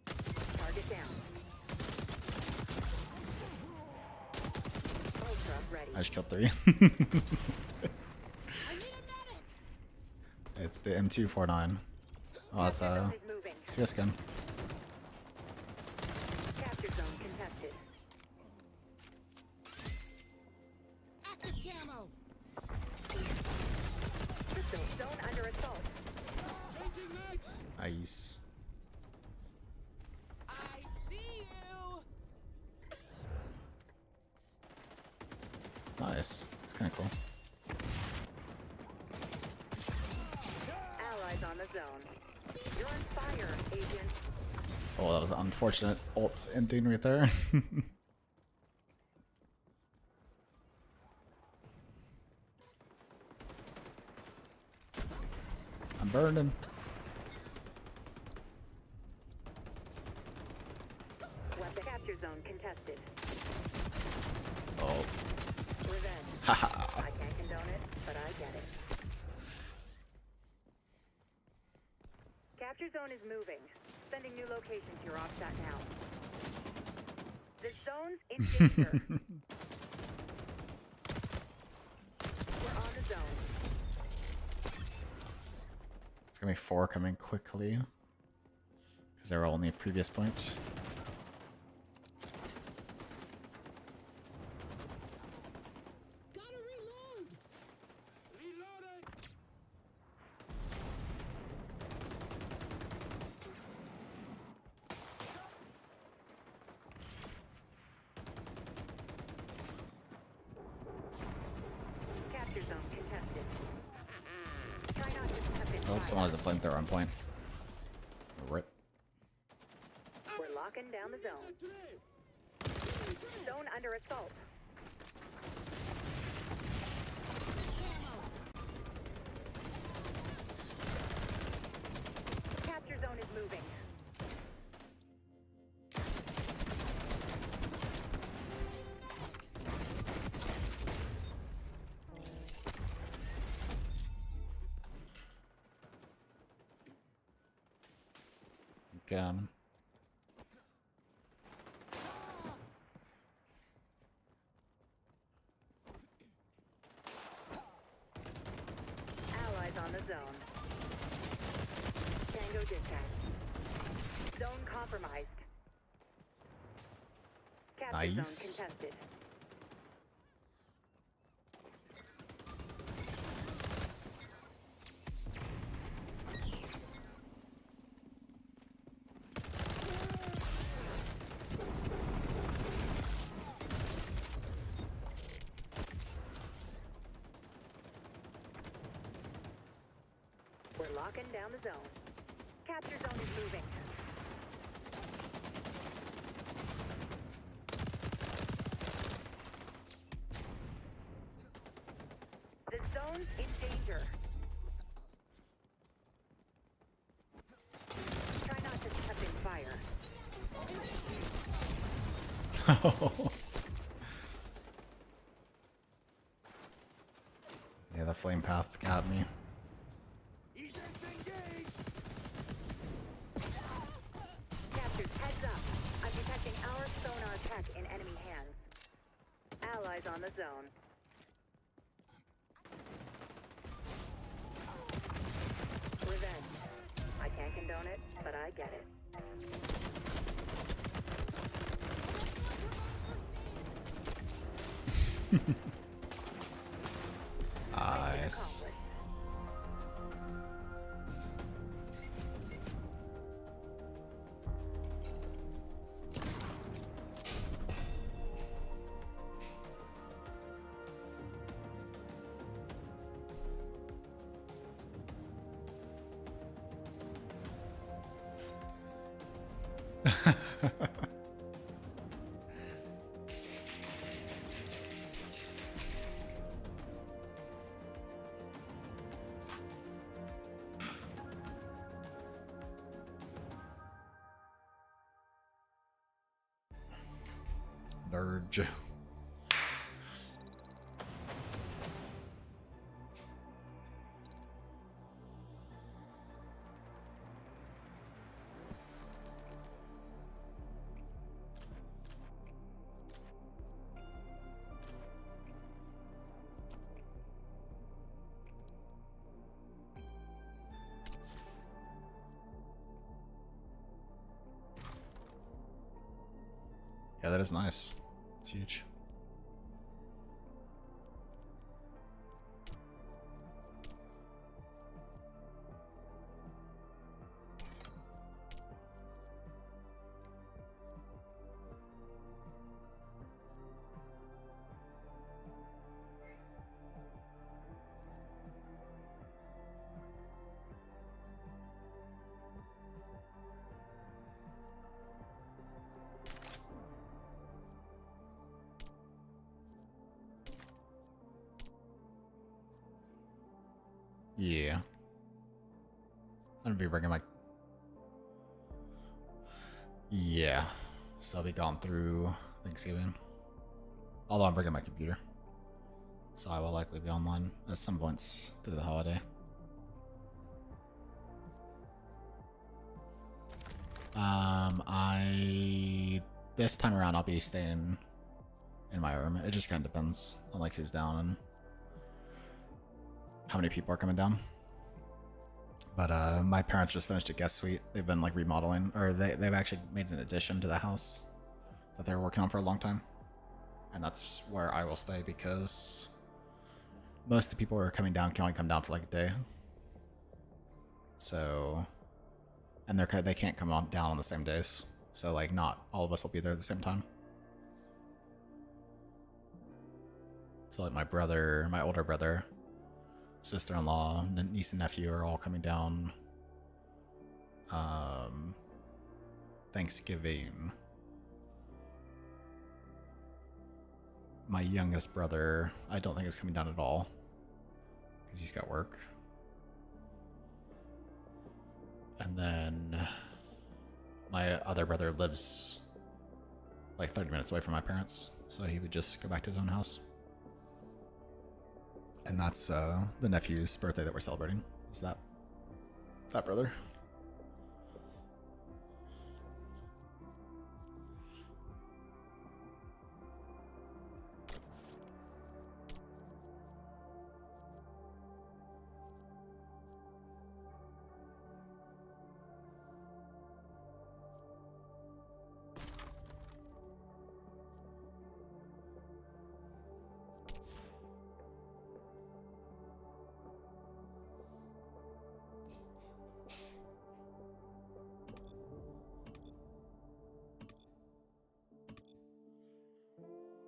Target down. Ultra ready. I just killed 3. I need a medic. It's the M249. Oh, that's Capture a zone is moving. CS gun. Capture zone contested. Active camo. Zone under assault. Nice. I see you. Nice. It's kind of cool. Allies on the zone. You're on fire, agent. Oh, that was an unfortunate ult ending right there. I'm burning. Weapon capture zone contested. Oh. Revenge. Haha. I can't condone it, but I get it. Capture zone is moving. Sending new location to your offset now. The zone's in danger. We're on the zone. It's gonna be 4 coming quickly. Because they were all in the previous point. Gotta reload. Reloading. Capture zone contested. Try not to step in Oh, fire. someone has a flamethrower on point. Rip. We're locking down the zone. Zone under assault. Capture zone is moving. Gun. Allies on the zone. Tango dispatch. Zone compromised. Capture Nice. zone contested. We're locking down the zone. Capture zone is moving. The zone's in danger. Try not to step in fire. Yeah, the flame path got me. Captures, heads up. I'm detecting our sonar tech in enemy hands. Allies on the zone. Revenge. I can't condone it, but I get it. Nice. Dirge. Yeah, that is nice. It's huge. Yeah. I'm gonna be bringing my... Yeah. So I'll be gone through Thanksgiving. Although I'm bringing my computer. So I will likely be online at some points through the holiday. This time around I'll be staying in my room. It just kind of depends on like who's down and how many people are coming down. But my parents just finished a guest suite. They've been like remodeling, or they've actually made an addition to the house that they were working on for a long time. And that's where I will stay because most of the people who are coming down can only come down for like a day. So, and they can't come on down on the same days. So like not all of us will be there at the same time. So like my brother, my older brother, sister-in-law, niece and nephew are all coming down Thanksgiving. My youngest brother, I don't think is coming down at all because he's got work. And then my other brother lives like 30 minutes away from my parents, so he would just go back to his own house. And that's the nephew's birthday that we're celebrating. Is that brother?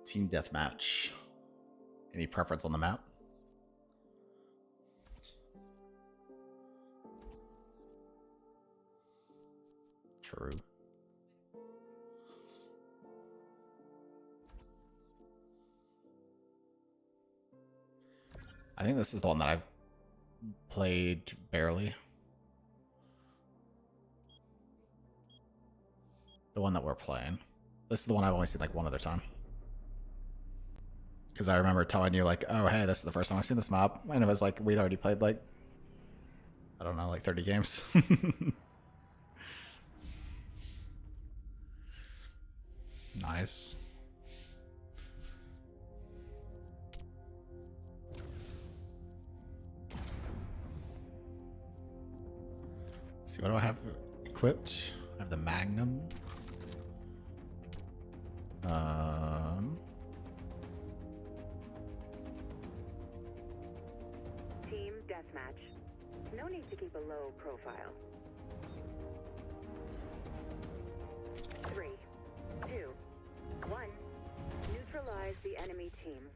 Team deathmatch. Any preference on the map? True. I think this is the one that I've played barely. The one that we're playing. This is the one I've only seen like one other time. Because I remember telling you, like, oh, hey, this is the first time I've seen this map. And it was like, we'd already played, like, I don't know, like 30 games. Nice. Let's see, what do I have equipped? I have the Magnum. Team deathmatch. No need to keep a low profile. 3, 2, 1. Neutralize the enemy team.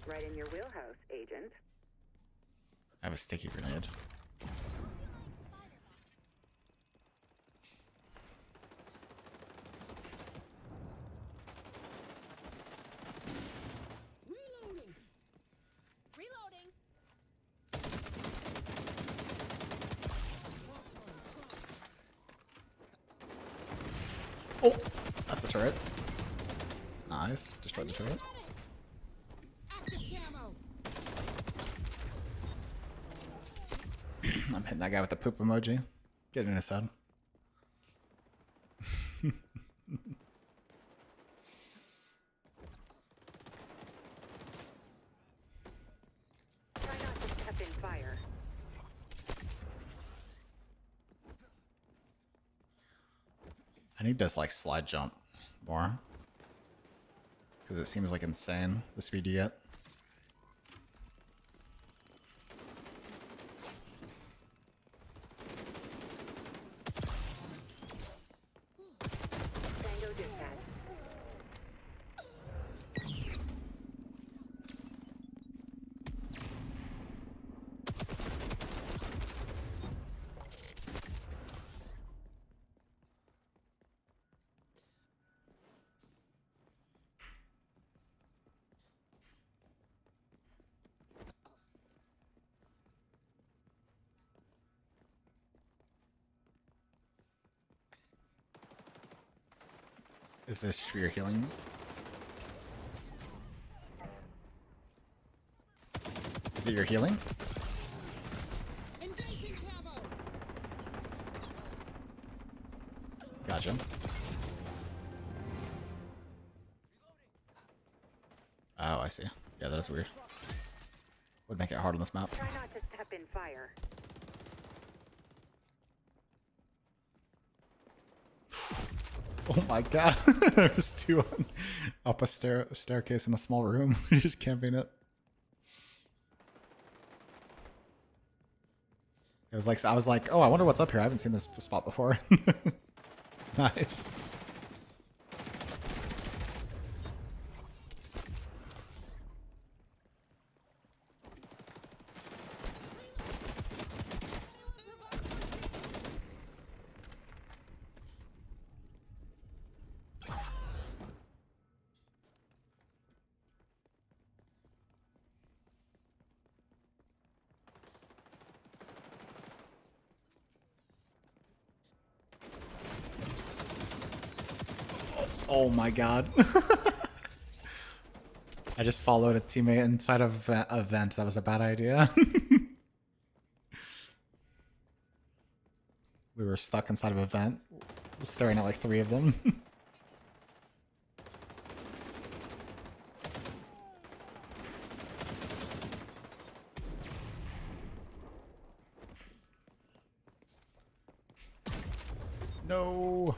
Right in your wheelhouse, Agent. I have a sticky grenade. Reloading. Reloading. Oh, that's a turret. Nice. Destroyed the turret. Active camo. I'm hitting that guy with the poop emoji. Get in his head. Try not to step in fire. I need to like slide jump more. Because it seems like insane, the speed you get. Tango dispatch. Is this for your healing? Is it your healing? Engaging camo. Gotcha. Oh, I see. Yeah, that is weird. Would make it hard on this map. Try not to step in fire. Oh my god. There's two up a staircase in a small room. You're just camping it. It was like, I was like, oh, I wonder what's up here. I haven't seen this spot before. Nice. Oh my god. I just followed a teammate inside of a vent. That was a bad idea. We were stuck inside of a vent, staring at like 3 of them. No.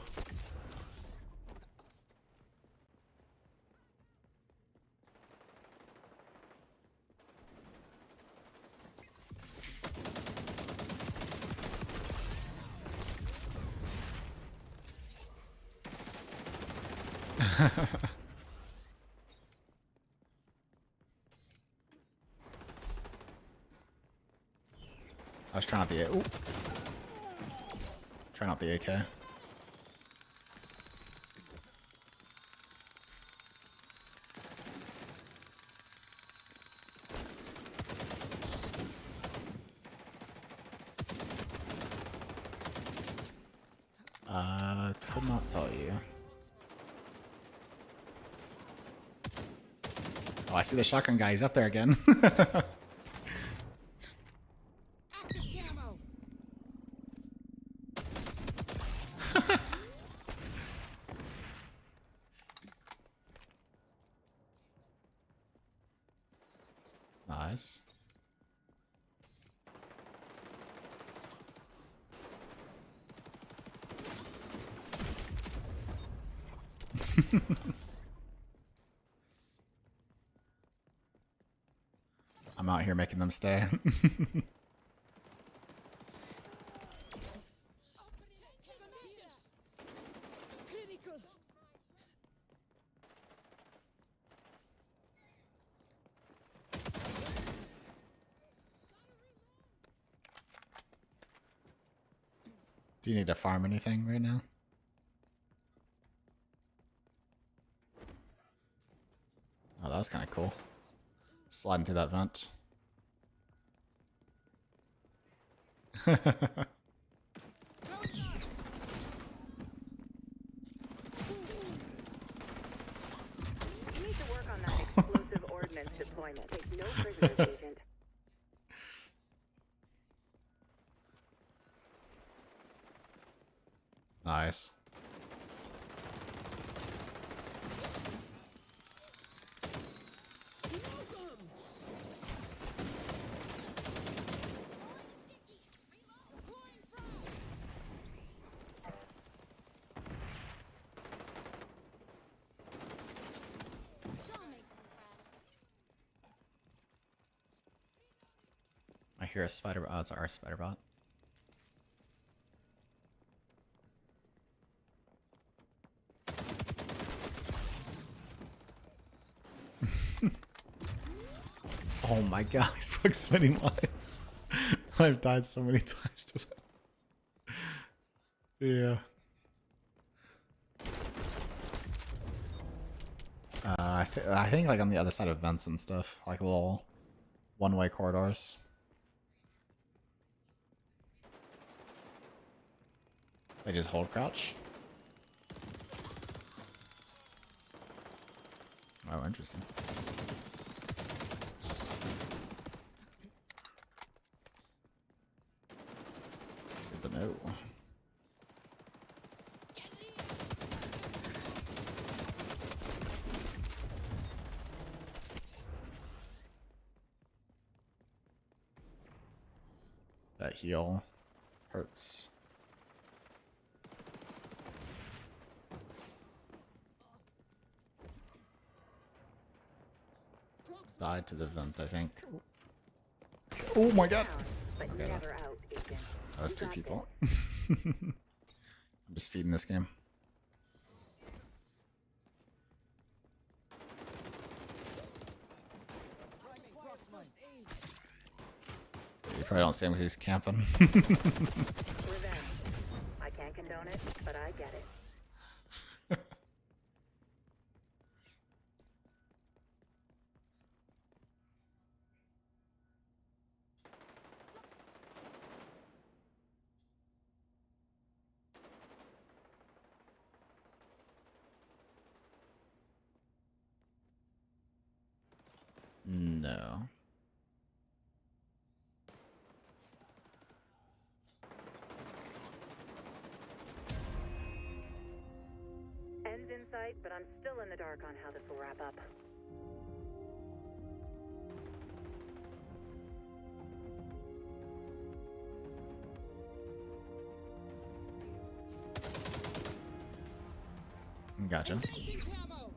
I was trying out the ooh. Trying out the AK. Could not tell you. Oh, I see the shotgun guy. He's up there again. Active camo. Nice. I'm out here making them stay. Critical. Do you need to farm anything right now? Oh, that was kind of cool. Sliding through that vent. You need to work on that explosive ordnance deployment. Take no prisoners, Agent. Nice. Smoke 'em. Deploying frag. Don't make some friends. I hear a spider. Oh, it's our spider bot. Oh my god, these proximity mines. I've died so many times to them. Yeah. I think like on the other side of vents and stuff, like little one-way corridors. They just hold crouch. Oh, interesting. It's good to know. That heal hurts. Died to the vent, I think. Oh my god! But Okay, never out, Agent. That was You 2 got people. I'm just feeding this game. You probably don't see him because he's camping. Revenge. I can't condone it, but I get it. No. Ends in sight, but I'm still in the dark on how this will wrap up. Gotcha. Taking camo.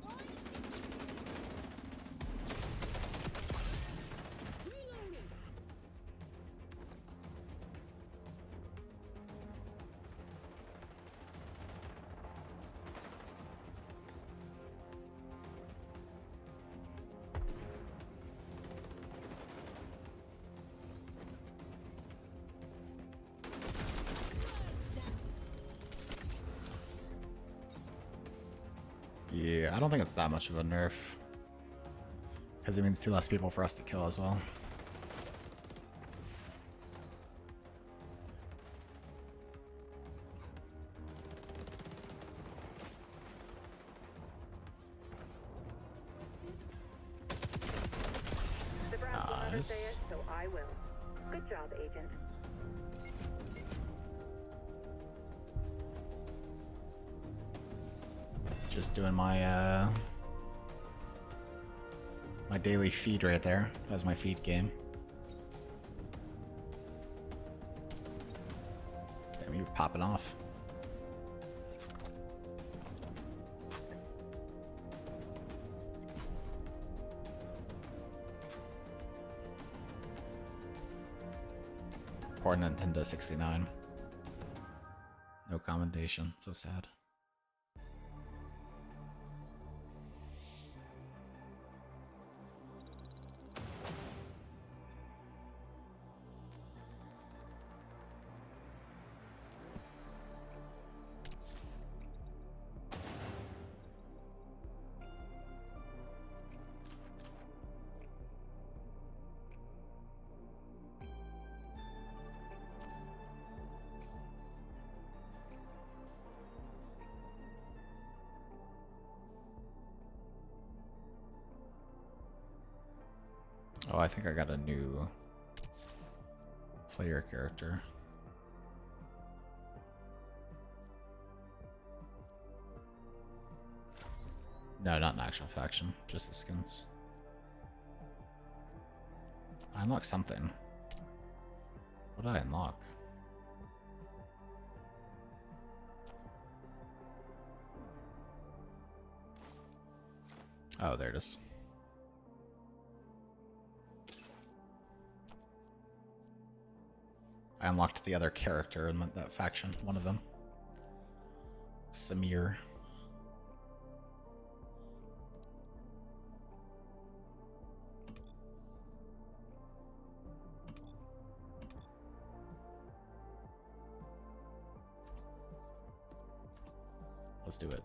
Reloading. Yeah, I don't think it's that much of a nerf. Because it means 2 less people for us to kill as well. The brass will never say Nice. it, so I will. Good job, Agent. Just doing my my daily feed right there. That was my feed game. Damn, you're popping off. Poor Nintendo 69. No commendation. So sad. Oh, I think I got a new player character. No, not an actual faction, just the skins. I unlocked something. What did I unlock? Oh, there it is. I unlocked the other character in that faction, one of them. Samir. Let's do it.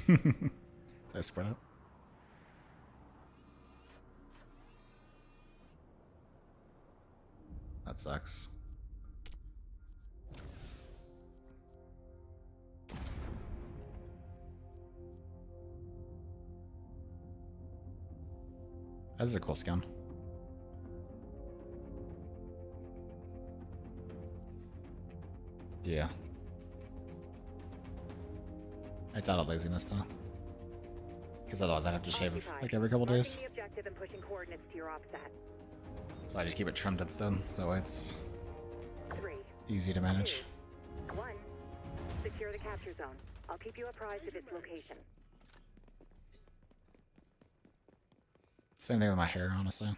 Did I spread it? That sucks. That is a cool skin. Yeah. It's out of laziness though. Because otherwise I'd have to shave it like every couple days. The objective and pushing coordinates to your OPSAT. So I just keep it trimmed instead, so it's 3, easy to manage. 2, 1. Secure the capture zone. I'll keep you apprised of its location. Same thing with my hair, honestly.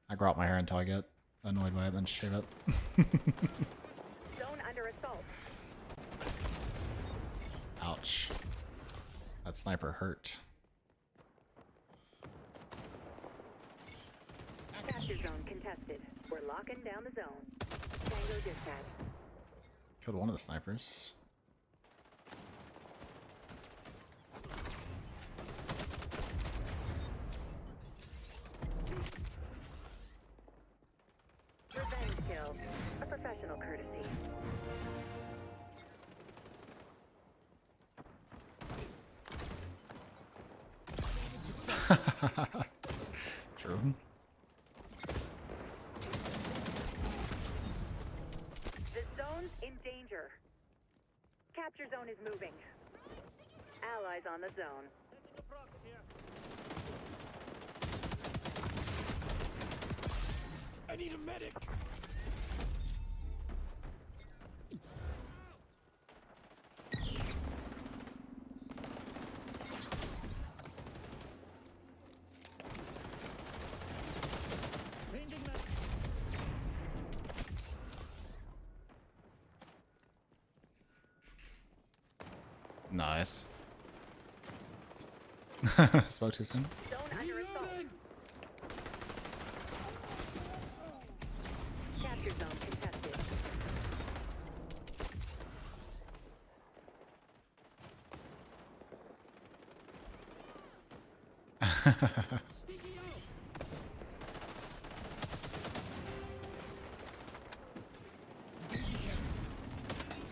I grow out my hair until I get annoyed by it, then shave it. Zone under assault. Ouch. That sniper hurt. contested. We're locking down the zone. Tango dispatch. Killed one of the snipers. Revenge kill. A professional courtesy. True. The zone's in danger. Capture zone is moving. Allies on the zone. I need a medic. Nice. Spoke too soon. Zone under assault. Capture zone contested.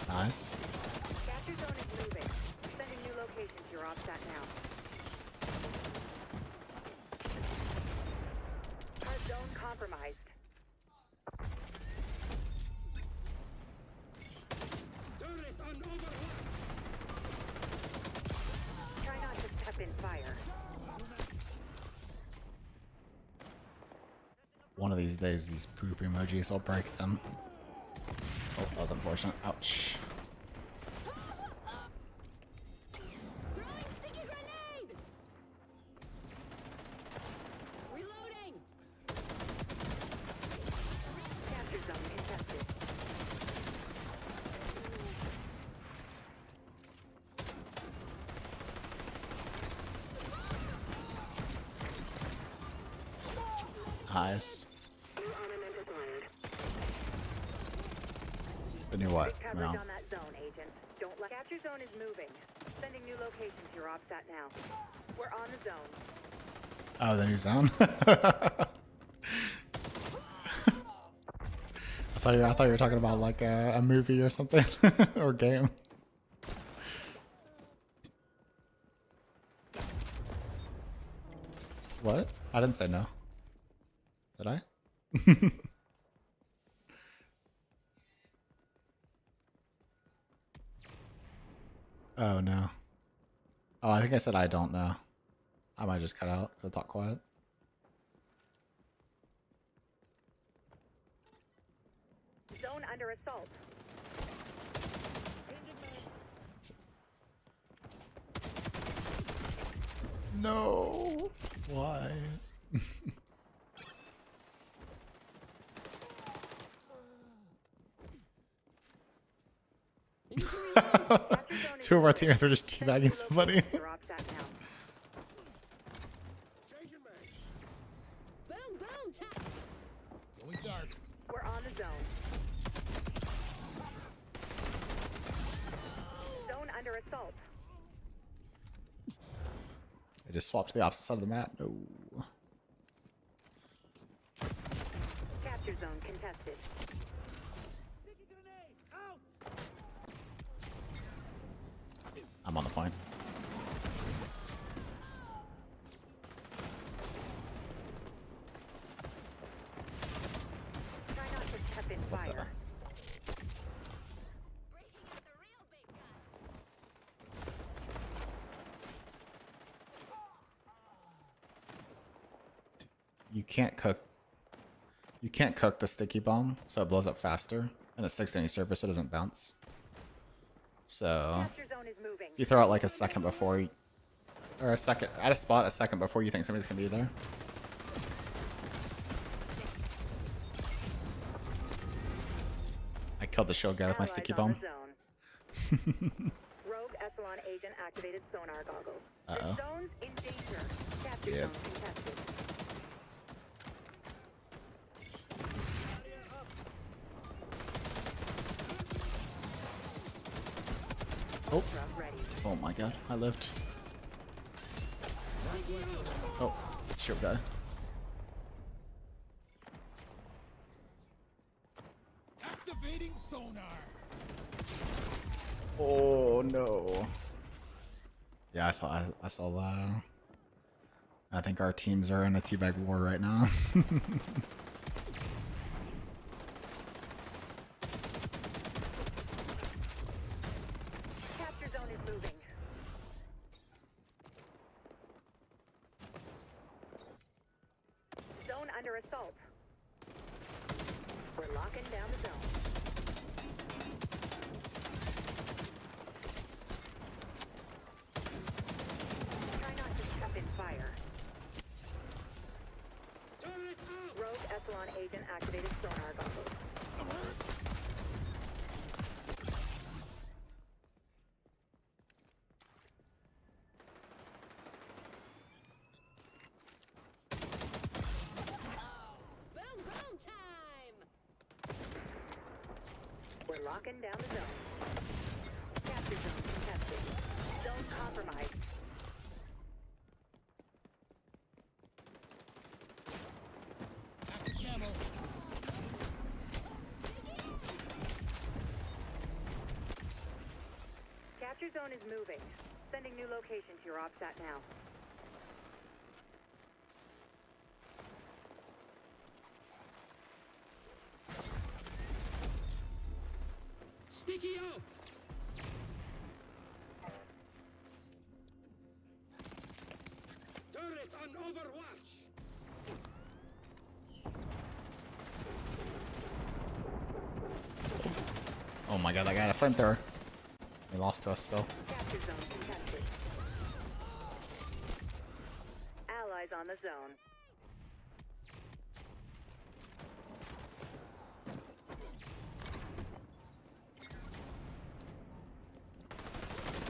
Nice. Capture zone is moving. Sending new locations to your OPSAT now. Our zone compromised. Turret on overwatch. Try not to step in fire. One of these days, these poop emojis will break them. Oh, that was unfortunate. Ouch. Throwing sticky grenade. Reloading. Capture zone contested. Nice. The new what? Good No. coverage on that zone, agent. Don't let capture zone is moving. Sending new locations to your OPSAT now. We're on the zone. Oh, the new zone. I thought you were talking about like a movie or something or game. What? I didn't say no. Did I? Oh no. Oh, I think I said I don't know. I might just cut out because I talk quiet. Zone under assault. No. Why? Two of our teammates were just teabagging somebody. Your OPSAT now. Boom, boom, tap. Going dark. We're on the zone. Zone under assault. I just swapped to the opposite side of the map. No. Capture zone contested. I'm on the point. Try not to step in What the? fire. Breaking out the real big gun. You can't cook. You can't cook the sticky bomb, so it blows up faster, and it sticks to any surface, so it doesn't bounce. So Capture zone is moving. you throw it like a second before, you, or a second at a spot a second before you think somebody's gonna be there. I killed the shield guy with my Allies sticky on bomb. the zone. Rogue Echelon agent activated sonar goggles. Uh-oh. The zone's in danger. Capture Yep. zone contested. Ultra ready. Oh my god, I lived. Oh, sure guy. Activating sonar. Oh no. Yeah, I saw that. I think our teams are in a teabag war right now. Capture zone is moving. Zone under assault. We're locking down the zone. Try not to step in fire. Turret out! Rogue Echelon agent activated sonar goggles. Boom, boom time! We're locking down the zone. Capture zone contested. Zone compromised. Active camo. Capture zone is moving. Sending new location to your OPSAT now. Sticky out! Turret on overwatch! Oh my god, I got a flamethrower. They lost to us still. Capture zone contested. Allies on the zone.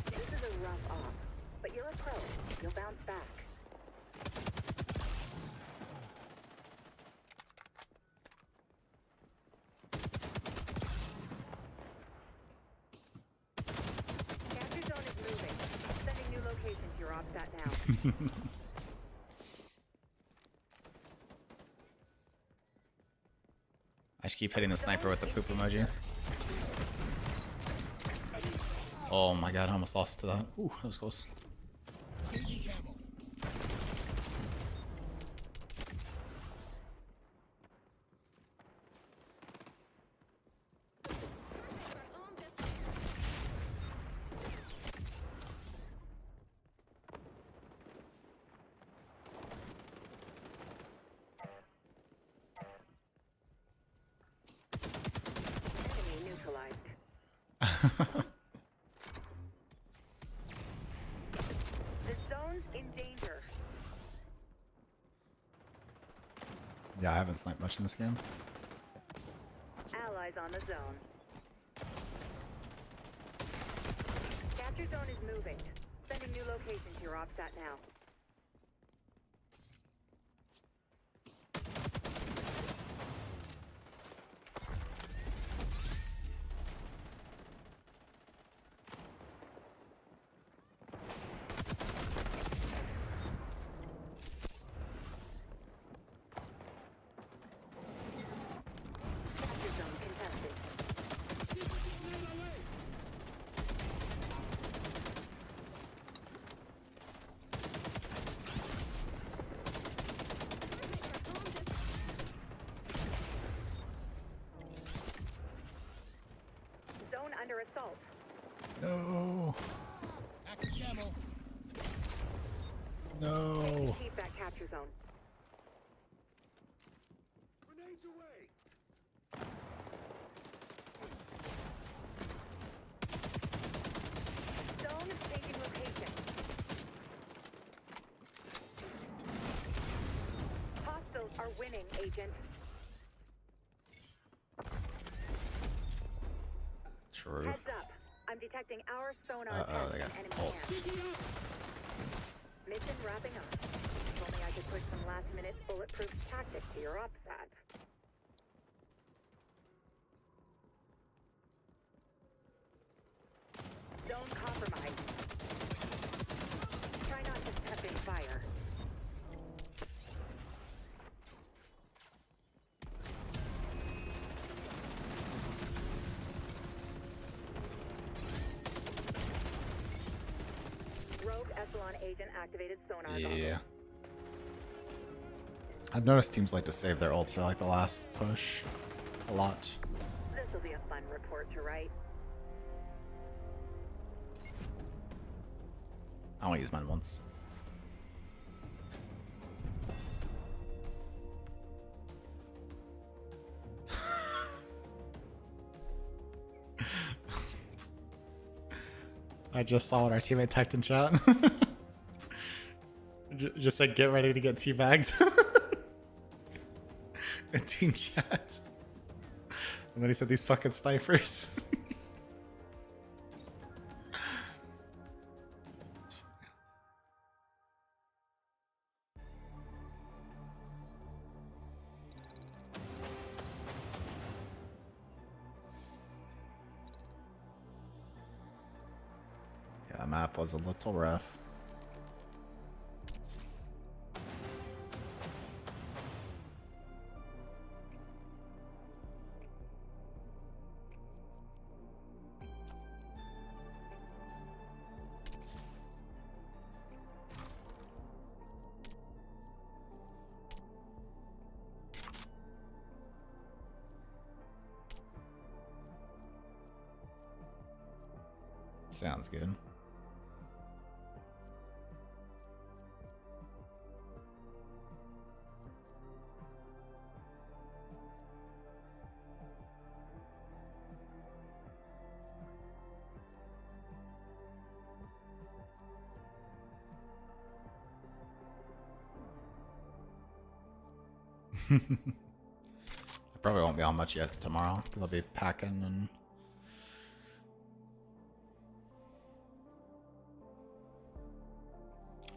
This is a rough op, but you're a pro. You'll bounce back. Capture zone is moving. Sending new location to your OPSAT now. I should keep hitting the sniper with the poop emoji. Oh my god, I almost lost to that. Ooh, that was close. Changing camo. For home defense. Enemy neutralized. The zone's in danger. Yeah, I haven't sniped much in this game. Allies on the zone. Capture zone is moving. Sending new location to your OPSAT now. Capture zone contested. Zone under assault. No. Active camo. No. Keep that capture zone. Grenades away! Zone is changing location. Hostiles are winning, Agent. True. Heads up. I'm detecting our sonar Uh-oh, they attacks got in enemy ults. camp. Mission wrapping up. If only I could push some last-minute bulletproof tactics to your OPSAT. Zone compromised. Epsilon agent activated sonar Yeah. goggles. I've noticed teams like to save their ults for like the last push a lot. This will be a fun report to write. I only use mine once. I just saw what our teammate typed in chat. Just said, get ready to get teabagged. In team chat. And then he said, these fucking snipers. Yeah, that map was a little rough. Sounds good. I probably won't be on much yet tomorrow because I'll be packing and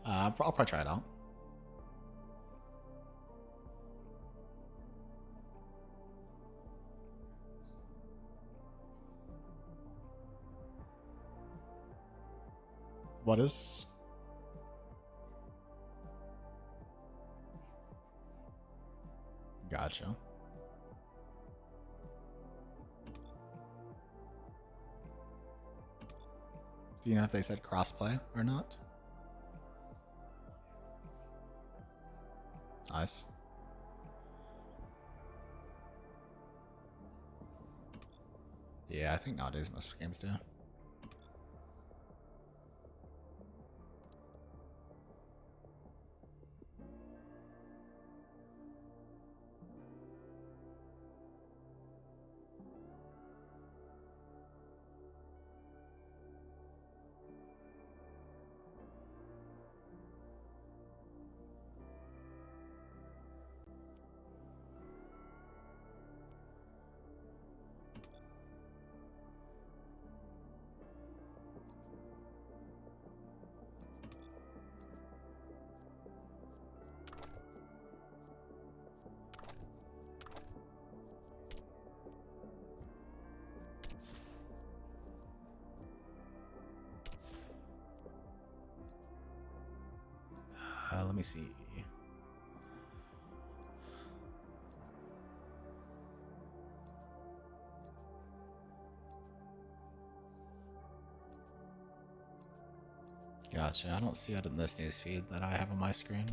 I'll probably try it out. What is? Gotcha. Do you know if they said crossplay or not? Nice. Yeah, I think nowadays most games do. Let me see. Gotcha. I don't see it in this news feed that I have on my screen.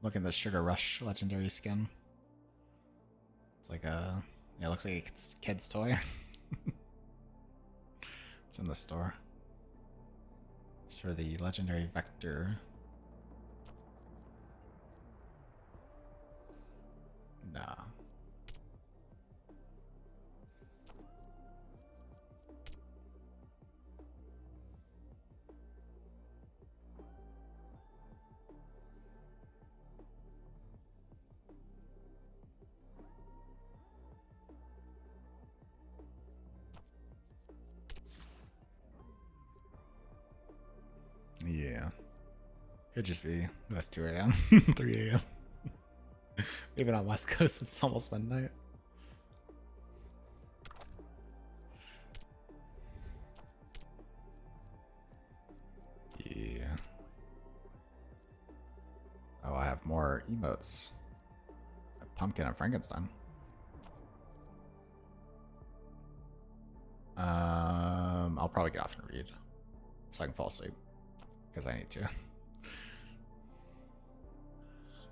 Look at the Sugar Rush legendary skin. It's like a... Yeah, it looks like a kid's toy. It's in the store. It's for the legendary Vector. Nah. Could just be that's 2 a.m. 3 a.m. Even on West Coast, it's almost midnight. Yeah. Oh, I have more emotes. I have Pumpkin and Frankenstein. I'll probably get off and read so I can fall asleep because I need to.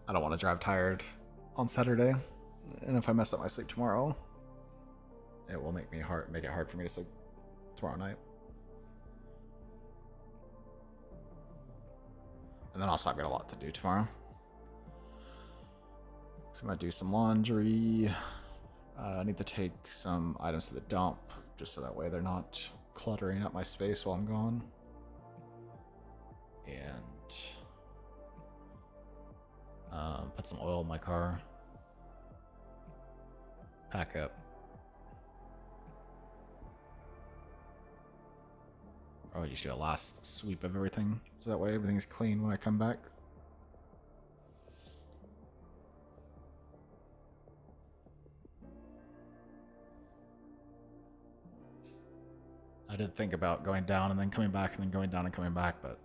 I don't want to drive tired on Saturday, and if I mess up my sleep tomorrow, it will make it hard for me to sleep tomorrow night. And then also I've got a lot to do tomorrow. So I'm gonna do some laundry. I need to take some items to the dump just so that way they're not cluttering up my space while I'm gone. And put some oil in my car. Pack up. Probably just do a last sweep of everything so that way everything's clean when I come back. I did think about going down and then coming back and then going down and coming back, but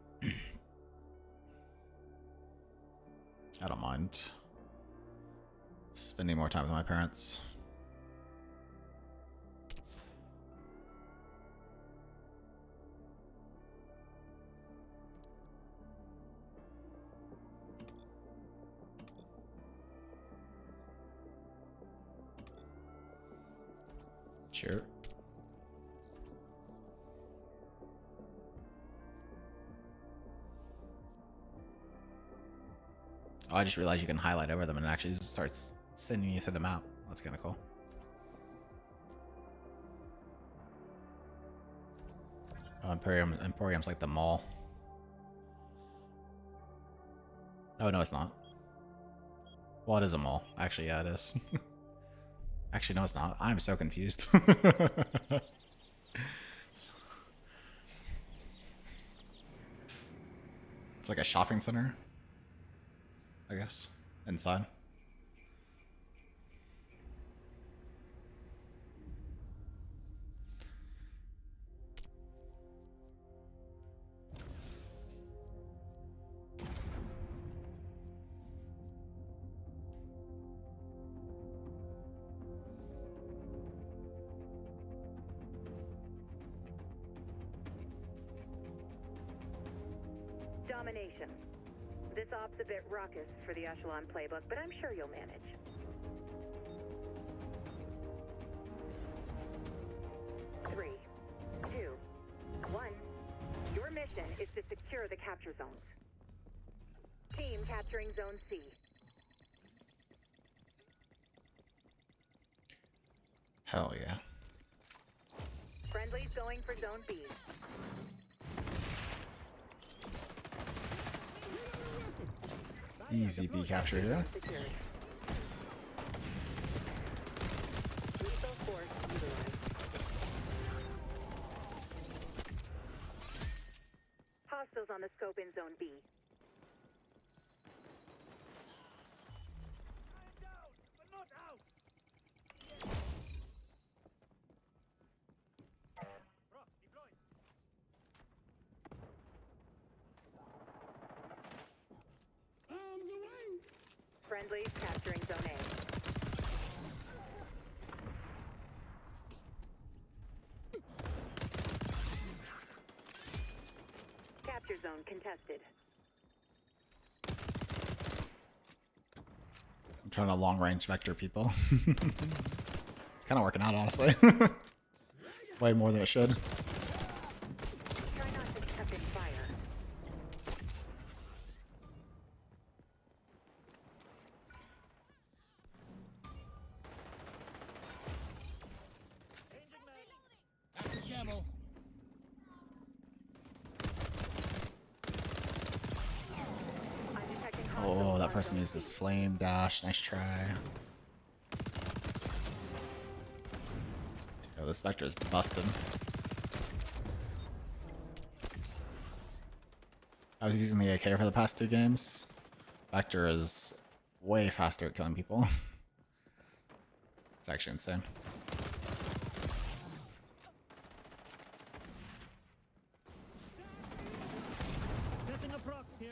I don't mind spending more time with my parents. Sure. Oh, I just realized you can highlight over them and it actually just starts sending you through the map. That's kind of cool. Oh, Emporium's like the mall. Oh, no, it's not. Well, it is a mall. Actually, yeah, it is. Actually, no, it's not. I'm so confused. It's like a shopping center, I guess, inside. Domination. This op's a bit raucous for the Echelon playbook, but I'm sure you'll manage. Three, two, one. Your mission is to secure the capture zones. Team capturing Zone C. Hell yeah. Friendly's going for Zone B. Easy B capture here. Secured. Lethal force utilized. Hostiles on the scope in Zone B. Friendly's capturing Zone A. Capture zone contested. I'm trying to long range vector people. It's kind of working out, honestly. Way more than it should. Try not to step in fire. I'm detecting Oh, that person used this flame dash. Nice try. Yo, this vector is busted. I was using the AK for the past 2 games. Vector is way faster at killing people. It's actually insane. Setting a prox here.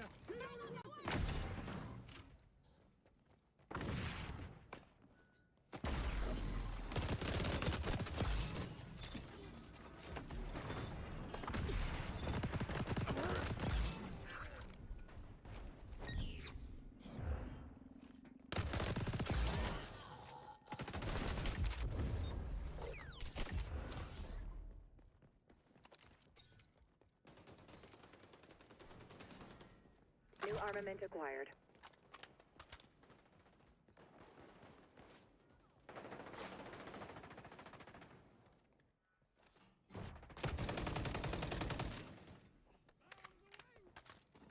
New armament acquired.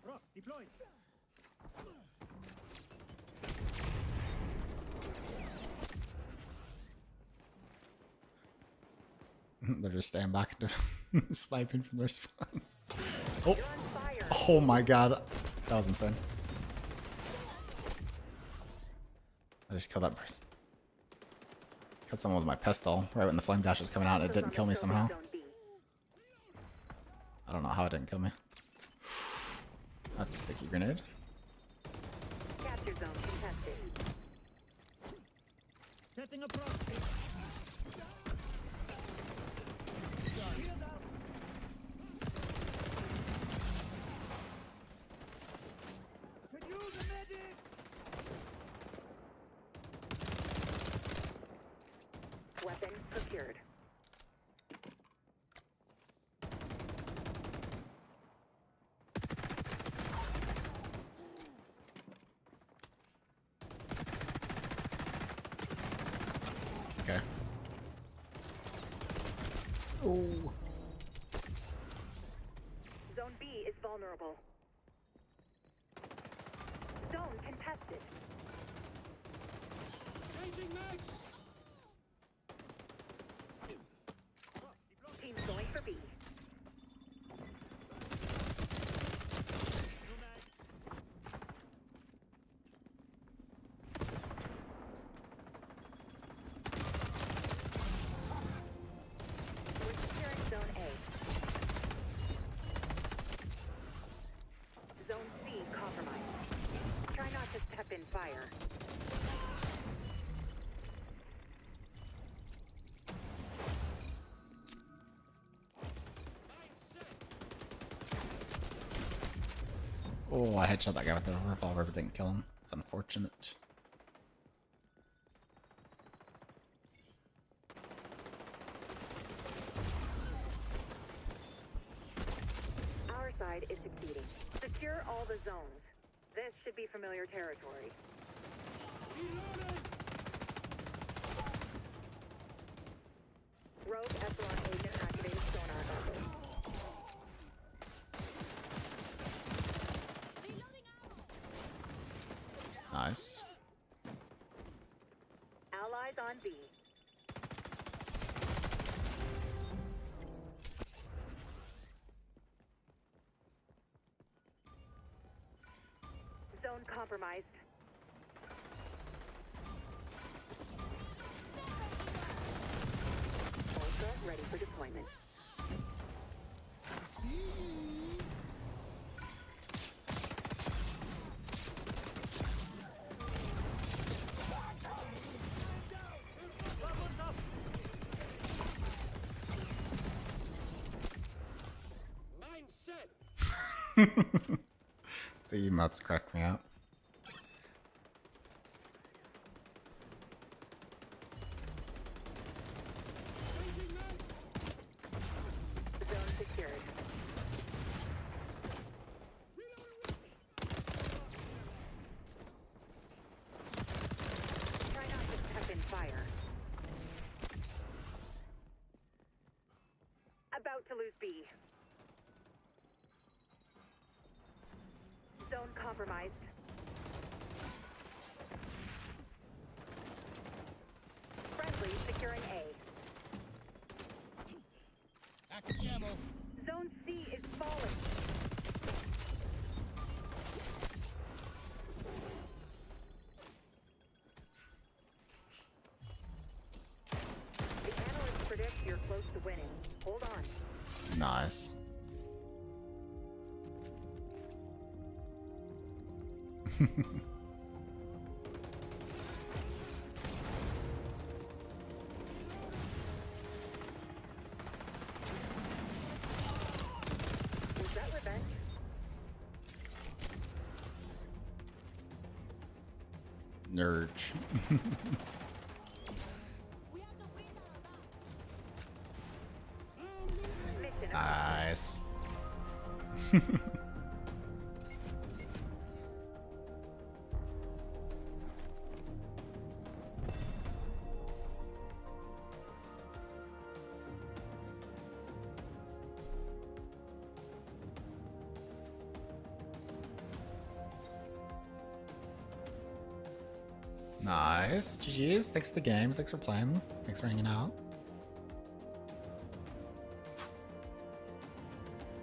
Prox deployed. They're just staying back and sniping from their spawn. Oh, You're on fire. oh my god. That was insane. I just killed that person. Killed someone with my pistol right when the flame dash was coming out. It didn't kill me somehow. Zone B. I don't know how it didn't kill me. That's a sticky grenade. Capture zone contested. Setting a prox here. Could use a medic. Weapon procured. Okay. Oh. Zone B is vulnerable. Zone contested. Changing mags. Team going for B. We're securing Zone A. Zone C compromised. Try not to step in fire. Oh, I headshot that guy with the revolver, but didn't kill him. It's unfortunate. Our side is succeeding. Secure all the zones. This should be familiar territory. Reloading. Rogue Epsilon agent activated sonar goggles. Reloading ammo. Nice. Allies on B. Zone compromised. Ultra ready for deployment. Mine set. The emotes cracked me out. Changing mag. Zone secured. Try not to step in fire. About to lose B. Zone compromised. Friendly securing A. Active ammo. Zone C is falling. Nice. Was that revenge? Nurge. We have the wind at our backs. Mission Nice. Nice. GG's. Thanks for the games. Thanks for playing. Thanks for hanging out.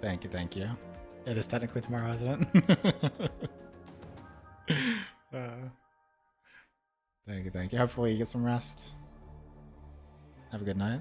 Thank you, thank you. It is technically tomorrow, isn't it? Thank you, thank you. Hopefully you get some rest. Have a good night.